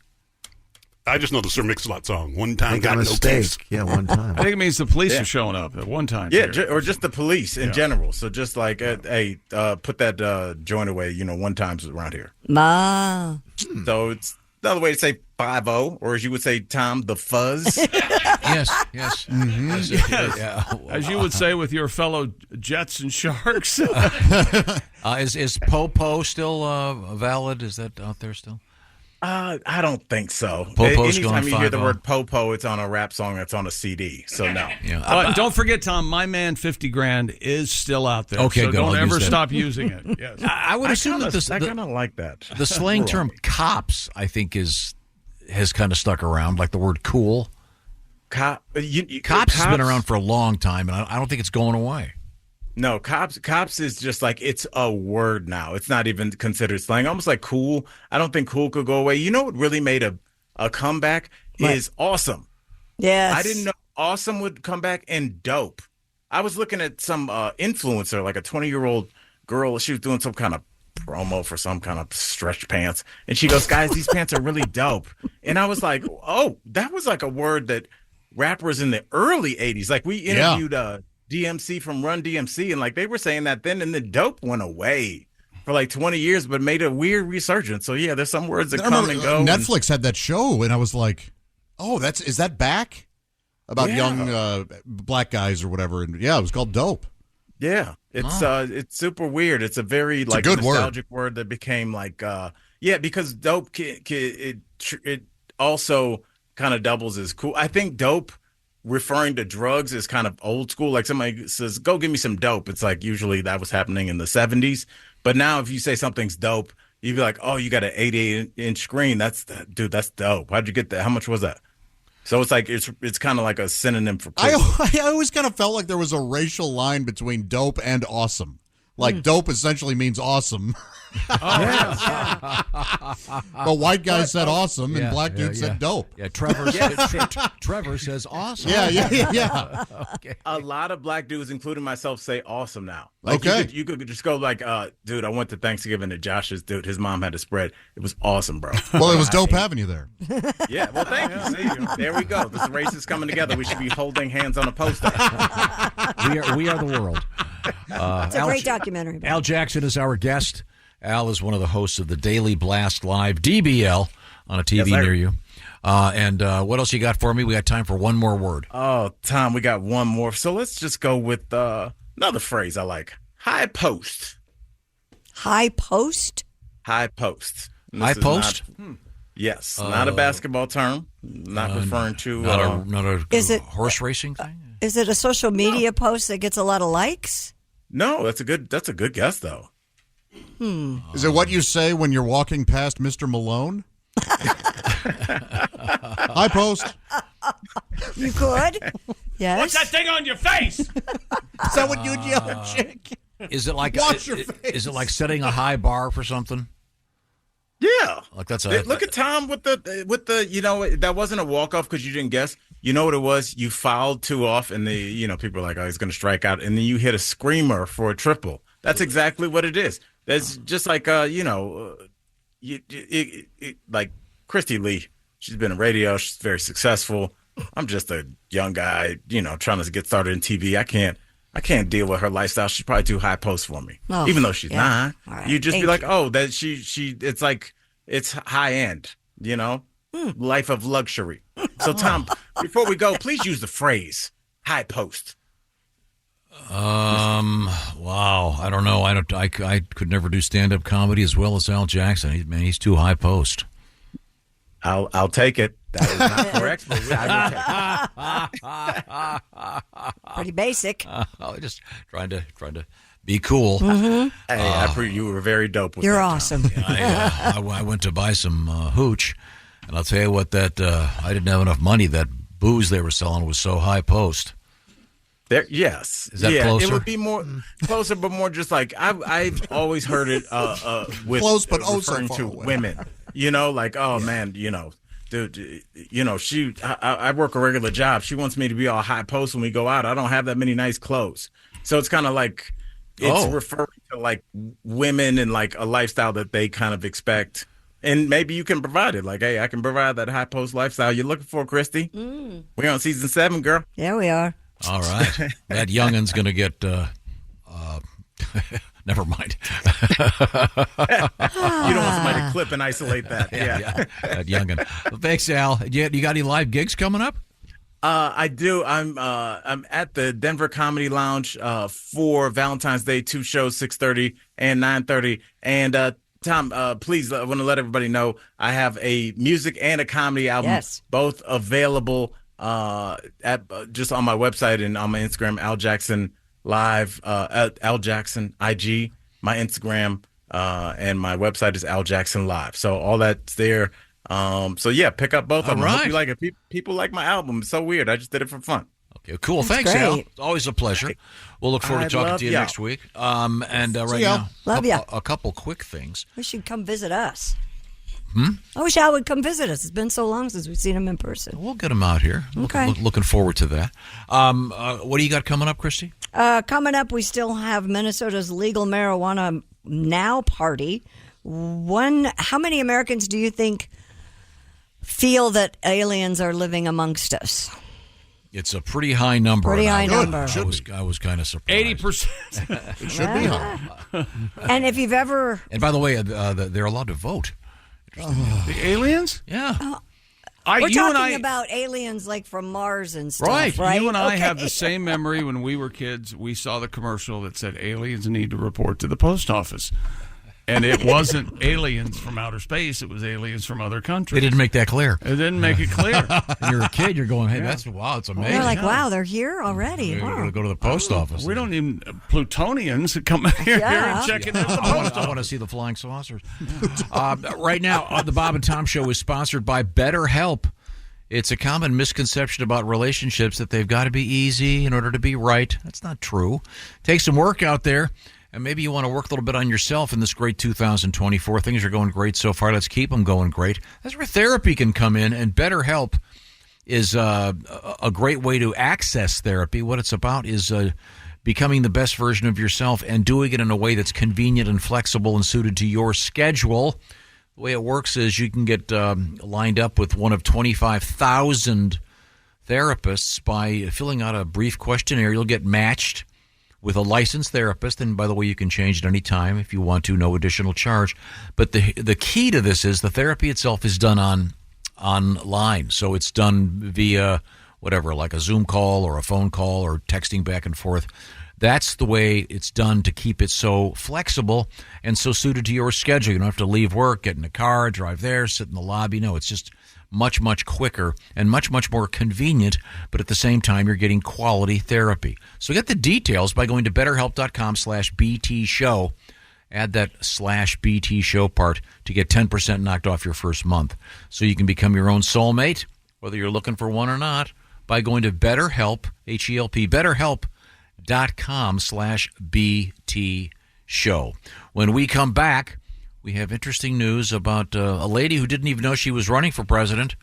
I just know the Sir Mix-a-Lot song. One time Make a got no mistake. case. Yeah, one time. I think it means the police Yeah. are showing up at one time. Yeah, period. or just the police in Yeah. general. So just like, hey, put that joint away, one times around here. Ma. So it's another way to say 5-0, or as you would say, Tom, the fuzz. Yes. Mm-hmm. Yes. Yeah. As you would say with your fellow Jets and Sharks. Is Po-Po still valid? Is that out there still? I don't think so. Po-Po's Anytime going you hear the 5-0. word po-po, it's on a rap song that's on a CD. So no. Yeah. But don't forget, Tom, my man 50 grand is still out there. Okay, so good. don't I'll ever use that. stop using it. Yes. I would assume that I kind of like that. the slang term "cops" I think has kind of stuck around, like the word "cool." Cops Cops has been around for a long time, and I don't think it's going away. No, cops is just like, it's a word now. It's not even considered slang. Almost like cool. I don't think cool could go away. You know what really made a comeback is awesome. Yes. I didn't know awesome would come back, and dope. I was looking at some influencer, like a 20-year-old girl. She was doing some kind of promo for some kind of stretch pants. And she goes, guys, these pants are really dope. And I was like, oh, that was like a word that rappers in the early 80s, like we interviewed DMC from Run DMC, and like they were saying that then, and the dope went away for like 20 years, but made a weird resurgence. So yeah, there's some words that come and go. Netflix had that show, and I was like, oh, is that back? About young black guys or whatever. And yeah, it was called dope. Yeah, it's super weird. It's a very like a good nostalgic word that became like because dope it also kind of doubles as cool. I think dope referring to drugs is kind of old school. Like somebody says, "Go give me some dope." It's like usually that was happening in the 70s. But now if you say something's dope, you'd be like, "Oh, you got an 88-inch screen? That's dope. How'd you get that? How much was that?" So it's like it's kind of like a synonym for cool. I always kind of felt like there was a racial line between dope and awesome. Like dope essentially means awesome. But white guys said awesome, and black dudes said dope. Yeah, Trevor says awesome. Yeah. Okay. A lot of black dudes, including myself, say awesome now. Like okay. You could just go like, dude, I went to Thanksgiving at Josh's. Dude, his mom had a spread. It was awesome, bro. Well, it was dope having you there. Yeah, well, thank you. See, there we go. This race is coming together. We should be holding hands on a poster. We are the world. It's a great documentary. Al Jackson is our guest. Al is one of the hosts of the Daily Blast Live, DBL, on a TV near you. And what else you got for me? We got time for one more word. Oh, Tom, we got one more. So let's just go with another phrase I like. High post. High post? High post. High post? Yes. Not a basketball term. Not referring to... Not a horse racing thing? Is it a social media post that gets a lot of likes? No, that's a good guess, though. Is it what you say when you're walking past Mr. Malone? High post. You could. Yes. What's that thing on your face? Is that what you'd yell at chick? Is it like Wash your face. Is it like setting a high bar for something? Yeah. Like that's look at Tom with the that wasn't a walk off because you didn't guess. You know what it was? You fouled 2 off, and people are like, oh, he's going to strike out, and then you hit a screamer for a triple. That's exactly what it is. That's just like like Christy Lee. She's been in radio. She's very successful. I'm just a young guy, trying to get started in TV. I can't deal with her lifestyle. She's probably too high post for me, even though she's not. Right. You just be like, oh, that she. It's like it's high end, life of luxury. So Tom, before we go, please use the phrase high post. Wow. I don't know. I could never do stand-up comedy as well as Al Jackson. He's too high post. I'll take it. That is not correct. Pretty basic. Just trying to be cool. Mm-hmm. Hey, you were very dope with You're that, awesome. I went to buy some hooch, and I'll tell you what, that I didn't have enough money. That booze they were selling was so high post. Yes. Is that closer? It would be more closer, but more just like I've always heard it with close, but referring to women. Like, oh man, dude, I work a regular job. She wants me to be all high post when we go out. I don't have that many nice clothes, so it's kind of like it's referring to like women and like a lifestyle that they kind of expect. And maybe you can provide it. Like, hey, I can provide that high post lifestyle you're looking for, Christy. We're on season 7, girl. Yeah, we are. All right. That youngin's going to get, never mind. You don't want somebody to clip and isolate that. Yeah. That youngin. Well, thanks, Al. You got any live gigs coming up? I do. I'm at the Denver Comedy Lounge for Valentine's Day, 2 shows, 6:30 and 9:30. And Tom, please, I want to let everybody know I have a music and a comedy album, both available just on my website and on my Instagram, Al Jackson Live, Al Jackson IG, my Instagram, and my website is Al Jackson Live. So all that's there. So yeah, pick up both of them. I hope you like it. People like my album. It's so weird. I just did it for fun. Okay, cool. Thanks, Al. It's always a pleasure. We'll look forward to talking to you next week. And right now, a couple quick things. Wish you'd come visit us. I wish Al would come visit us. It's been so long since we've seen him in person. We'll get him out here. Okay. Looking forward to that. What do you got coming up, Christy? Coming up, we still have Minnesota's legal marijuana Now Party. How many Americans do you think feel that aliens are living amongst us? It's a pretty high number. Pretty high number. I was kind of surprised. 80%. It should be high. And if you've ever... And by the way, they're allowed to vote. The aliens? Yeah. We're talking about aliens like from Mars and stuff, right? You and I Okay. have the same memory. When we were kids, we saw the commercial that said aliens need to report to the post office. And it wasn't aliens from outer space. It was aliens from other countries. They didn't make that clear. It didn't make it clear. When you're a kid, you're going, hey, it's amazing. They're like, wow, they're here already. We're Huh? going to go to the post office. We don't even Plutonians that come here and check it out. I want to see the flying saucers. Right now, the Bob and Tom Show is sponsored by BetterHelp. It's a common misconception about relationships that they've got to be easy in order to be right. That's not true. Take some work out there, and maybe you want to work a little bit on yourself in this great 2024. Things are going great so far. Let's keep them going great. That's where therapy can come in, and BetterHelp is a great way to access therapy. What it's about is becoming the best version of yourself and doing it in a way that's convenient and flexible and suited to your schedule. The way it works is you can get lined up with one of 25,000 therapists by filling out a brief questionnaire. You'll get matched with a licensed therapist, and by the way, you can change at any time if you want to, no additional charge. But the key to this is the therapy itself is done online, so it's done via whatever, like a Zoom call or a phone call or texting back and forth. That's the way it's done to keep it so flexible and so suited to your schedule. You don't have to leave work, get in a car, drive there, sit in the lobby. No, it's just much, much quicker and much, much more convenient, but at the same time, you're getting quality therapy. So get the details by going to betterhelp.com/BT show. Add that /BT show part to get 10% knocked off your first month. So you can become your own soulmate, whether you're looking for one or not, by going to BetterHelp, H-E-L-P, betterhelp.com/BT show. When we come back, we have interesting news about a lady who didn't even know she was running for president,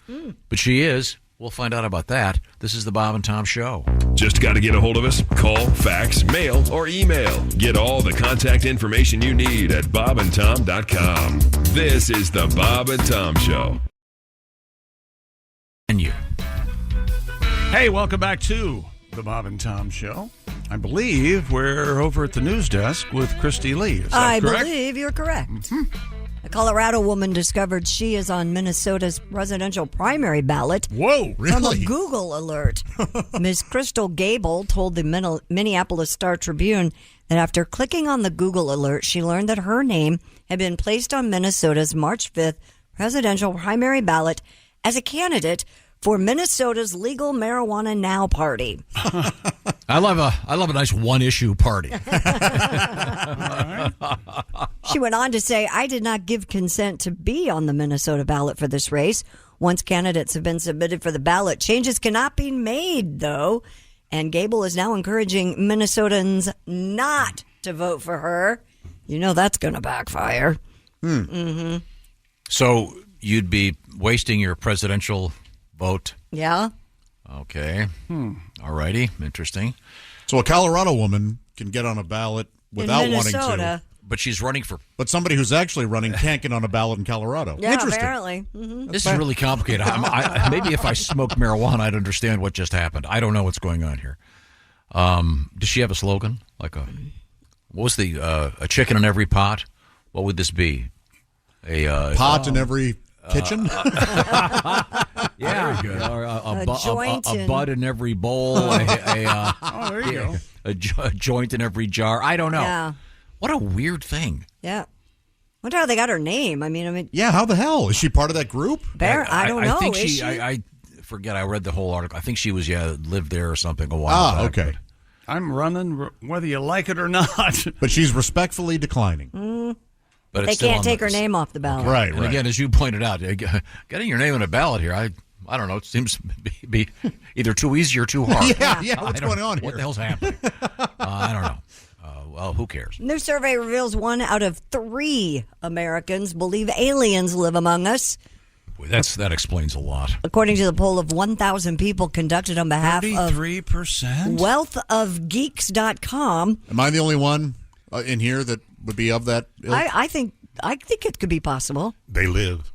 but she is. We'll find out about that. This is the Bob and Tom Show. Just got to get a hold of us? Call, fax, mail, or email. Get all the contact information you need at bobandtom.com. This is the Bob and Tom Show. And you. Hey, welcome back to the Bob and Tom Show. I believe we're over at the news desk with Christy Lee. Is that I correct? believe you're correct. A Colorado woman discovered she is on Minnesota's presidential primary ballot. Whoa, From a Google alert. Ms. Crystal Gable told the Minneapolis Star-Tribune that after clicking on the Google alert, she learned that her name had been placed on Minnesota's March 5th presidential primary ballot as a candidate for Minnesota's Legal Marijuana Now Party. I love a nice one-issue party. She went on to say, I did not give consent to be on the Minnesota ballot for this race. Once candidates have been submitted for the ballot, changes cannot be made, though. And Gable is now encouraging Minnesotans not to vote for her. You know that's going to backfire. Mm-hmm. So you'd be wasting your presidential vote? Yeah. Okay. All righty. Interesting. So a Colorado woman can get on a ballot without wanting to. But she's running for... But somebody who's actually running can't get on a ballot in Colorado. Yeah, Interesting. apparently. Mm-hmm. This is really complicated. Maybe if I smoked marijuana, I'd understand what just happened. I don't know what's going on here. Does she have a slogan? What was a chicken in every pot? What would this be? A pot in every kitchen? Yeah. Very good. A bud in every bowl. There you go. A joint in every jar. I don't know. Yeah. What a weird thing. Yeah. Wonder how they got her name. I mean, yeah, how the hell? Is she part of that group? I don't know. I think Is she? I forget. I read the whole article. I think she was, lived there or something a while back. Okay. I'm running whether you like it or not. But she's respectfully declining. But they it's still can't on take the- her name off the ballot. Right, And right. again, as you pointed out, getting your name on a ballot here, I don't know. It seems to be either too easy or too hard. Yeah. What's going on here? What the hell's happening? I don't know. Well, who cares? New survey reveals 1 out of 3 Americans believe aliens live among us. Boy, that explains a lot. According to the poll of 1,000 people conducted on behalf of 33%? wealthofgeeks.com. Am I the only one in here that would be of that ilk? I think it could be possible. They live.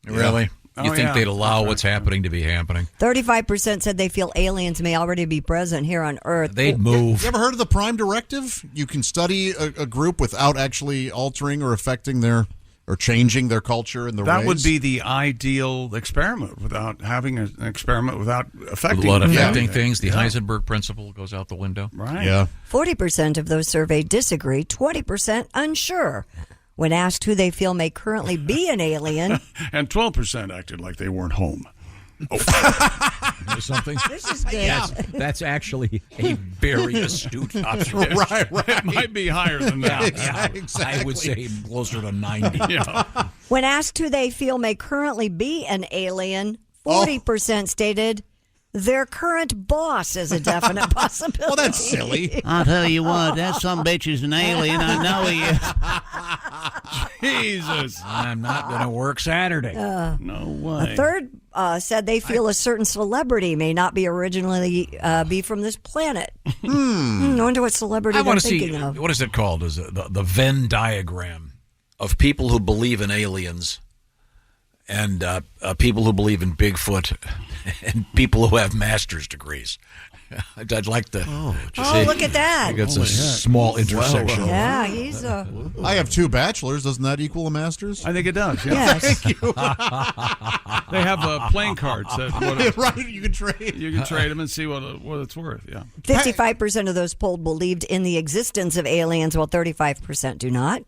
Really? Oh, You think yeah. they'd allow what's happening to be happening? 35% said they feel aliens may already be present here on Earth. They'd move. You ever heard of the Prime Directive? You can study a group without actually altering or affecting their or changing their culture and their That ways. would be the ideal experiment without having an experiment without affecting Without them. affecting things, the Heisenberg principle goes out the window. Right. Yeah. 40% of those surveyed disagree, 20% unsure. When asked who they feel may currently be an alien, And 12% acted like they weren't home. Something. This is good. Yes, that's actually a very astute observation. Right. It might be higher than that. Exactly. I would say closer to 90. Yeah. When asked who they feel may currently be an alien, 40% stated their current boss is a definite possibility. Well, that's silly. I'll tell you what, that some bitch is an alien. I know he is. Jesus. I'm not going to work Saturday. No way. A third said they feel a certain celebrity may not be originally be from this planet. I wonder what celebrity I they're want to see, thinking of. what is it called? Is it the Venn diagram of people who believe in aliens and people who believe in Bigfoot and people who have master's degrees. I'd like to. Oh, see. look at that. I think it's a small intersection. Yeah, he's a... I have 2 bachelors. Doesn't that equal a master's? I think it does. Yeah. Yes. Thank you. They have playing cards. That Right, you can trade. You can trade them and see what it's worth. Yeah. 55% of those polled believed in the existence of aliens, while 35% do not.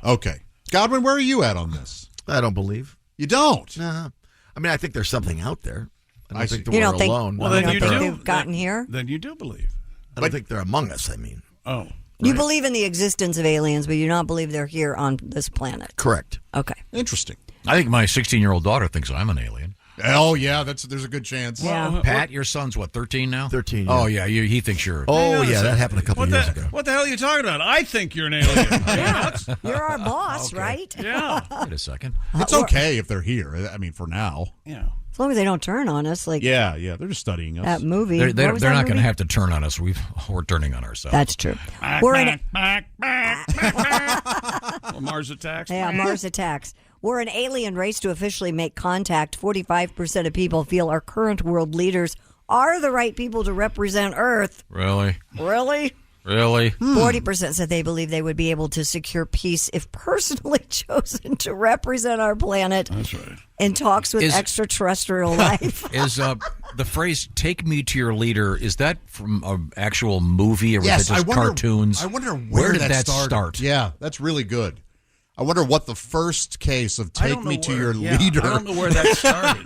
Okay. Godwin, where are you at on this? I don't believe. You don't? Nah. I mean, I think there's something out there. I don't think that You we're don't think- alone. Well, You then don't you think do. they've gotten here? Then you do believe. I don't think they're among us, I mean. Oh. You believe in the existence of aliens, but you don't believe they're here on this planet. Correct. Okay. Interesting. I think my 16-year-old daughter thinks I'm an alien. Oh, yeah, there's a good chance. Yeah. Pat, your son's what, 13 now? 13. Oh, yeah, he thinks you're. Oh, yeah, that happened a couple What years the, ago. what the hell are you talking about? I think you're an alien. Yeah. You're our boss, right? Yeah. Wait a second. It's okay if they're here. I mean, for now. Yeah. As long as they don't turn on us like Yeah, they're just studying us. that movie. They're What was not that going to movie? have to turn on us. We're turning on ourselves. That's true. We're in Well, Mars attacks. Yeah, Mars attacks. We're an alien race to officially make contact. 45% of people feel our current world leaders are the right people to represent Earth. Really? Really? Really? 40% said they believe they would be able to secure peace if personally chosen to represent our planet. That's right. In talks with Is- extraterrestrial life. Is the phrase "take me to your leader" is that from an actual movie or was Yes, it just cartoons? I wonder where did that started. start? Yeah, that's really good. I wonder what the first case of I "take don't know me to where- your yeah, leader." I don't know where that started.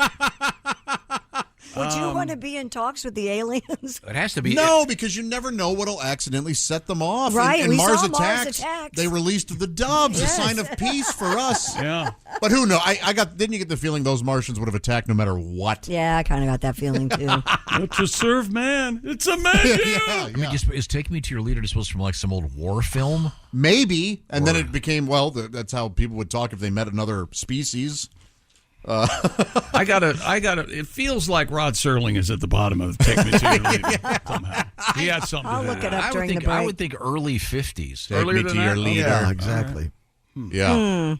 Would you want to be in talks with the aliens? It has to be. No, because you never know what'll accidentally set them off. Right, In we Mars saw Attacks, Mars Attacks. they released the doves, Yes. a sign of peace for us. Yeah. But who knows? Didn't you get the feeling those Martians would have attacked no matter what? Yeah, I kind of got that feeling too. But to serve man, it's amazing. Yeah, I mean, is "take me to your leader" supposed from like some old war film? Maybe, and then it became that's how people would talk if they met another species. I gotta. It feels like Rod Serling is at the bottom of "Take Me to Your Leader." Somehow he had something. I'll to look do. it up I would during think the break. I would think early 50s. Take Earlier me than to your that? leader. Yeah, exactly. Yeah.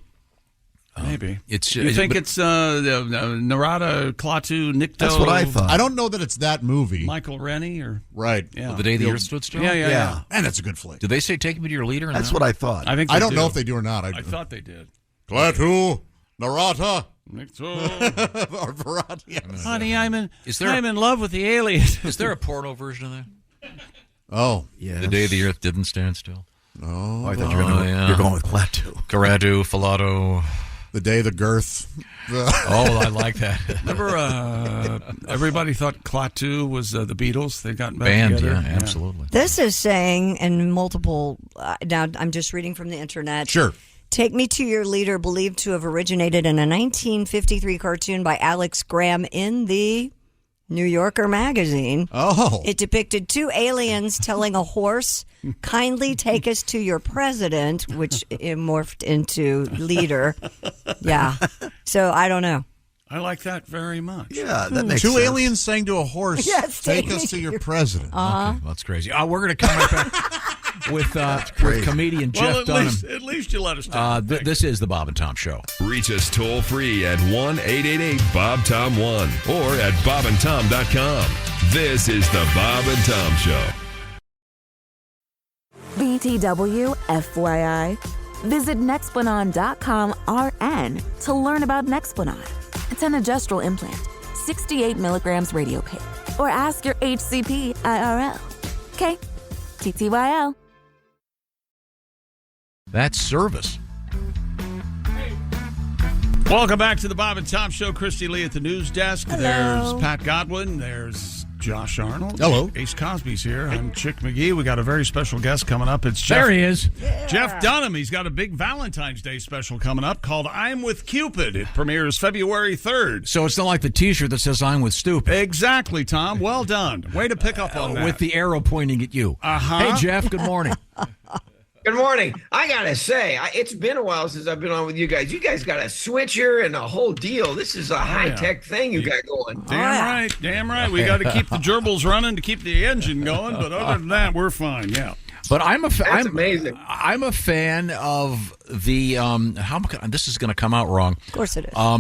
Maybe It's you think but- it's Narada, Klaatu, Nikto? That's what I thought. I don't know that it's that movie. Michael Rennie or Right. yeah. The Day the Earth Stood Still? Yeah. And that's a good flick. Did they say "take me to your leader"? That's what I thought. I think I don't do. know if they do or not. I thought they did. Klaatu, Narata, Nikto. or Varata. Yes. Honey, I'm in there- love with the alien. Is there a porno version of that? Oh, yeah. The Day the Earth Didn't Stand Still. Oh, I thought you're going with Klaatu. Karatu, Falato. The Day the Girth. Oh, I like that. Remember, everybody thought Klaatu was the Beatles. They got back Band, together. yeah, absolutely. This is saying in multiple. Now I'm just reading from the internet. Sure. Take Me to Your Leader, believed to have originated in a 1953 cartoon by Alex Graham in the New Yorker magazine. Oh. It depicted two aliens telling a horse, kindly take us to your president, which it morphed into leader. Yeah. So I don't know. I like that very much. Yeah, that makes Two sense. aliens saying to a horse, Yes, take us to your president. Uh-huh. Okay, that's crazy. We're going to come right back. with comedian Well, Jeff Dunham. At least you let us know. This is the Bob and Tom Show. Reach us toll free at 1-888-BOB-TOM-1 or at bobandtom.com. This is the Bob and Tom Show. BTW, FYI. Visit Nexplanon.com RN to learn about Nexplanon. It's an adjustable implant, 68 milligrams radiopaque. Or ask your HCP IRL. Okay, TTYL. That's service. Welcome back to the Bob and Tom Show. Christy Lee at the news desk. Hello. There's Pat Godwin. There's Josh Arnold. Hello. Ace Cosby's here. I'm Chick McGee. We got a very special guest coming up. It's Jeff. There he is. Jeff Dunham. He's got a big Valentine's Day special coming up called I'm with Cupid. It premieres February 3rd. So it's not like the T-shirt that says I'm with Stupid. Exactly, Tom. Well done. Way to pick up on that. With the arrow pointing at you. Hey, Jeff, good morning. Good morning. I gotta say, it's been a while since I've been on with you guys. You guys got a switcher and a whole deal. This is a high-tech thing you got going. Damn right. We got to keep the gerbils running to keep the engine going, but other than that, we're fine. Yeah. But I'm amazing. I'm a fan of the this is going to come out wrong. Of course it is. How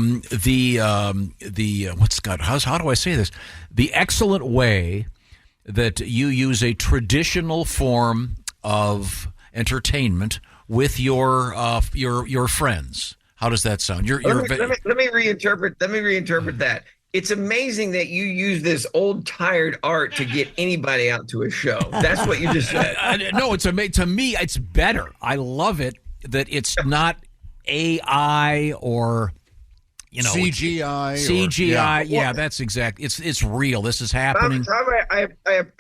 do I say this? The excellent way that you use a traditional form of entertainment with your friends. How does that sound? Let me reinterpret that. It's amazing that you use this old tired art to get anybody out to a show. That's what you just said. No, to me it's better. I love it that it's not AI or CGI. Yeah, that's exact. It's real. This is happening. Tom, I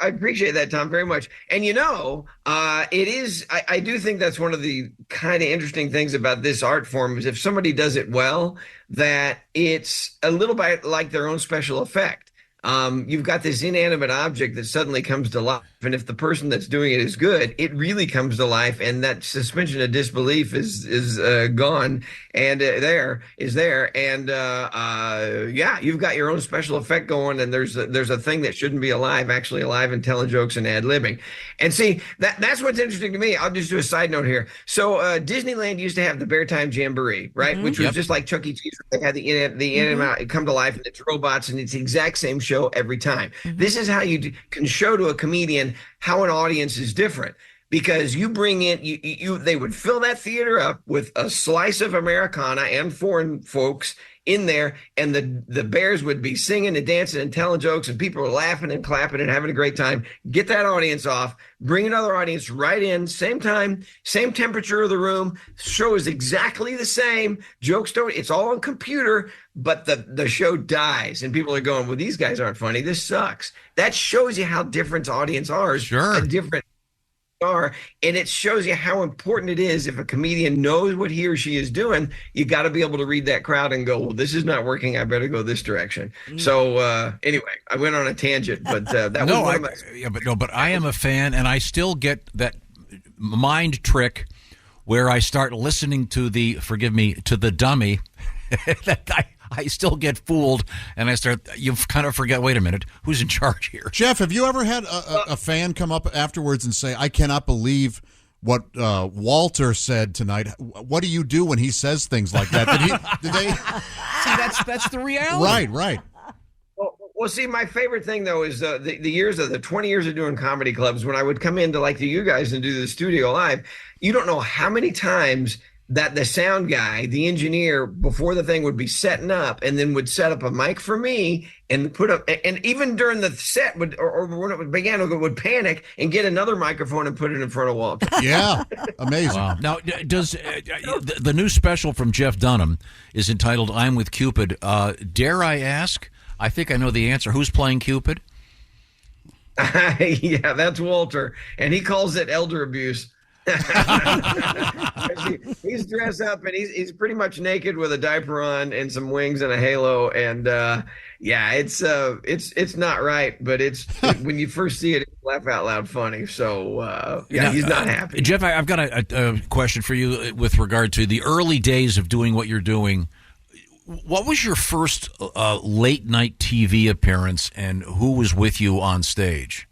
appreciate that, Tom, very much. And it is. I do think that's one of the kind of interesting things about this art form is if somebody does it well, that it's a little bit like their own special effect. You've got this inanimate object that suddenly comes to life, and if the person that's doing it is good, it really comes to life, and that suspension of disbelief is gone, and is there, and you've got your own special effect going, and there's a thing that shouldn't be alive, actually alive, and telling jokes and ad-libbing. And see, that's what's interesting to me. I'll just do a side note here. So Disneyland used to have the Bear Time Jamboree, right, which was just like Chuck E. Cheese. They had the inanimate come to life, and it's robots, and it's the exact same show every time. This is how you can show to a comedian how an audience is different, because you bring in they would fill that theater up with a slice of Americana and foreign folks in there, and the bears would be singing and dancing and telling jokes, and people were laughing and clapping and having a great time. Get that audience off, bring another audience right in, same time, same temperature of the room, show is exactly the same, jokes don't, it's all on computer, but the show dies, and people are going, well, these guys aren't funny, this sucks. That shows you how different audience are. Sure. Different are, and it shows you how important it is. If a comedian knows what he or she is doing, you got to be able to read that crowd and go, well, this is not working, I better go this direction. So anyway, I went on a tangent, but that was one of my... but I am a fan, and I still get that mind trick where I start listening to the dummy. That guy, I still get fooled, and you kind of forget, wait a minute, who's in charge here? Jeff, have you ever had a fan come up afterwards and say, I cannot believe what Walter said tonight? What do you do when he says things like that? Did they? See, that's the reality. Right. Well, see, my favorite thing, though, is the 20 years of doing comedy clubs, when I would come into like you guys and do the studio live, you don't know how many times that the sound guy, the engineer, before the thing would be setting up and then would set up a mic for me and put up, and even during the set or when it began, would panic and get another microphone and put it in front of Walter. Yeah, amazing. Wow. Now, does the new special from Jeff Dunham is entitled "I'm with Cupid"? Dare I ask? I think I know the answer. Who's playing Cupid? Yeah, that's Walter, and he calls it elder abuse. He's dressed up and he's pretty much naked with a diaper on and some wings and a halo, and it's not right, but when you first see it, it's laugh out loud funny. So now, he's not happy. Jeff, I've got a question for you with regard to the early days of doing what you're doing. What was your first late night TV appearance, and who was with you on stage?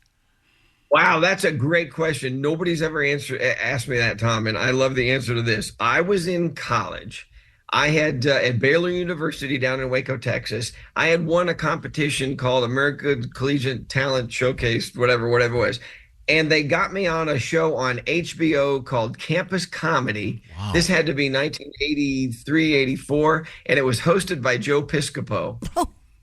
Wow, that's a great question. Nobody's ever asked me that, Tom, and I love the answer to this. I was in college. I had at Baylor University down in Waco, Texas. I had won a competition called American Collegiate Talent Showcase, whatever it was. And they got me on a show on HBO called Campus Comedy. Wow. This had to be 1983, 84, and it was hosted by Joe Piscopo.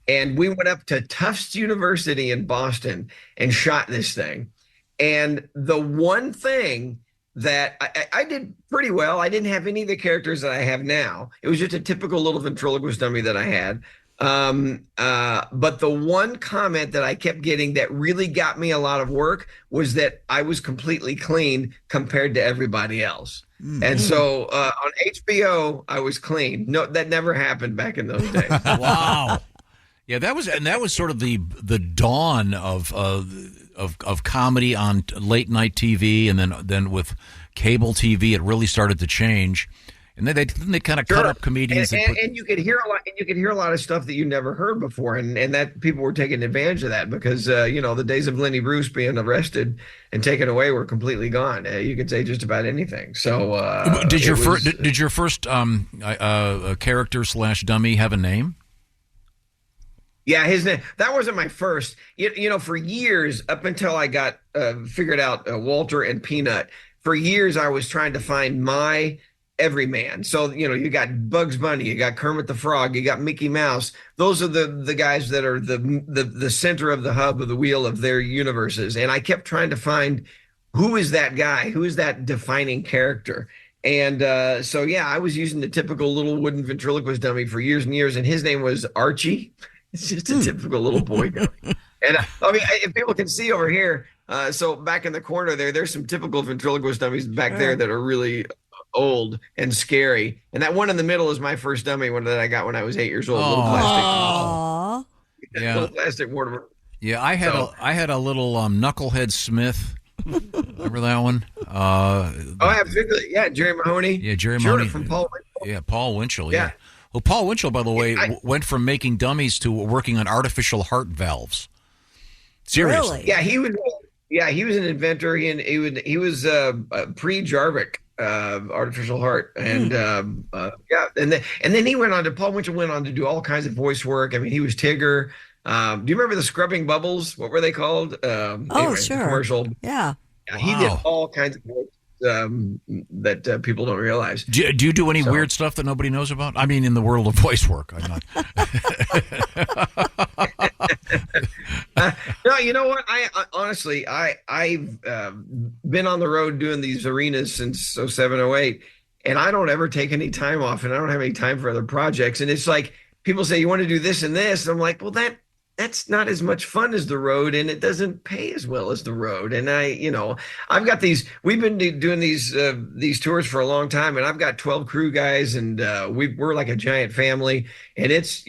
And we went up to Tufts University in Boston and shot this thing. And the one thing that I did pretty well, I didn't have any of the characters that I have now. It was just a typical little ventriloquist dummy that I had. But the one comment that I kept getting that really got me a lot of work was that I was completely clean compared to everybody else. Mm-hmm. And so on HBO, I was clean. No, that never happened back in those days. Wow. Yeah, that was sort of the dawn of comedy on late night TV, and then with cable TV, it really started to change. And then they kind of cut up comedians, and you could hear a lot. And you could hear a lot of stuff that you never heard before, and that people were taking advantage of that because the days of Lenny Bruce being arrested and taken away were completely gone. You could say just about anything. So did your first character / dummy have a name? Yeah, his name. That wasn't my first. For years, up until I got figured out Walter and Peanut, for years I was trying to find my everyman. So, you got Bugs Bunny, you got Kermit the Frog, you got Mickey Mouse. Those are the guys that are the center of the hub of the wheel of their universes. And I kept trying to find who is that guy? Who is that defining character? And I was using the typical little wooden ventriloquist dummy for years and years. And his name was Archie. It's just a typical little boy dummy. And if people can see over here, so back in the corner there's some typical ventriloquist dummies back there that are really old and scary. And that one in the middle is my first dummy one that I got when I was 8 years old. Little plastic. Little plastic mortar. Yeah, I had a little Knucklehead Smith. Remember that one? Absolutely. Yeah, Jerry Mahoney. Yeah, Jerry Mahoney from Paul Winchell. Yeah, Paul Winchell. Yeah. Well, Paul Winchell, by the way, went from making dummies to working on artificial heart valves. Seriously? Really? Yeah, he was an inventor. He was pre-Jarvik artificial heart, and and then he went on to Paul Winchell went on to do all kinds of voice work. I mean, he was Tigger. Do you remember the scrubbing bubbles? What were they called? Sure. Commercial. Yeah. He did all kinds of voice that people don't realize. Do you do any weird stuff that nobody knows about? I mean, in the world of voice work. I'm not. No, you know what? I honestly, I've been on the road doing these arenas since 07, 08, and I don't ever take any time off, and I don't have any time for other projects. And it's like people say, you want to do this and this. And I'm like, well, that's not as much fun as the road, and it doesn't pay as well as the road. And I've got we've been doing these tours for a long time, and I've got 12 crew guys, and we're like a giant family, and it's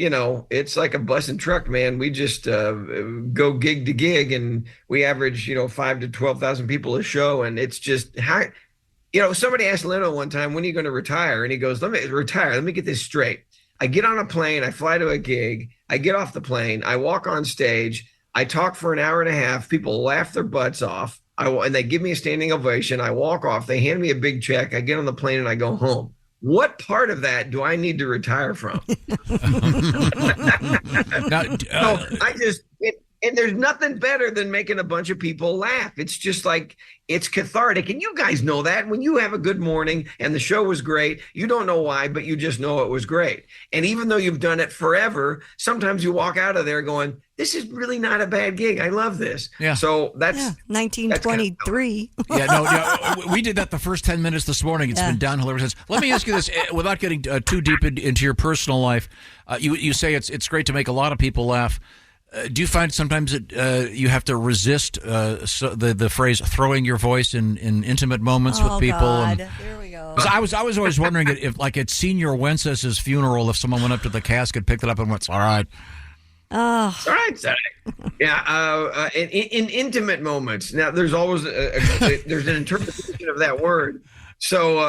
like a bus and truck, man. We just go gig to gig, and we average 5,000 to 12,000 people a show. And it's just how, somebody asked Leno one time, when are you going to retire? And he goes, let me get this straight. I get on a plane, I fly to a gig, I get off the plane, I walk on stage, I talk for an hour and a half, people laugh their butts off, and they give me a standing ovation, I walk off, they hand me a big check, I get on the plane and I go home. What part of that do I need to retire from? And there's nothing better than making a bunch of people laugh. It's just like, it's cathartic. And you guys know that when you have a good morning and the show was great, you don't know why, but you just know it was great. And even though you've done it forever, sometimes you walk out of there going, this is really not a bad gig. I love this. Yeah. So that's 1923. We did that the first 10 minutes this morning. It's been downhill ever since. Let me ask you this, without getting too deep into your personal life. You say it's great to make a lot of people laugh. Do you find sometimes that you have to resist the phrase "throwing your voice" in intimate moments with people? God. Here we go. I was always wondering if, like at Senior Wences's funeral, if someone went up to the casket, picked it up, and went, "All right." Oh, all right. Yeah. In intimate moments. Now, there's always there's an interpretation of that word. So,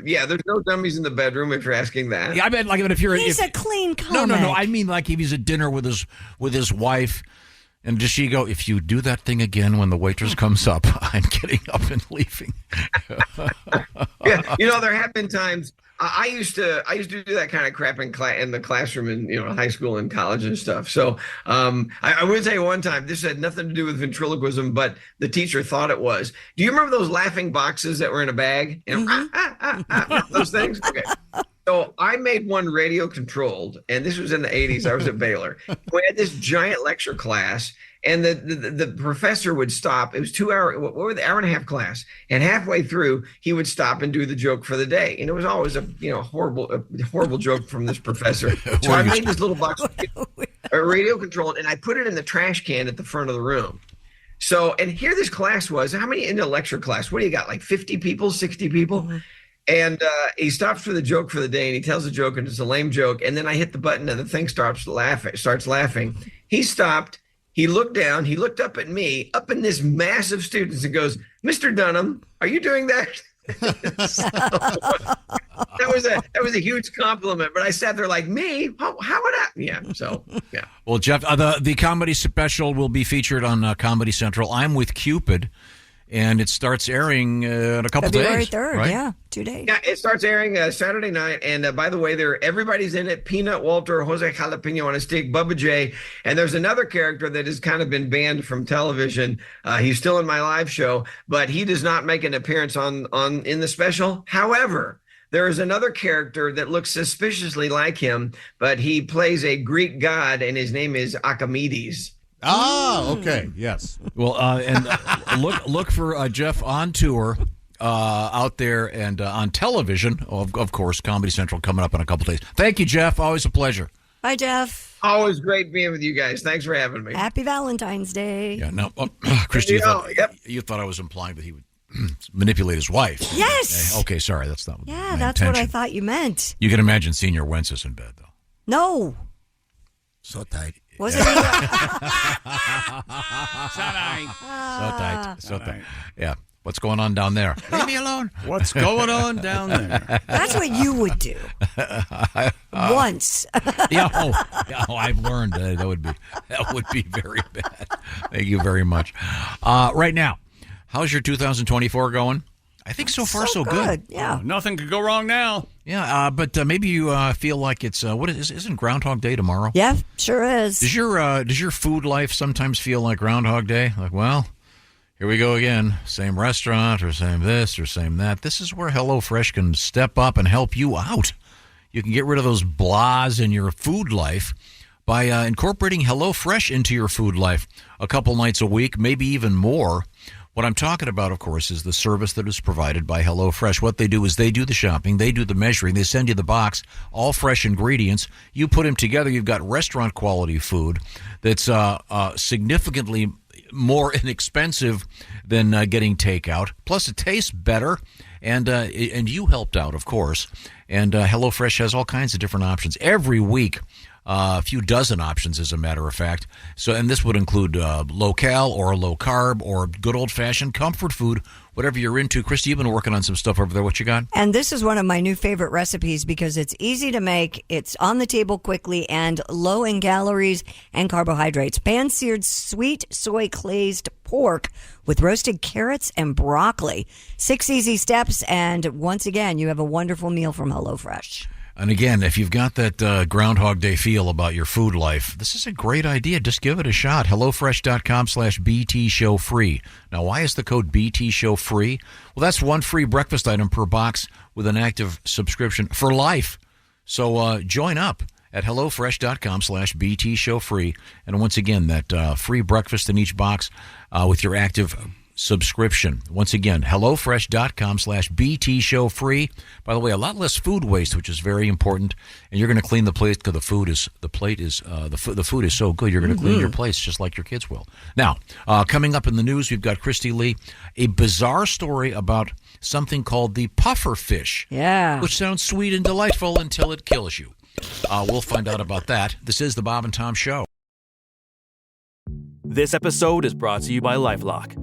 there's no dummies in the bedroom if you're asking that. Yeah, I meant like if you're he's a clean comic. No. I mean like if he's at dinner with his wife, And does she go, if you do that thing again when the waitress comes up, I'm getting up and leaving? Yeah, there have been times I used to do that kind of crap in the classroom in high school and college and stuff. So I would say one time, this had nothing to do with ventriloquism, but the teacher thought it was. Do you remember those laughing boxes that were in a bag? And those things? Okay. So I made one radio controlled, and this was in the 80s. I was at Baylor. We had this giant lecture class, and the professor would stop. It was 2 hour, what were the hour and a half class? And halfway through, he would stop and do the joke for the day. And it was always a horrible joke from this professor. So I made this little box, radio controlled, and I put it in the trash can at the front of the room. So, and here this class was, how many in a lecture class? What do you got, like 50 people, 60 people? Mm-hmm. And he stops for the joke for the day, and he tells a joke, and it's a lame joke. And then I hit the button, and the thing starts laughing. He stopped. He looked down. He looked up at me, up in this mass of students, and goes, "Mr. Dunham, are you doing that?" So, that was a huge compliment. But I sat there like, me? How would I? Yeah. So yeah. Well, Jeff, the comedy special will be featured on Comedy Central. I'm with Cupid. And it starts airing in a couple February days. 3rd, right? yeah, 2 days. Yeah, it starts airing Saturday night. And by the way, everybody's in it. Peanut, Walter, Jose Jalapeno on a Stick, Bubba J. And there's another character that has kind of been banned from television. He's still in my live show, but he does not make an appearance in the special. However, there is another character that looks suspiciously like him, but he plays a Greek god, and his name is Archimedes. Ah, okay, yes. Well, and look for Jeff on tour out there and on television. Of course, Comedy Central coming up in a couple days. Thank you, Jeff. Always a pleasure. Bye, Jeff. Always great being with you guys. Thanks for having me. Happy Valentine's Day. Yeah, no, Christy, you thought I was implying that he would manipulate his wife. Yes. Okay, sorry, that's not. Yeah, my that's intention. what I thought you meant. You can imagine Senior Wences in bed, though. No. So tight. Was it? So tight. Yeah. What's going on down there? Leave me alone. What's going on down there? That's what you would do. Once. I've learned that would be very bad. Thank you very much. Right now, how's your 2024 going? I think so far so good. Yeah. Nothing could go wrong now. Yeah, but maybe you feel like it's isn't Groundhog Day tomorrow? Yeah, sure is. Does your food life sometimes feel like Groundhog Day? Like, well, here we go again. Same restaurant or same this or same that. This is where HelloFresh can step up and help you out. You can get rid of those blahs in your food life by incorporating HelloFresh into your food life a couple nights a week, maybe even more. What I'm talking about, of course, is the service that is provided by HelloFresh. What they do is they do the shopping, they do the measuring, they send you the box, all fresh ingredients. You put them together, you've got restaurant-quality food that's significantly more inexpensive than getting takeout. Plus, it tastes better, and you helped out, of course. And HelloFresh has all kinds of different options every week. A few dozen options, as a matter of fact. So, and this would include low-cal or low-carb or good old-fashioned comfort food, whatever you're into. Christy, you've been working on some stuff over there. What you got? And this is one of my new favorite recipes because it's easy to make, it's on the table quickly, and low in calories and carbohydrates. Pan-seared sweet soy glazed pork with roasted carrots and broccoli. 6 easy steps, and once again, you have a wonderful meal from HelloFresh. And again, if you've got that Groundhog Day feel about your food life, this is a great idea. Just give it a shot. HelloFresh.com/BT Show free. Now, why is the code BT Show free? Well, that's one free breakfast item per box with an active subscription for life. So join up at HelloFresh.com/BT Show free. And once again, that free breakfast in each box with your active subscription. Once again, HelloFresh.com/BT Show free. By the way, a lot less food waste, which is very important. And you're going to clean the plate because the food is so good. You're going to clean your plates just like your kids will. Now, coming up in the news, we've got Christy Lee, a bizarre story about something called the puffer fish. Yeah. Which sounds sweet and delightful until it kills you. We'll find out about that. This is the Bob and Tom Show. This episode is brought to you by LifeLock.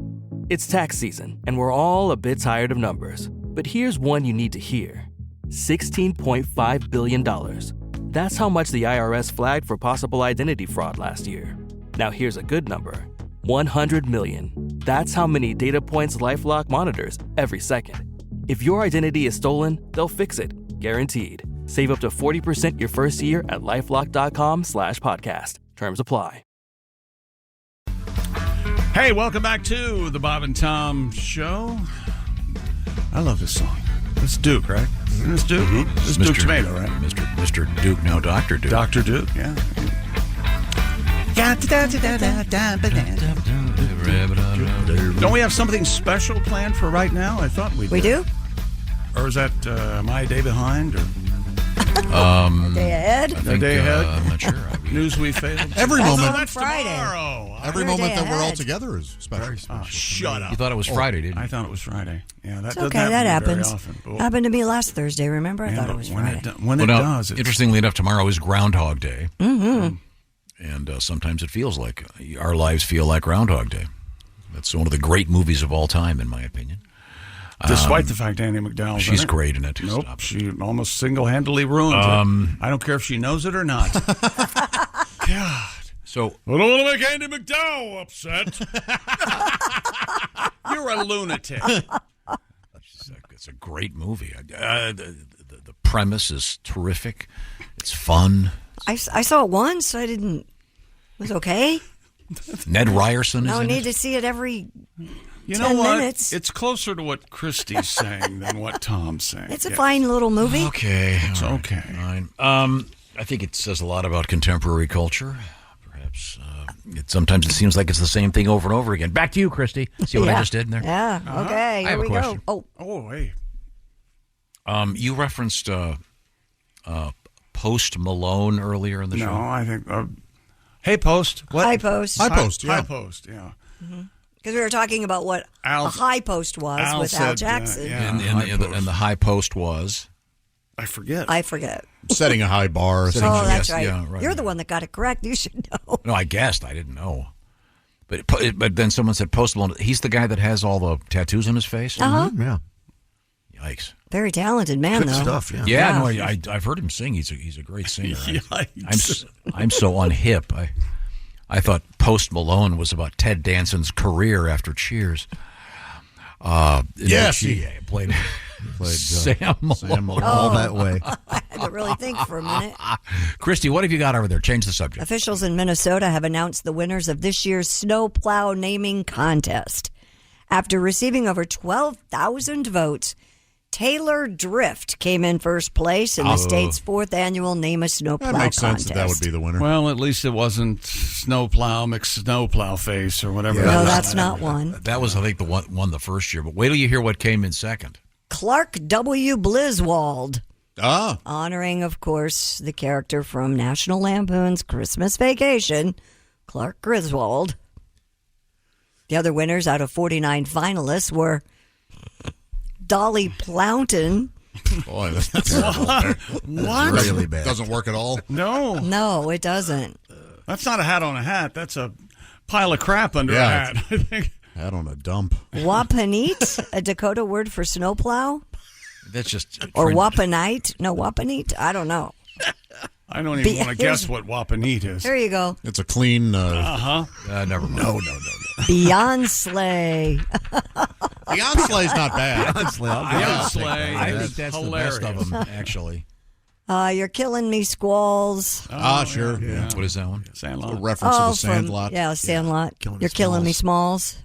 It's tax season, and we're all a bit tired of numbers. But here's one you need to hear. $16.5 billion. That's how much the IRS flagged for possible identity fraud last year. Now here's a good number. 100 million. That's how many data points LifeLock monitors every second. If your identity is stolen, they'll fix it. Guaranteed. Save up to 40% your first year at LifeLock.com/podcast. Terms apply. Hey, welcome back to the Bob and Tom Show. I love this song. It's Duke, right? It's Duke. Mm-hmm. It's Duke Tomato, right? Mr. Duke, now Dr. Duke. Dr. Duke, yeah. Don't we have something special planned for right now? I thought we did. We do? Or is that am I a day behind? Or A day ahead? A day ahead? I'm not sure. News we failed? Every moment. That's Friday. tomorrow. Every You're a moment day that we're all ahead. together is special. Shut up. You thought it was Friday, didn't you? I thought it was Friday. Yeah, that It's doesn't okay, that happen very happens. often, but- Happened to me last Thursday, remember? I Yeah, thought but it was when Friday. when it does, it's... Interestingly enough, tomorrow is Groundhog Day. Mm-hmm. And sometimes it feels like our lives feel like Groundhog Day. That's one of the great movies of all time, in my opinion. Despite the fact Andy McDowell's she's in it. great in it. Nope, she almost single-handedly ruined it. I don't care if she knows it or not. God. So I don't want to make Andy McDowell upset. You're a lunatic. It's a great movie. The premise is terrific. It's fun. I saw it once. I didn't. It was okay. Ned Ryerson is No in need it. to see it every You 10 know what? minutes. It's closer to what Christy's saying than what Tom's saying. It's a Yeah. fine little movie. Okay. It's all right, okay. Fine. I think it says a lot about contemporary culture. Perhaps sometimes it seems like it's the same thing over and over again. Back to you, Christy. See what I Yeah. just did in there? Yeah. Okay. I Here have a we question. go. Oh, hey. You referenced Post Malone earlier in the show. No, I think... hey, Post. What? High Post. High Post, yeah. High Post, yeah. Because we were talking about what Al- a high post was Al with said, Al Jackson. yeah. And the high post was? I forget. I forget. Setting a high bar. Oh, that's yes, right. yeah, right. You're the one that got it correct. You should know. No, I guessed. I didn't know. But then someone said Post Malone. He's the guy that has all the tattoos on his face? Uh-huh. Yeah. Yikes. Very talented man, Good though. stuff, yeah. Yeah, no, I've heard him sing. He's a great singer. Yikes. I'm so unhip. I thought Post Malone was about Ted Danson's career after Cheers. Yes, he played Sam Malone. All that way. I had to really think for a minute. Christy, what have you got over there? Change the subject. Officials in Minnesota have announced the winners of this year's snowplow naming contest. After receiving over 12,000 votes, Taylor Drift came in first place in the state's fourth annual Name a Snowplow That makes contest. sense that would be the winner. Well, at least it wasn't Snowplow Snowplow Face or whatever. No, that's not one. That was, I think, the one the first year. But wait till you hear what came in second. Clark W. Bliswald. Ah. Honoring, of course, the character from National Lampoon's Christmas Vacation, Clark Griswold. The other winners out of 49 finalists were Dolly Plounton. Boy, that's terrible. What? Really bad. Doesn't work at all. No. No, it doesn't. That's not a hat on a hat. That's a pile of crap under a Yeah. hat, I think. Hat on a dump. Wapanite, a Dakota word for snowplow? That's just... Or Wapanite? No, Wapanite? I don't know. I don't even want to guess what Wapanite is. There you go. It's a clean... never mind. No. Beyonce. Beyonce's not bad. Beyonce. I think that's hilarious. the best of them, actually. You're killing me, Squalls. Sure. Yeah. What is that one? Sandlot. A reference to the Sandlot. Sandlot. Killing Me You're killing me, Smalls. Smalls.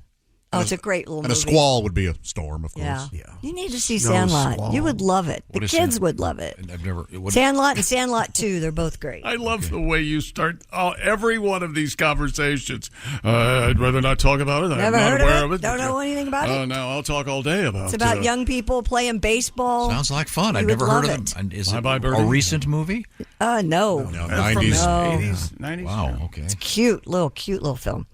Oh, it's a great little And movie. a squall would be a storm, of course. Yeah. You need to see Snow Sandlot. Squall. You would love it. The What is kids Sand- would love it. I've never... Sandlot and Sandlot 2, they're both great. I love the way you start every one of these conversations. I'd rather not talk about it. Never I'm not heard aware of of it? it. Don't know anything about Oh, it? no, I'll talk all day about it. It's about young people playing baseball. Sounds like fun. You I've would never heard love of them. it. Is it Bye-bye, Birdie. a recent movie? No. No, From 90s. No. 80s, 90s. Wow, okay. Cute little film.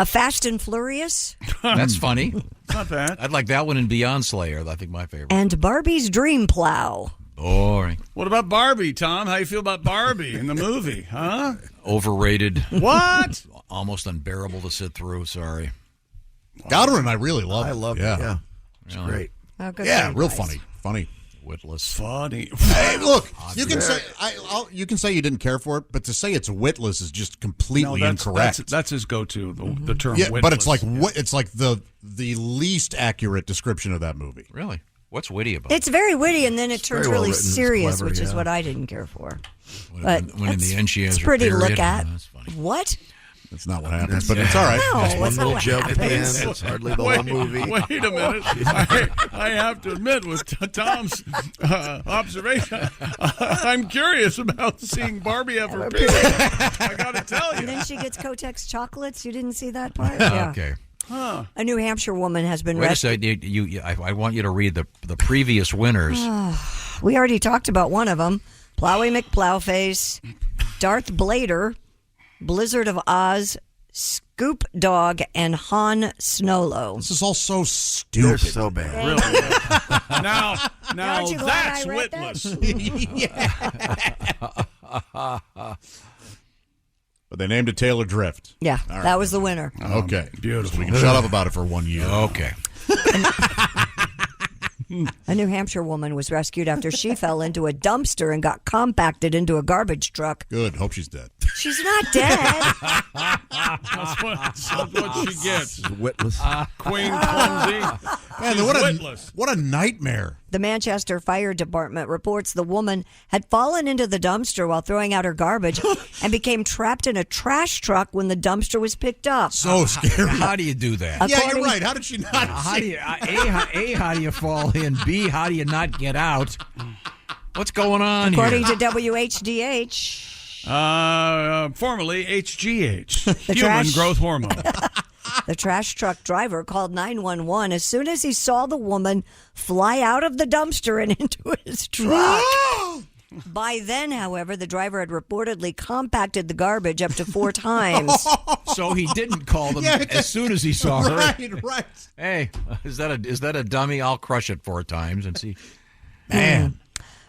Fast and Furious That's funny. It's not bad. I'd like that one in Beyond Slayer. I think my favorite. and Barbie's Dream Plow. Boring. What about Barbie, Tom? How you feel about Barbie in the movie, huh? Overrated. What? Almost unbearable to sit through. Sorry. Goddard and I really love it. I love yeah. it. Yeah. It's Really? great. Oh, good Yeah, for you real guys. funny. Funny. Witless. Funny. Hey, look, you can say you can say you didn't care for it, but to say it's witless is just completely incorrect. That's his go-to, the term. Yeah, witless. but it's like it's like the least accurate description of that movie. Really? What's witty about it? It's very witty, and then it turns very well really written. It's serious, clever, which is yeah. what I didn't care for. When in the end she has it's her pretty to period. look at. Oh, that's funny. What? That's not what happens, but it's all right. No, That's that's one not little what joke at the end. happens. It's hardly the whole movie. Wait a minute. I have to admit, with Tom's observation, I'm curious about seeing Barbie have her period. I got to tell you. And then she gets Kotex chocolates. You didn't see that part? Okay. Huh. A New Hampshire woman has been Wait a rescued. second. I want you to read the previous winners. We already talked about one of them. Plowy McPlowface, Darth Blader, Blizzard of Oz, Scoop Dog, and Han Snowlow. This is all so stupid. They're so bad. Really? Now Aren't you glad that's I read witless. But they named it Taylor Drift. Yeah, All right. that was the winner. Okay. Beautiful. So we can shut up about it for 1 year. Okay. A New Hampshire woman was rescued after she fell into a dumpster and got compacted into a garbage truck. Good. Hope she's dead. She's not dead. That's what she gets. Witless. Queen clumsy. Man, She's what witless. a nightmare. The Manchester Fire Department reports the woman had fallen into the dumpster while throwing out her garbage and became trapped in a trash truck when the dumpster was picked up. So scary. How do you do that? Yeah, you're right. How did she not How do you how do you fall in? B, how do you not get out? What's going on According here? to WHDH, Formerly HGH, The human trash- growth hormone. the trash truck driver called 911 as soon as he saw the woman fly out of the dumpster and into his truck. By then, however, the driver had reportedly compacted the garbage up to 4 times. So he didn't call them as soon as he saw her. Right. Hey, is that a dummy? I'll crush it 4 times and see. Man.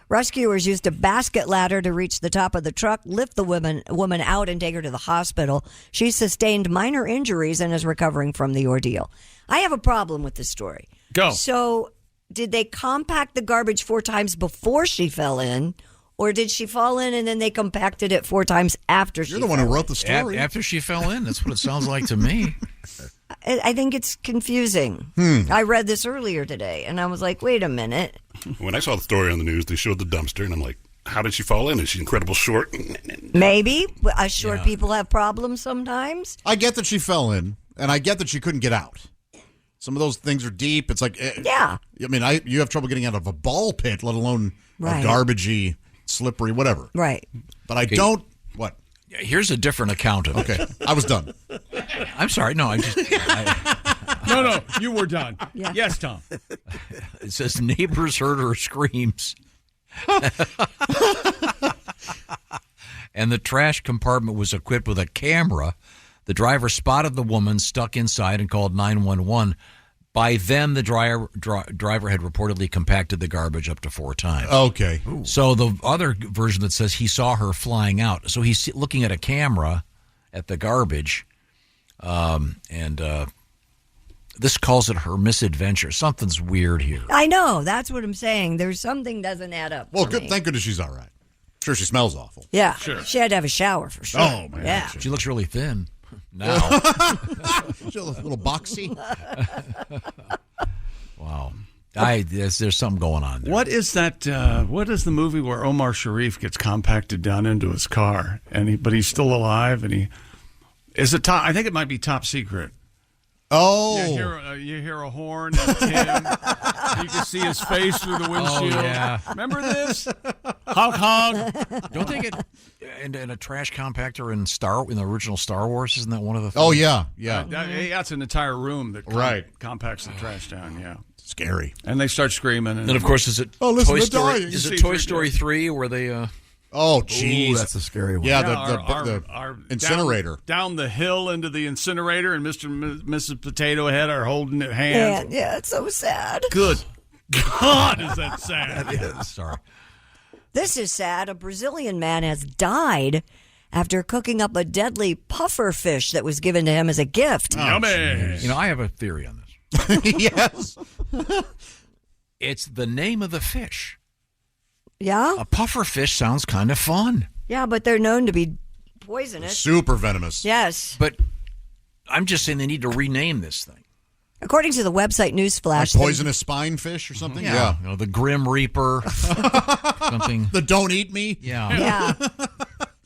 Rescuers used a basket ladder to reach the top of the truck, lift the woman out, and take her to the hospital. She sustained minor injuries and is recovering from the ordeal. I have a problem with this story. Go. So, did they compact the garbage 4 times before she fell in, or did she fall in and then they compacted it 4 times after she You're the fell one who in? wrote the story. After she fell in, that's what it sounds like to me. I think it's confusing. I read this earlier today, and I was like, wait a minute. When I saw the story on the news, they showed the dumpster, and I'm like, how did she fall in? Is she incredible short? Maybe. Short people have problems sometimes. I get that she fell in, and I get that she couldn't get out. Some of those things are deep. It's like, yeah. I mean, you have trouble getting out of a ball pit, let alone Right. a garbagey, slippery, whatever. Right. But I don't. What? Here's a different account of it. Okay, I was done. I'm sorry. No, No, you were done. Yeah. Yes, Tom. It says neighbors heard her screams. And the trash compartment was equipped with a camera. The driver spotted the woman stuck inside and called 911. By then, the driver had reportedly compacted the garbage up to 4 times. Okay. So the other version that says he saw her flying out. So he's looking at a camera at the garbage, and this calls it her misadventure. Something's weird here. I know. That's what I'm saying. There's something doesning add up. Well, for good. me. Thank goodness she's all right. Sure, she smells awful. Yeah. Sure. She had to have a shower for sure. Oh, man. Yeah. She looks really thin now. She's a little boxy. Wow. There's something going on there. What is that? What is the movie where Omar Sharif gets compacted down into his car, but he's still alive, and is it top? I think it might be Top Secret. Oh, you hear a horn. It's him. You can see his face through the windshield. Oh, yeah. Remember this? Honk honk. Don't they get in a trash compactor in the original Star Wars? Isn't that one of the things? Oh, yeah. That's an entire room that compacts the trash down. Yeah. Scary. And they start screaming. And of course, is it listen, Toy they're Story? dying. Is it Toy Story 3 where they? Oh, jeez. That's a scary one. Yeah, our incinerator. Down the hill into the incinerator, and Mr. and Mrs. Potato Head are holding it hands. Yeah, it's so sad. Good God, is that sad? That is. Sorry. This is sad. A Brazilian man has died after cooking up a deadly puffer fish that was given to him as a gift. Yummy. I have a theory on this. Yes. It's the name of the fish. Yeah? A puffer fish sounds kind of fun. Yeah, but they're known to be poisonous. Super venomous. Yes. But I'm just saying they need to rename this thing. According to the website Newsflash, Like poisonous spine fish or something? Yeah. You know, the Grim Reaper. Something. The Don't Eat Me? Yeah.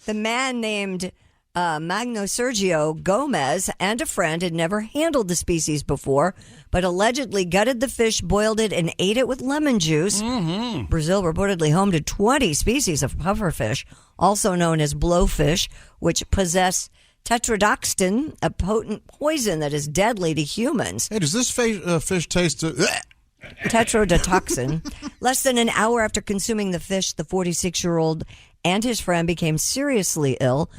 The man named Magno Sergio Gomez and a friend had never handled the species before, but allegedly gutted the fish, boiled it, and ate it with lemon juice. Mm-hmm. Brazil reportedly home to 20 species of pufferfish, also known as blowfish, which possess tetrodotoxin, a potent poison that is deadly to humans. Hey, does this fish taste... Tetrodotoxin. Less than an hour after consuming the fish, the 46-year-old and his friend became seriously ill.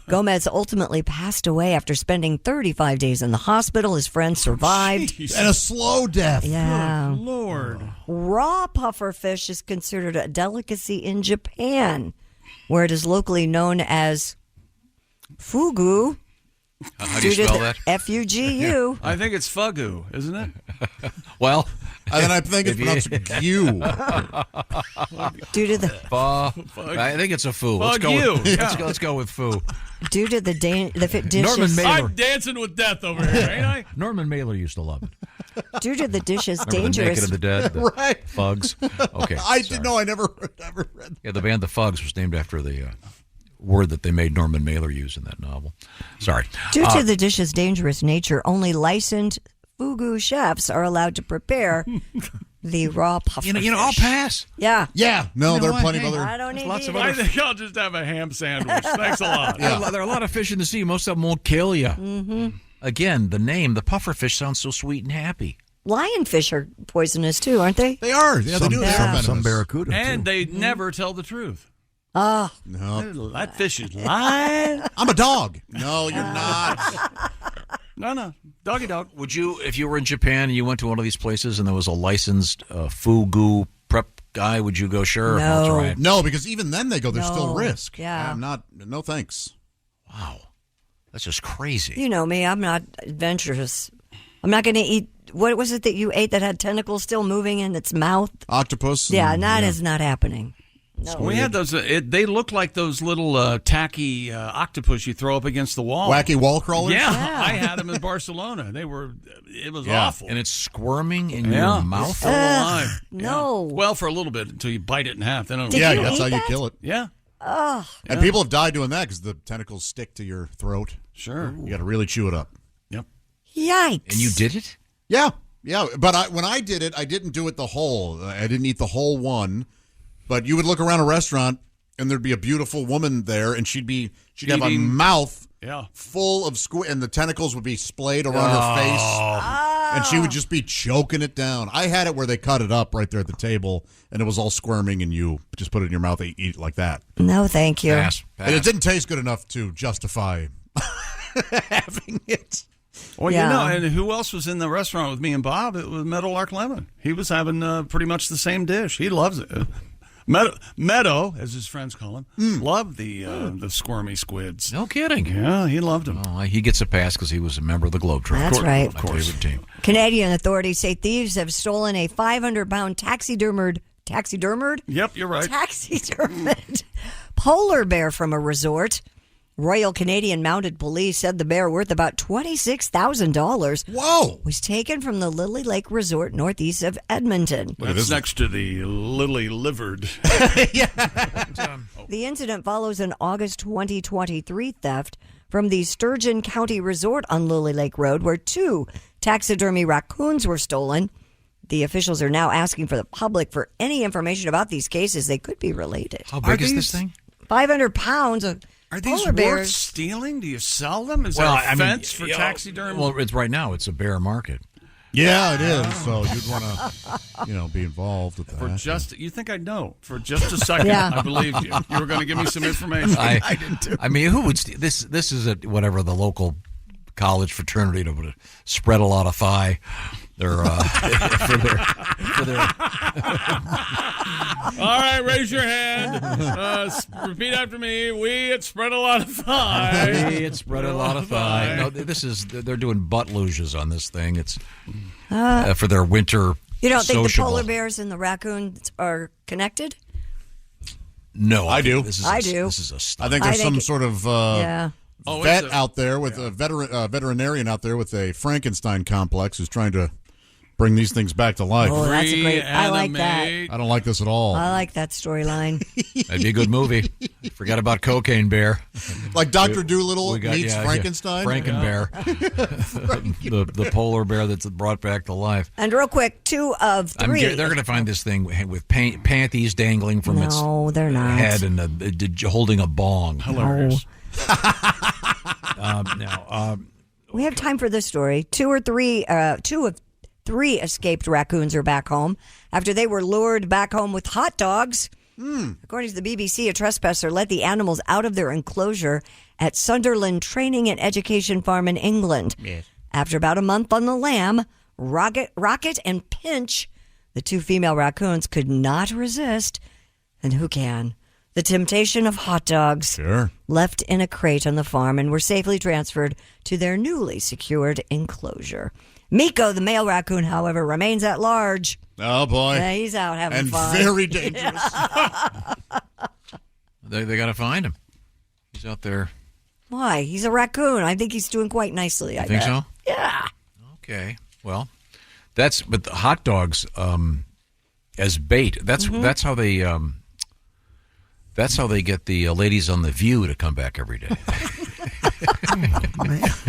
Gomez ultimately passed away after spending 35 days in the hospital. His friend survived. And a slow death. Yeah. Good Lord. Raw pufferfish is considered a delicacy in Japan, where it is locally known as fugu. How do you spell that? F-U-G-U. I think it's fugu, isn't it? Well, and then I think it's pronounced Q. Due to the I think it's a foo. Let's Fuck go. you. Let's go with foo. due to the dishes. Norman Mailer. I'm dancing with death over here, ain't I? Norman Mailer used to love it. Due to the dishes Remember dangerous. The Naked and the Dead, the Right. Fugs. Okay, I didn't know. I never read. yeah, the band the Fugs was named after the word that they made Norman Mailer use in that novel. Sorry. Due to the dish's dangerous nature, only licensed fugu chefs are allowed to prepare the raw pufferfish. You know, I'll pass. Yeah. Yeah. No, You know there are what? plenty of Hey, other... I don't need lots of either. I think I'll just have a ham sandwich. Thanks a lot. There are a lot of fish in the sea. Most of them won't kill you. Mm-hmm. Again, the name, the pufferfish, sounds so sweet and happy. Lionfish are poisonous too, aren't they? They are. Yeah, they do. Some barracuda, And too. they never tell the truth. Ah. No. That fish is lying. I'm a dog. No, you're not. No. Doggy dog. Would you, if you were in Japan and you went to one of these places and there was a licensed fugu prep guy, would you go, sure? No. I'll try it. No, because even then they go, there's still No. risk. Yeah. I'm not... No, thanks. Wow. That's just crazy. You know me, I'm not adventurous. I'm not going to eat. What was it that you ate that had tentacles still moving in its mouth? Octopus? Yeah, that is not happening. No. We had those. They look like those little tacky octopus you throw up against the wall. Wacky wall crawlers? Yeah, I had them in Barcelona. They were. It was Yeah. awful. And it's squirming in Yeah. your mouth? Still alive. No. Yeah. Well, for a little bit until you bite it in half. Then it'll- Yeah, you that's eat how you that? kill it. Yeah. Oh. And people have died doing that because the tentacles stick to your throat. Sure. You got to really chew it up. Yep. Yikes. And you did it? Yeah. But when I did it, I didn't do it the whole. I didn't eat the whole one. But you would look around a restaurant, and there'd be a beautiful woman there, and she'd have a Eating- mouth Yeah. full of and the tentacles would be splayed around her face, and she would just be choking it down. I had it where they cut it up right there at the table, and it was all squirming, and you just put it in your mouth and eat it like that. No, thank you. Pass. And it didn't taste good enough to justify having it. Well, Yeah. you know, and who else was in the restaurant with me and Bob? It was Meadowlark Lemon. He was having pretty much the same dish. He loves it. Meadow, as his friends call him, loved the squirmy squids. No kidding. Yeah, he loved them. Oh, he gets a pass because he was a member of the Globetrotters. That's right. Of course. Favorite team. Canadian authorities say thieves have stolen a 500-pound taxidermed? Yep, you're right. Taxidermed polar bear from a resort. Royal Canadian Mounted Police said the bear, worth about $26,000, Whoa! was taken from the Lily Lake Resort northeast of Edmonton. That's next to the lily-livered. The incident follows an August 2023 theft from the Sturgeon County Resort on Lily Lake Road, where 2 taxidermy raccoons were stolen. The officials are now asking for the public for any information about these cases. They could be related. How big is this thing? 500 pounds of Are these polar worth bears. stealing? Do you sell them? Is there a fence for taxidermy? Well, it's right now. It's a bear market. Yeah, it is. So you'd want to, be involved with that. For just, you think I'd know? For just a second, Yeah. I believed you. You were going to give me some information. I didn't too. I mean, who would this? This is at whatever the local college fraternity to spread a lot of thigh. They're for their. All right, raise your hand. Repeat after me. We at Spread a Lot of Thigh. We at Spread a Lot of Thigh. No, they're doing butt luges on this thing. It's for their winter. You don't think the sociable. polar bears and the raccoons are connected? No, I do. This is I do. This is a stunt. I think there's some sort of yeah. vet out there with a veterinarian out there with a Frankenstein complex who's trying to bring these things back to life. Oh, that's a great. I like that. I don't like this at all. I like that storyline. That'd be a good movie. Forgot about Cocaine Bear. Like Dr. Dolittle meets Frankenstein? Frankenbear. the polar bear that's brought back to life. And real quick, 2 of 3. They're going to find this thing with panties dangling from its they're not. head and holding a bong. Hilarious. We have time for this story. 2 of 3 escaped raccoons are back home after they were lured back home with hot dogs. According to the BBC, a trespasser let the animals out of their enclosure at Sunderland Training and Education Farm in England. Yes. After about a month on the lam, Rocket and Pinch, the 2 female raccoons, could not resist, and who can? The temptation of hot dogs. Sure. Left in a crate on the farm and were safely transferred to their newly secured enclosure. Miko, the male raccoon, however, remains at large. Oh, boy. Yeah, he's out having fun. And very dangerous. They got to find him. He's out there. Why? He's a raccoon. I think he's doing quite nicely. I think bet. so? Yeah. Okay. Well, but the hot dogs as bait. That's how they get the ladies on The View to come back every day.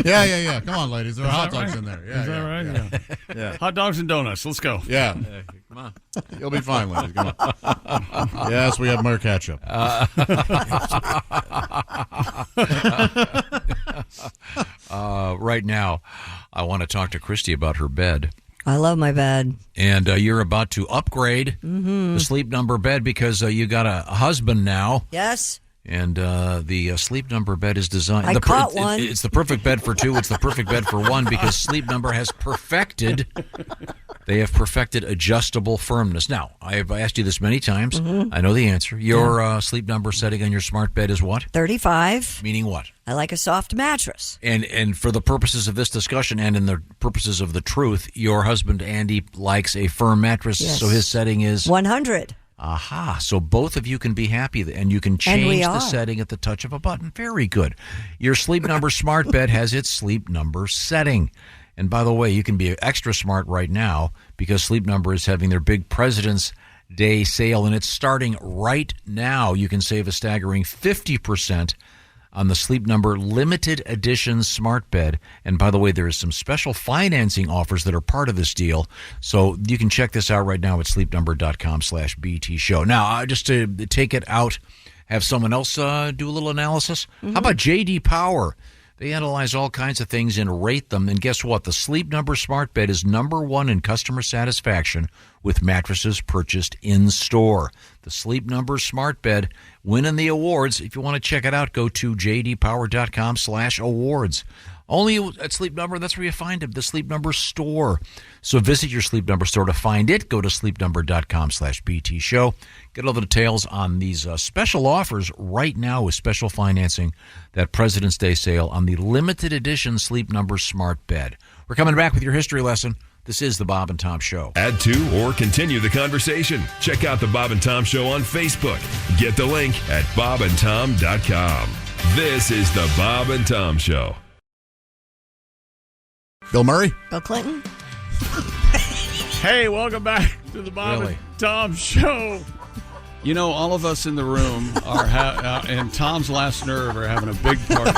Yeah. Come on, ladies. There are hot dogs in there. Yeah, Is that right? Yeah. Hot dogs and donuts. Let's go. Yeah. Come on. You'll be fine, ladies. Come on. Yes, we have more ketchup. Right now, I want to talk to Christy about her bed. I love my bed. And you're about to upgrade the Sleep Number bed because you got a husband now. Yes. And the Sleep Number bed is designed. I caught one. It's the perfect bed for 2. It's the perfect bed for 1 because Sleep Number has perfected. They have perfected adjustable firmness. Now, I have asked you this many times. I know the answer. Your Sleep Number setting on your smart bed is what? 35. Meaning what? I like a soft mattress. And for the purposes of this discussion and in the purposes of the truth, your husband, Andy, likes a firm mattress, Yes. so his setting is 100. Aha. So both of you can be happy, and you can change the setting at the touch of a button. Very good. Your Sleep Number smart bed has its Sleep Number setting. And by the way, you can be extra smart right now because Sleep Number is having their big President's Day sale, and it's starting right now. You can save a staggering 50% on the Sleep Number limited edition smart bed. And by the way, there is some special financing offers that are part of this deal. So you can check this out right now at sleepnumber.com/BT show. Now, just to take it out, have someone else do a little analysis. How about J.D. Power? They analyze all kinds of things and rate them. And guess what? The Sleep Number smart bed is #1 in customer satisfaction with mattresses purchased in store. The Sleep Number smart bed winning the awards. If you want to check it out, go to jdpower.com/awards. Only at Sleep Number, that's where you find it, the Sleep Number store. So visit your Sleep Number store to find it. Go to sleepnumber.com/BT show. Get all the details on these special offers right now with special financing, that President's Day sale on the limited edition Sleep Number smart bed. We're coming back with your history lesson. This is the Bob and Tom Show. Add to or continue the conversation. Check out the Bob and Tom Show on Facebook. Get the link at bobandtom.com. This is the Bob and Tom Show. Bill Murray? Bill Clinton? Hey, welcome back to the Bob and Tom Show. You know, all of us in the room are and Tom's last nerve are having a big party.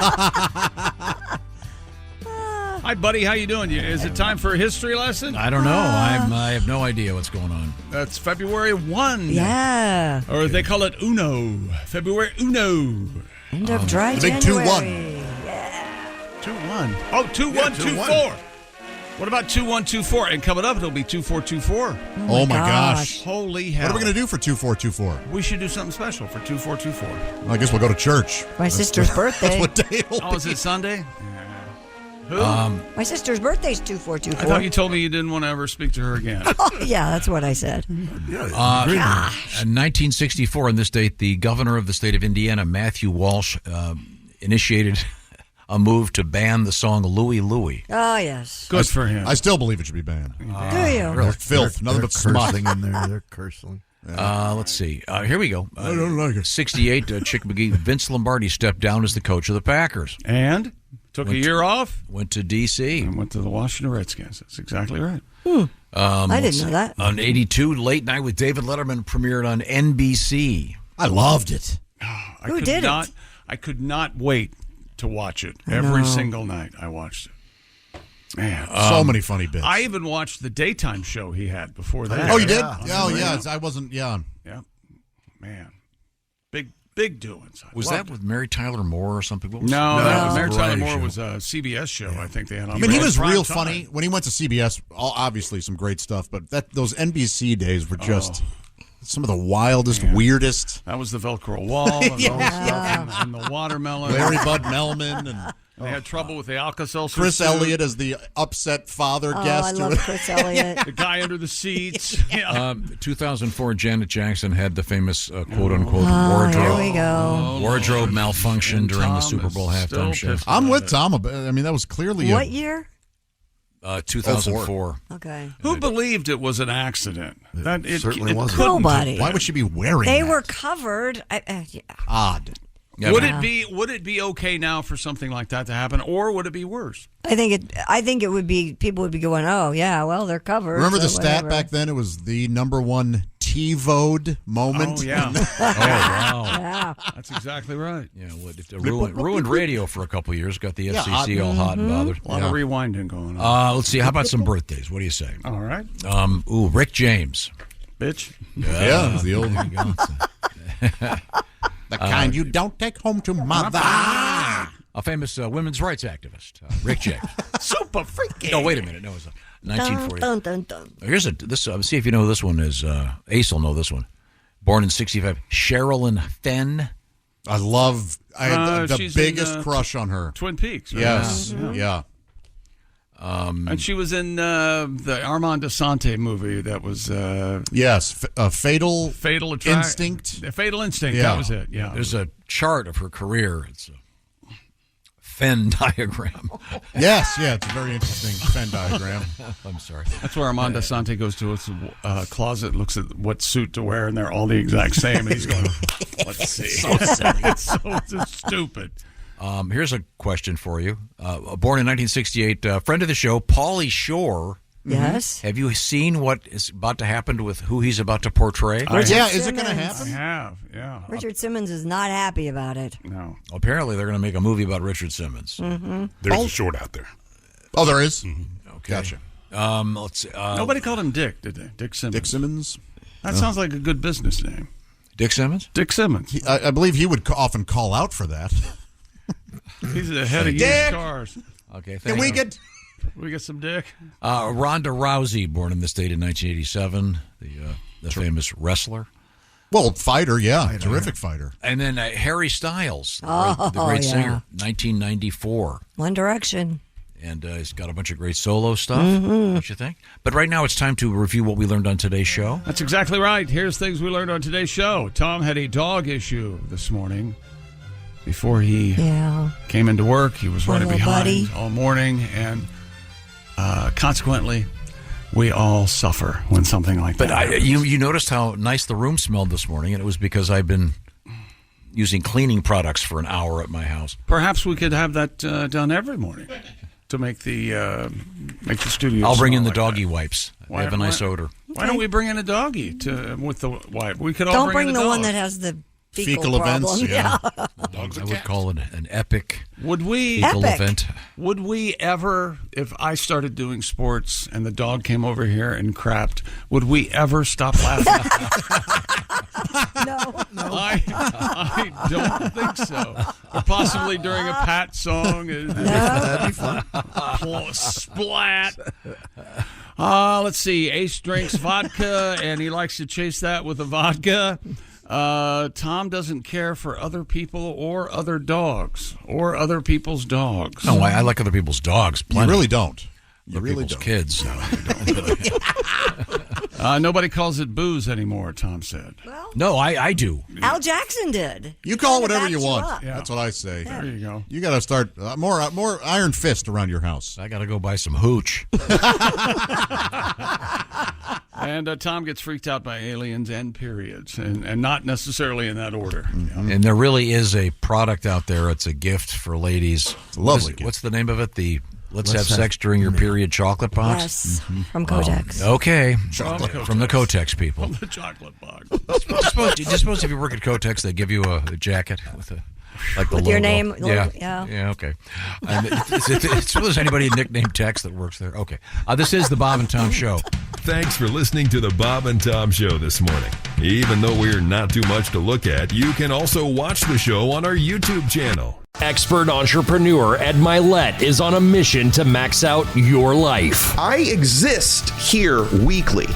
Hi, buddy. How you doing? Is it time for a history lesson? I don't know. I have no idea what's going on. That's February 1. Yeah. Or they call it Uno. February Uno. End of dry the big January. 2-1. Oh, 2-1-2-4. What about 2-1-2-4? And coming up, it'll be 2-4-2-4. Oh my gosh. Holy hell. What are we going to do for 2-4-2-4? We should do something special for 2-4-2-4. I guess we'll go to church. My sister's birthday. That's what day it'll Oh, is it Sunday? Who? My sister's birthday's 2-4-2-4. I thought you told me you didn't want to ever speak to her again. Oh, yeah, that's what I said. In 1964, on this date, the governor of the state of Indiana, Matthew Walsh, initiated a move to ban the song Louie Louie. Oh, yes. Good for him. I still believe it should be banned. Do you? Really? Filth. Nothing but smut. in there. They're cursing. Let's see. Here we go. I don't like it. 68, Chick McGee. Vince Lombardi stepped down as the coach of the Packers. And took a year off. Went to D.C. And went to the Washington Redskins. That's exactly right. I didn't know that. On 82, Late Night with David Letterman premiered on NBC. I loved it. Who did it? I could not wait to watch it. Every single night I watched it. Man, so many funny bits. I even watched the daytime show he had before that. Oh, you did? Yeah. I wasn't. Yeah. Yeah. Man, big doings. Was that with Mary Tyler Moore or something? No, Mary Tyler Moore was a CBS show. I think they had on. I mean, he was real funny when he went to CBS. Obviously, some great stuff, but those NBC days were just some of the wildest, weirdest. That was the Velcro wall and stuff, and the watermelon. Larry Bud Melman and. They had trouble with the Alka-Seltzer. Chris Elliott as the upset father guest. I love Chris Elliott. The guy under the seats. 2004, Janet Jackson had the famous quote-unquote wardrobe. Here we go. Wardrobe malfunction during the Super Bowl halftime show. I'm with Tom. I mean, that was clearly what year? 2004. Okay. Who believed it was an accident? It certainly wasn't. Nobody. Why would she be wearing They that? were covered. Odd. Yeah, would it be okay now for something like that to happen, or would it be worse? I think it would be. People would be going, "Oh yeah, well they're covered." Remember the so stat whatever. back then? It was the #1 TiVo'd moment. Oh yeah. Wow. Yeah. That's exactly right. Yeah, ruined radio for a couple of years. Got the FCC all hot and bothered. A lot of rewinding going on. Let's see. How about some birthdays? What do you say? All right. Rick James. Bitch. Yeah, the old. The Uh, kind you don't take home to mother. A famous women's rights activist, Rick James. Super freaky. No, wait a minute. No, it was 1940. Dun, dun, dun, dun. Here's see if you know this one. Ace will know this one. Born in 65, Sherilyn Fenn. I had the biggest crush on her. Twin Peaks. Right? Yes. Yeah. And she was in the Armand Asante movie that was Fatal Instinct. Fatal Instinct. Yeah. That was it. Yeah. There's a chart of her career. It's a Venn diagram. Yes, it's a very interesting Venn diagram. I'm sorry. That's where Armand Asante goes to his closet, looks at what suit to wear, and they're all the exact same. And he's going, "Let's see." It's so stupid. Here's a question for you. Born in 1968, friend of the show, Pauly Shore. Yes. Have you seen what is about to happen with who he's about to portray? Is it going to happen? I have, yeah. Richard Simmons is not happy about it. No. Apparently, they're going to make a movie about Richard Simmons. Mm-hmm. There's a short out there. Oh, there is? Mm-hmm. Okay. Gotcha. Let's see. Nobody called him Dick, did they? Dick Simmons. Dick Simmons? That sounds like a good business name. Dick Simmons? Dick Simmons. I believe he would often call out for that. He's the head of used cars. Okay, Can we get some Dick? Ronda Rousey, born in this date in 1987, the famous wrestler. Well, fighter, terrific fighter. And then Harry Styles, the great singer, 1994. One Direction. And he's got a bunch of great solo stuff. What you think? But right now it's time to review what we learned on today's show. That's exactly right. Here's things we learned on today's show. Tom had a dog issue this morning. Before he came into work, he was running behind all morning, and consequently, we all suffer when something like that happens. You noticed how nice the room smelled this morning, and it was because I've been using cleaning products for an hour at my house. Perhaps we could have that done every morning to make the studio. I'll bring in the like doggy that. wipes. They have a nice odor. Why don't we bring in a doggy with the wipe? We could all Don't bring bring in the a one dog. that has the fecal problem. events. Yeah. I would call it an epic fecal event. Would we ever, if I started doing sports and the dog came over here and crapped, would we ever stop laughing? No. I don't think so. Or possibly during a Pat song. That'd be fun. Splat. Let's see. Ace drinks vodka, and he likes to chase that with a vodka. Tom doesn't care for other people or other dogs or other people's dogs. No, I like other people's dogs. Plenty. You really don't. You really people's don't. kids. Nobody calls it booze anymore, Tom said. No, I do. Al Jackson did. You call it whatever Kinda you want. backed you up. That's what I say. There you go. You got to start more iron fist around your house. I got to go buy some hooch. And Tom gets freaked out by aliens and periods, and not necessarily in that order. Mm-hmm. And there really is a product out there. It's a gift for ladies. Lovely. What's the name of it? The Let's have sex during your period chocolate box? Yes, from Kotex. Okay. Chocolate. From the Kotex people. From the chocolate box. Do you suppose if you work at Kotex, they give you a jacket with the With your logo? name, Yeah. Yeah, okay. And there's anybody nicknamed Tex that works there? Okay. This is the Bob and Tom Show. Thanks for listening to the Bob and Tom Show this morning. Even though we're not too much to look at, you can also watch the show on our YouTube channel. Expert entrepreneur Ed Milet is on a mission to max out your life. I exist here weekly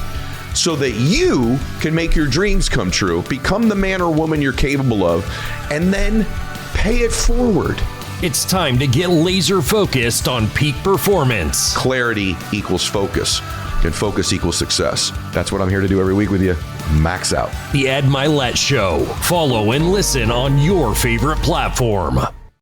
so that you can make your dreams come true, become the man or woman you're capable of, and then pay it forward. It's time to get laser focused on peak performance. Clarity equals focus, and focus equals success. That's what I'm here to do every week with you. Max out. The Ed Milet Show. Follow and listen on your favorite platform.